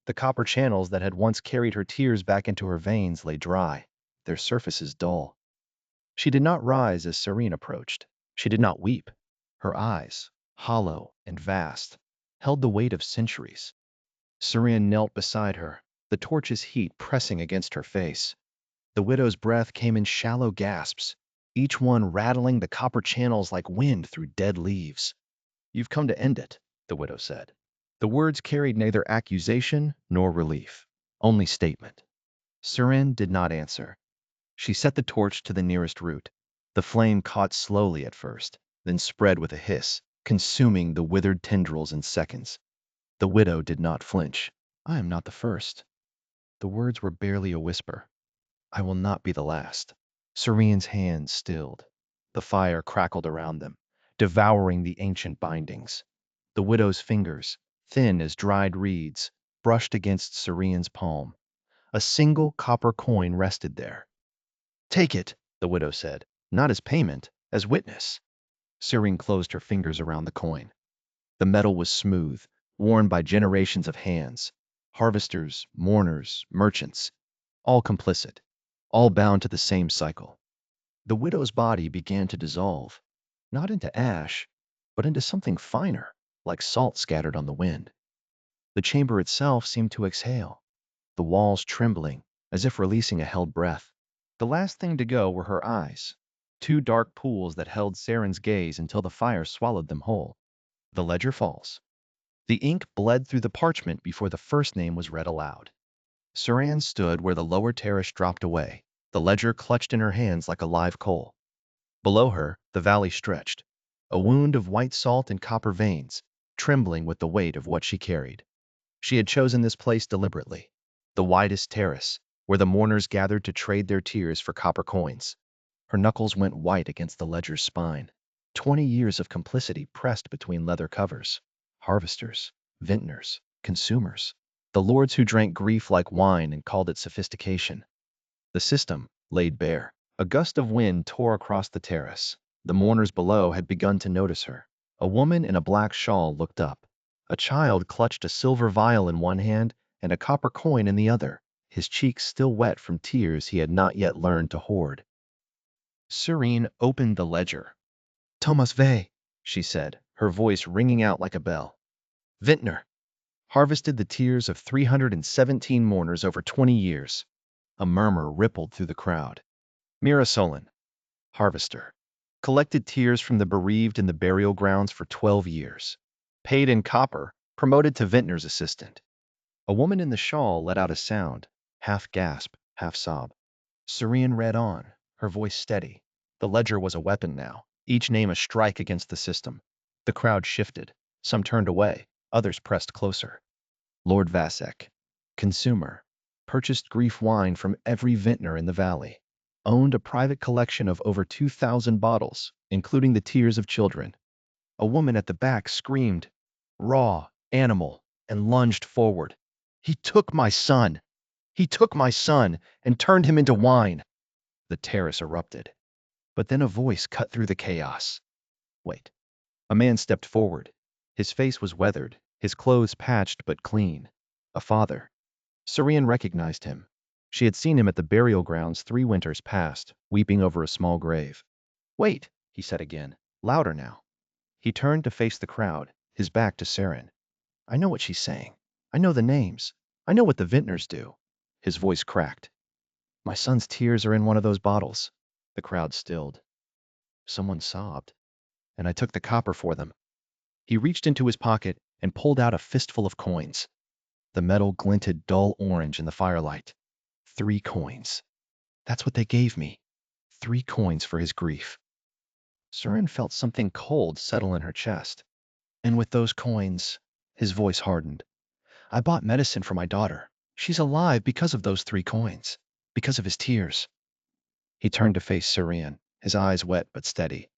The copper channels that had once carried her tears back into her veins lay dry, their surfaces dull. She did not rise as Serene approached. She did not weep. Her eyes, hollow and vast, held the weight of centuries. Serene knelt beside her, the torch's heat pressing against her face. The widow's breath came in shallow gasps, each one rattling the copper channels like wind through dead leaves. You've come to end it, the widow said. The words carried neither accusation nor relief, only statement. Serene did not answer. She set the torch to the nearest root. The flame caught slowly at first, then spread with a hiss, consuming the withered tendrils in seconds. The widow did not flinch. I am not the first. The words were barely a whisper. I will not be the last. Serene's hands stilled. The fire crackled around them, devouring the ancient bindings. The widow's fingers, thin as dried reeds, brushed against Serene's palm. A single copper coin rested there. Take it, the widow said, not as payment, as witness. Serene closed her fingers around the coin. The metal was smooth, worn by generations of hands, harvesters, mourners, merchants, all complicit, all bound to the same cycle. The widow's body began to dissolve, not into ash, but into something finer, like salt scattered on the wind. The chamber itself seemed to exhale, the walls trembling, as if releasing a held breath. The last thing to go were her eyes, two dark pools that held Seren's gaze until the fire swallowed them whole. The ledger falls. The ink bled through the parchment before the first name was read aloud. Suran stood where the lower terrace dropped away, the ledger clutched in her hands like a live coal. Below her, the valley stretched, a wound of white salt and copper veins, trembling with the weight of what she carried. She had chosen this place deliberately, the widest terrace, where the mourners gathered to trade their tears for copper coins. Her knuckles went white against the ledger's spine. 20 years of complicity pressed between leather covers. Harvesters, vintners, consumers. The lords who drank grief like wine and called it sophistication. The system, laid bare. A gust of wind tore across the terrace. The mourners below had begun to notice her. A woman in a black shawl looked up. A child clutched a silver vial in one hand and a copper coin in the other, his cheeks still wet from tears he had not yet learned to hoard. Serene opened the ledger. Thomas Vey, she said, her voice ringing out like a bell. Vintner harvested the tears of 317 mourners over 20 years. A murmur rippled through the crowd. Mirasolin, harvester, collected tears from the bereaved in the burial grounds for 12 years. Paid in copper, promoted to Vintner's assistant. A woman in the shawl let out a sound, half gasp, half sob. Serene read on, her voice steady. The ledger was a weapon now, each name a strike against the system. The crowd shifted. Some turned away, others pressed closer. Lord Vasek, consumer, purchased grief wine from every vintner in the valley. Owned a private collection of over 2,000 bottles, including the tears of children. A woman at the back screamed, raw, animal, and lunged forward. He took my son! He took my son and turned him into wine! The terrace erupted. But then a voice cut through the chaos. Wait. A man stepped forward. His face was weathered, his clothes patched but clean. A father. Serene recognized him. She had seen him at the burial grounds 3 winters past, weeping over a small grave. Wait, he said again, louder now. He turned to face the crowd, his back to Serene. I know what she's saying. I know the names. I know what the vintners do. His voice cracked. My son's tears are in one of those bottles. The crowd stilled. Someone sobbed. And I took the copper for them. He reached into his pocket and pulled out a fistful of coins. The metal glinted dull orange in the firelight. 3 coins. That's what they gave me. 3 coins for his grief. Serene felt something cold settle in her chest. And with those coins, his voice hardened. I bought medicine for my daughter. She's alive because of those 3 coins. Because of his tears. He turned to face Serene, his eyes wet but steady.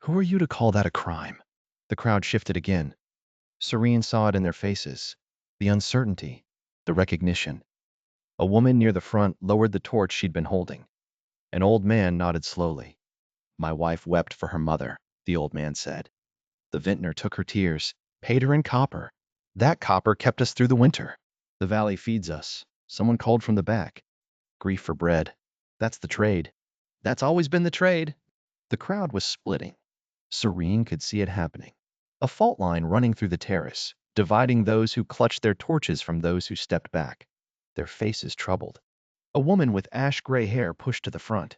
Who are you to call that a crime? The crowd shifted again. Serene saw it in their faces. The uncertainty. The recognition. A woman near the front lowered the torch she'd been holding. An old man nodded slowly. My wife wept for her mother, the old man said. The vintner took her tears, paid her in copper. That copper kept us through the winter. The valley feeds us. Someone called from the back. Grief for bread. That's the trade. That's always been the trade. The crowd was splitting. Serene could see it happening. A fault line running through the terrace, dividing those who clutched their torches from those who stepped back. Their faces troubled. A woman with ash-gray hair pushed to the front.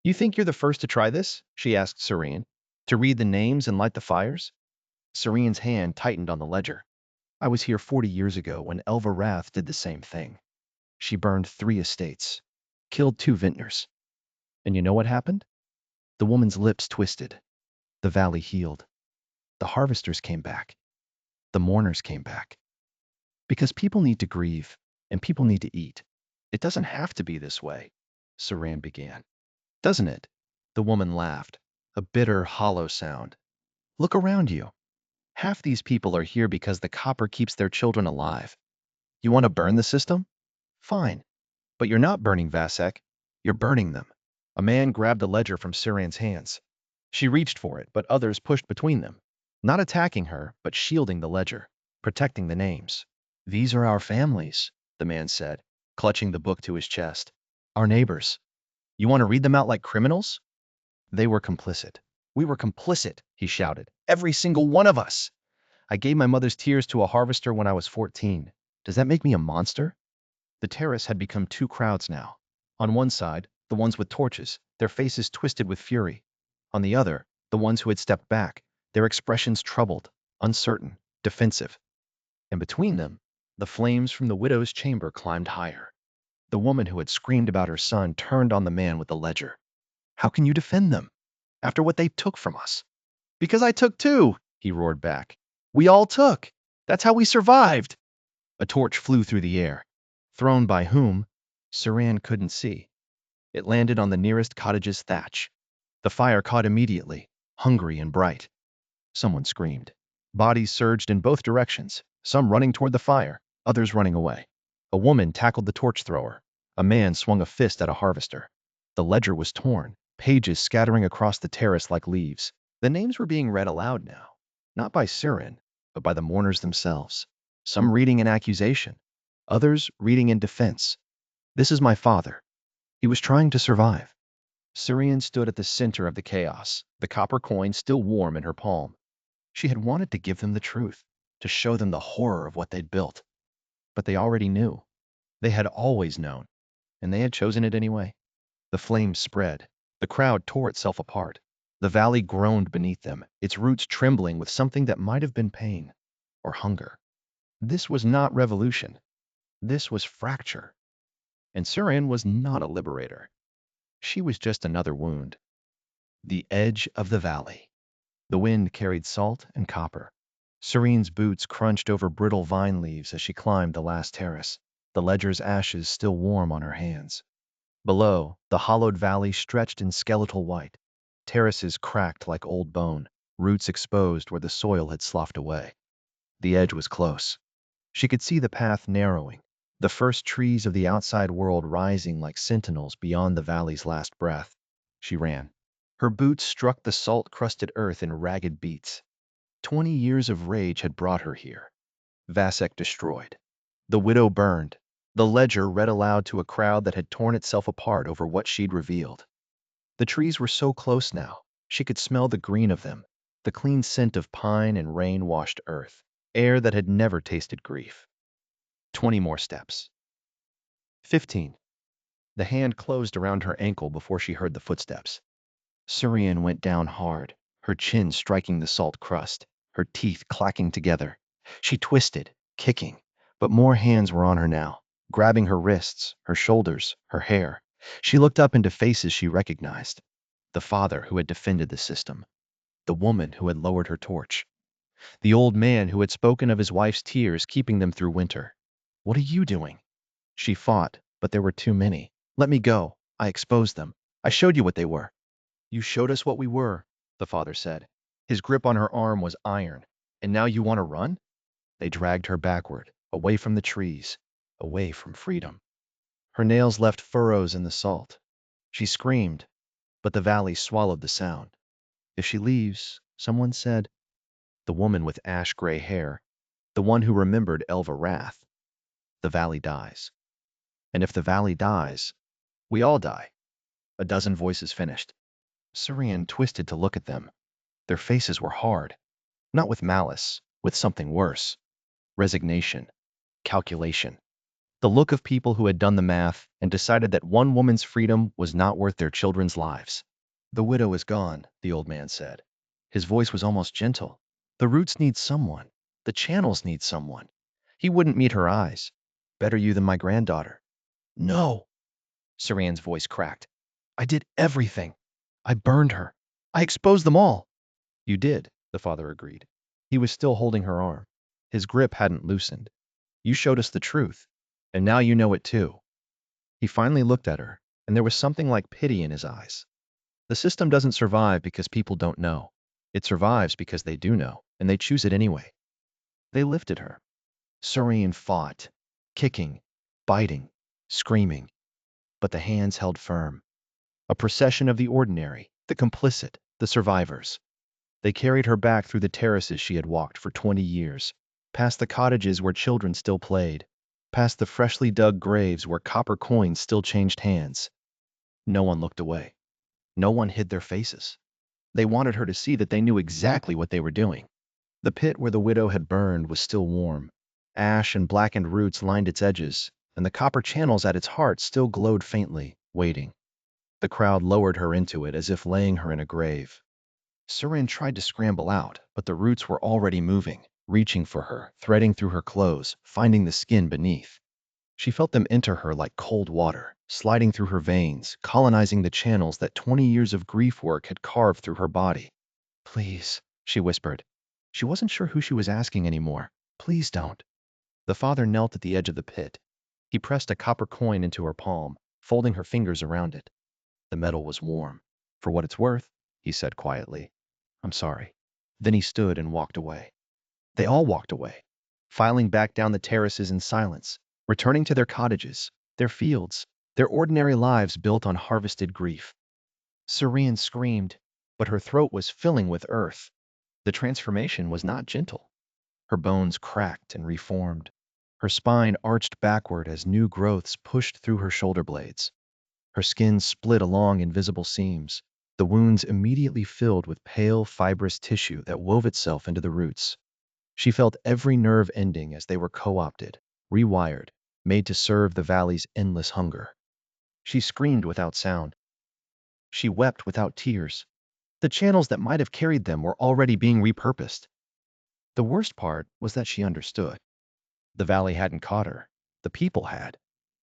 You think you're the first to try this? She asked Serene. To read the names and light the fires? Serene's hand tightened on the ledger. I was here 40 years ago when Elva Rath did the same thing. She burned 3 estates, killed 2 vintners. And you know what happened? The woman's lips twisted. The valley healed. The harvesters came back. The mourners came back. Because people need to grieve, and people need to eat. It doesn't have to be this way, Serene began. Doesn't it? The woman laughed, a bitter, hollow sound. Look around you. Half these people are here because the copper keeps their children alive. You want to burn the system? Fine. But you're not burning Vasek. You're burning them. A man grabbed the ledger from Serene's hands. She reached for it, but others pushed between them. Not attacking her, but shielding the ledger, protecting the names. These are our families, the man said, clutching the book to his chest. Our neighbors. You want to read them out like criminals? They were complicit. We were complicit, he shouted. Every single one of us. I gave my mother's tears to a harvester when I was 14. Does that make me a monster? The terrace had become 2 crowds now. On one side, the ones with torches, their faces twisted with fury. On the other, the ones who had stepped back, their expressions troubled, uncertain, defensive. And between them, the flames from the widow's chamber climbed higher. The woman who had screamed about her son turned on the man with the ledger. How can you defend them? After what they took from us? Because I took too, he roared back. We all took. That's how we survived. A torch flew through the air. Thrown by whom? Serene couldn't see. It landed on the nearest cottage's thatch. The fire caught immediately, hungry and bright. Someone screamed. Bodies surged in both directions, some running toward the fire, others running away. A woman tackled the torch thrower. A man swung a fist at a harvester. The ledger was torn, pages scattering across the terrace like leaves. The names were being read aloud now, not by Sirin, but by the mourners themselves. Some reading in accusation, others reading in defense. This is my father. He was trying to survive. Syrian stood at the center of the chaos, the copper coin still warm in her palm. She had wanted to give them the truth, to show them the horror of what they'd built. But they already knew. They had always known, and they had chosen it anyway. The flames spread. The crowd tore itself apart. The valley groaned beneath them, its roots trembling with something that might have been pain or hunger. This was not revolution. This was fracture. And Syrian was not a liberator. She was just another wound. The edge of the valley. The wind carried salt and copper. Syrian's boots crunched over brittle vine leaves as she climbed the last terrace, the ledger's ashes still warm on her hands. Below, the hollowed valley stretched in skeletal white, terraces cracked like old bone, roots exposed where the soil had sloughed away. The edge was close. She could see the path narrowing, the first trees of the outside world rising like sentinels beyond the valley's last breath. She ran. Her boots struck the salt-crusted earth in ragged beats. 20 years of rage had brought her here. Vasek destroyed. The widow burned. The ledger read aloud to a crowd that had torn itself apart over what she'd revealed. The trees were so close now, she could smell the green of them, the clean scent of pine and rain-washed earth, air that had never tasted grief. 20 more steps. 15. The hand closed around her ankle before she heard the footsteps. Syrian went down hard, her chin striking the salt crust, her teeth clacking together. She twisted, kicking, but more hands were on her now, grabbing her wrists, her shoulders, her hair. She looked up into faces she recognized. The father who had defended the system. The woman who had lowered her torch. The old man who had spoken of his wife's tears keeping them through winter. What are you doing? She fought, but there were too many. Let me go. I exposed them. I showed you what they were. You showed us what we were, the father said. His grip on her arm was iron. And now you want to run? They dragged her backward, away from the trees, away from freedom. Her nails left furrows in the salt. She screamed, but the valley swallowed the sound. If she leaves, someone said, the woman with ash-gray hair, the one who remembered Elva Wrath, the valley dies. And if the valley dies, we all die. A dozen voices finished. Syrian twisted to look at them. Their faces were hard, not with malice, with something worse. Resignation, calculation. The look of people who had done the math and decided that one woman's freedom was not worth their children's lives. The widow is gone, the old man said. His voice was almost gentle. The roots need someone. The channels need someone. He wouldn't meet her eyes. Better you than my granddaughter. No, Syrian's voice cracked. I did everything. I burned her. I exposed them all. You did, the father agreed. He was still holding her arm. His grip hadn't loosened. You showed us the truth, and now you know it too. He finally looked at her, and there was something like pity in his eyes. The system doesn't survive because people don't know. It survives because they do know, and they choose it anyway. They lifted her. Syrian fought, kicking, biting, screaming, but the hands held firm. A procession of the ordinary, the complicit, the survivors. They carried her back through the terraces she had walked for 20 years, past the cottages where children still played, past the freshly dug graves where copper coins still changed hands. No one looked away. No one hid their faces. They wanted her to see that they knew exactly what they were doing. The pit where the widow had burned was still warm. Ash and blackened roots lined its edges, and the copper channels at its heart still glowed faintly, waiting. The crowd lowered her into it as if laying her in a grave. Syrian tried to scramble out, but the roots were already moving, reaching for her, threading through her clothes, finding the skin beneath. She felt them enter her like cold water, sliding through her veins, colonizing the channels that 20 years of grief work had carved through her body. Please, she whispered. She wasn't sure who she was asking anymore. Please don't. The father knelt at the edge of the pit. He pressed a copper coin into her palm, folding her fingers around it. The metal was warm. For what it's worth, he said quietly. I'm sorry. Then he stood and walked away. They all walked away, filing back down the terraces in silence, returning to their cottages, their fields, their ordinary lives built on harvested grief. Serene screamed, but her throat was filling with earth. The transformation was not gentle. Her bones cracked and reformed. Her spine arched backward as new growths pushed through her shoulder blades. Her skin split along invisible seams, the wounds immediately filled with pale, fibrous tissue that wove itself into the roots. She felt every nerve ending as they were co-opted, rewired, made to serve the valley's endless hunger. She screamed without sound. She wept without tears. The channels that might have carried them were already being repurposed. The worst part was that she understood. The valley hadn't caught her. The people had.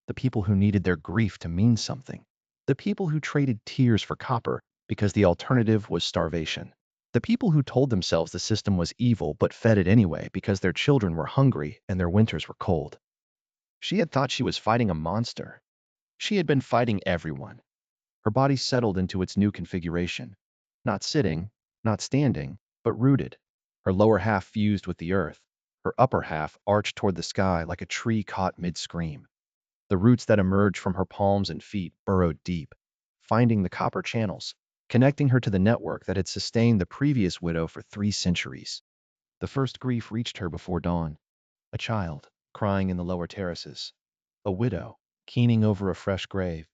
The people who needed their grief to mean something. The people who traded tears for copper because the alternative was starvation. The people who told themselves the system was evil but fed it anyway because their children were hungry and their winters were cold. She had thought she was fighting a monster. She had been fighting everyone. Her body settled into its new configuration. Not sitting, not standing, but rooted. Her lower half fused with the earth. Her upper half arched toward the sky like a tree caught mid-scream. The roots that emerged from her palms and feet burrowed deep, finding the copper channels, connecting her to the network that had sustained the previous widow for 3 centuries. The first grief reached her before dawn. A child, crying in the lower terraces. A widow, keening over a fresh grave.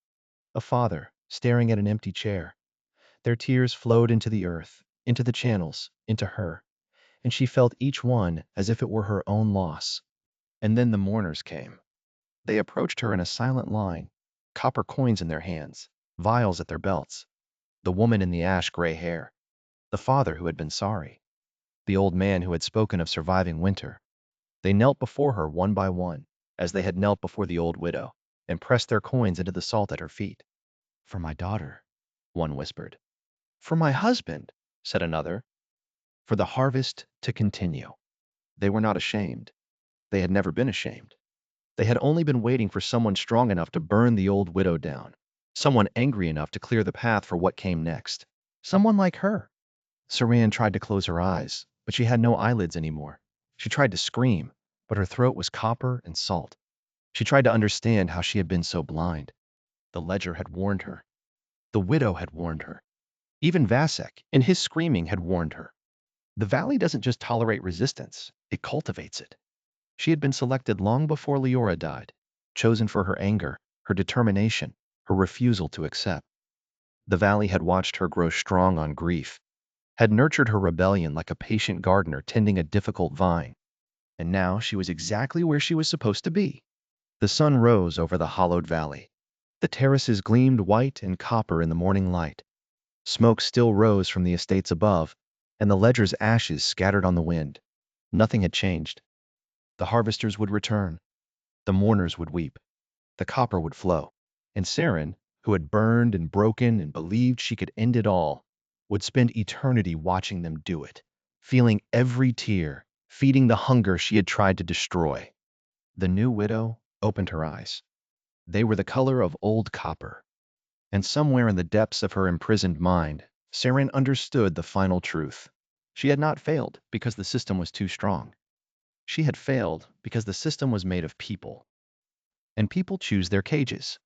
A father, staring at an empty chair. Their tears flowed into the earth, into the channels, into her, and she felt each one as if it were her own loss. And then the mourners came. They approached her in a silent line, copper coins in their hands, vials at their belts. The woman in the ash-gray hair. The father who had been sorry. The old man who had spoken of surviving winter. They knelt before her one by one, as they had knelt before the old widow, and pressed their coins into the salt at her feet. "For my daughter," one whispered. "For my husband," said another. For the harvest to continue. They were not ashamed. They had never been ashamed. They had only been waiting for someone strong enough to burn the old widow down. Someone angry enough to clear the path for what came next. Someone like her. Saran tried to close her eyes, but she had no eyelids anymore. She tried to scream, but her throat was copper and salt. She tried to understand how she had been so blind. The ledger had warned her. The widow had warned her. Even Vasek, in his screaming, had warned her. The valley doesn't just tolerate resistance, it cultivates it. She had been selected long before Leora died, chosen for her anger, her determination, her refusal to accept. The valley had watched her grow strong on grief, had nurtured her rebellion like a patient gardener tending a difficult vine, and now she was exactly where she was supposed to be. The sun rose over the hollowed valley. The terraces gleamed white and copper in the morning light. Smoke still rose from the estates above, and the ledger's ashes scattered on the wind. Nothing had changed. The harvesters would return. The mourners would weep. The copper would flow. And Saren, who had burned and broken and believed she could end it all, would spend eternity watching them do it, feeling every tear, feeding the hunger she had tried to destroy. The new widow opened her eyes. They were the color of old copper. And somewhere in the depths of her imprisoned mind, Saren understood the final truth. She had not failed because the system was too strong. She had failed because the system was made of people. And people choose their cages.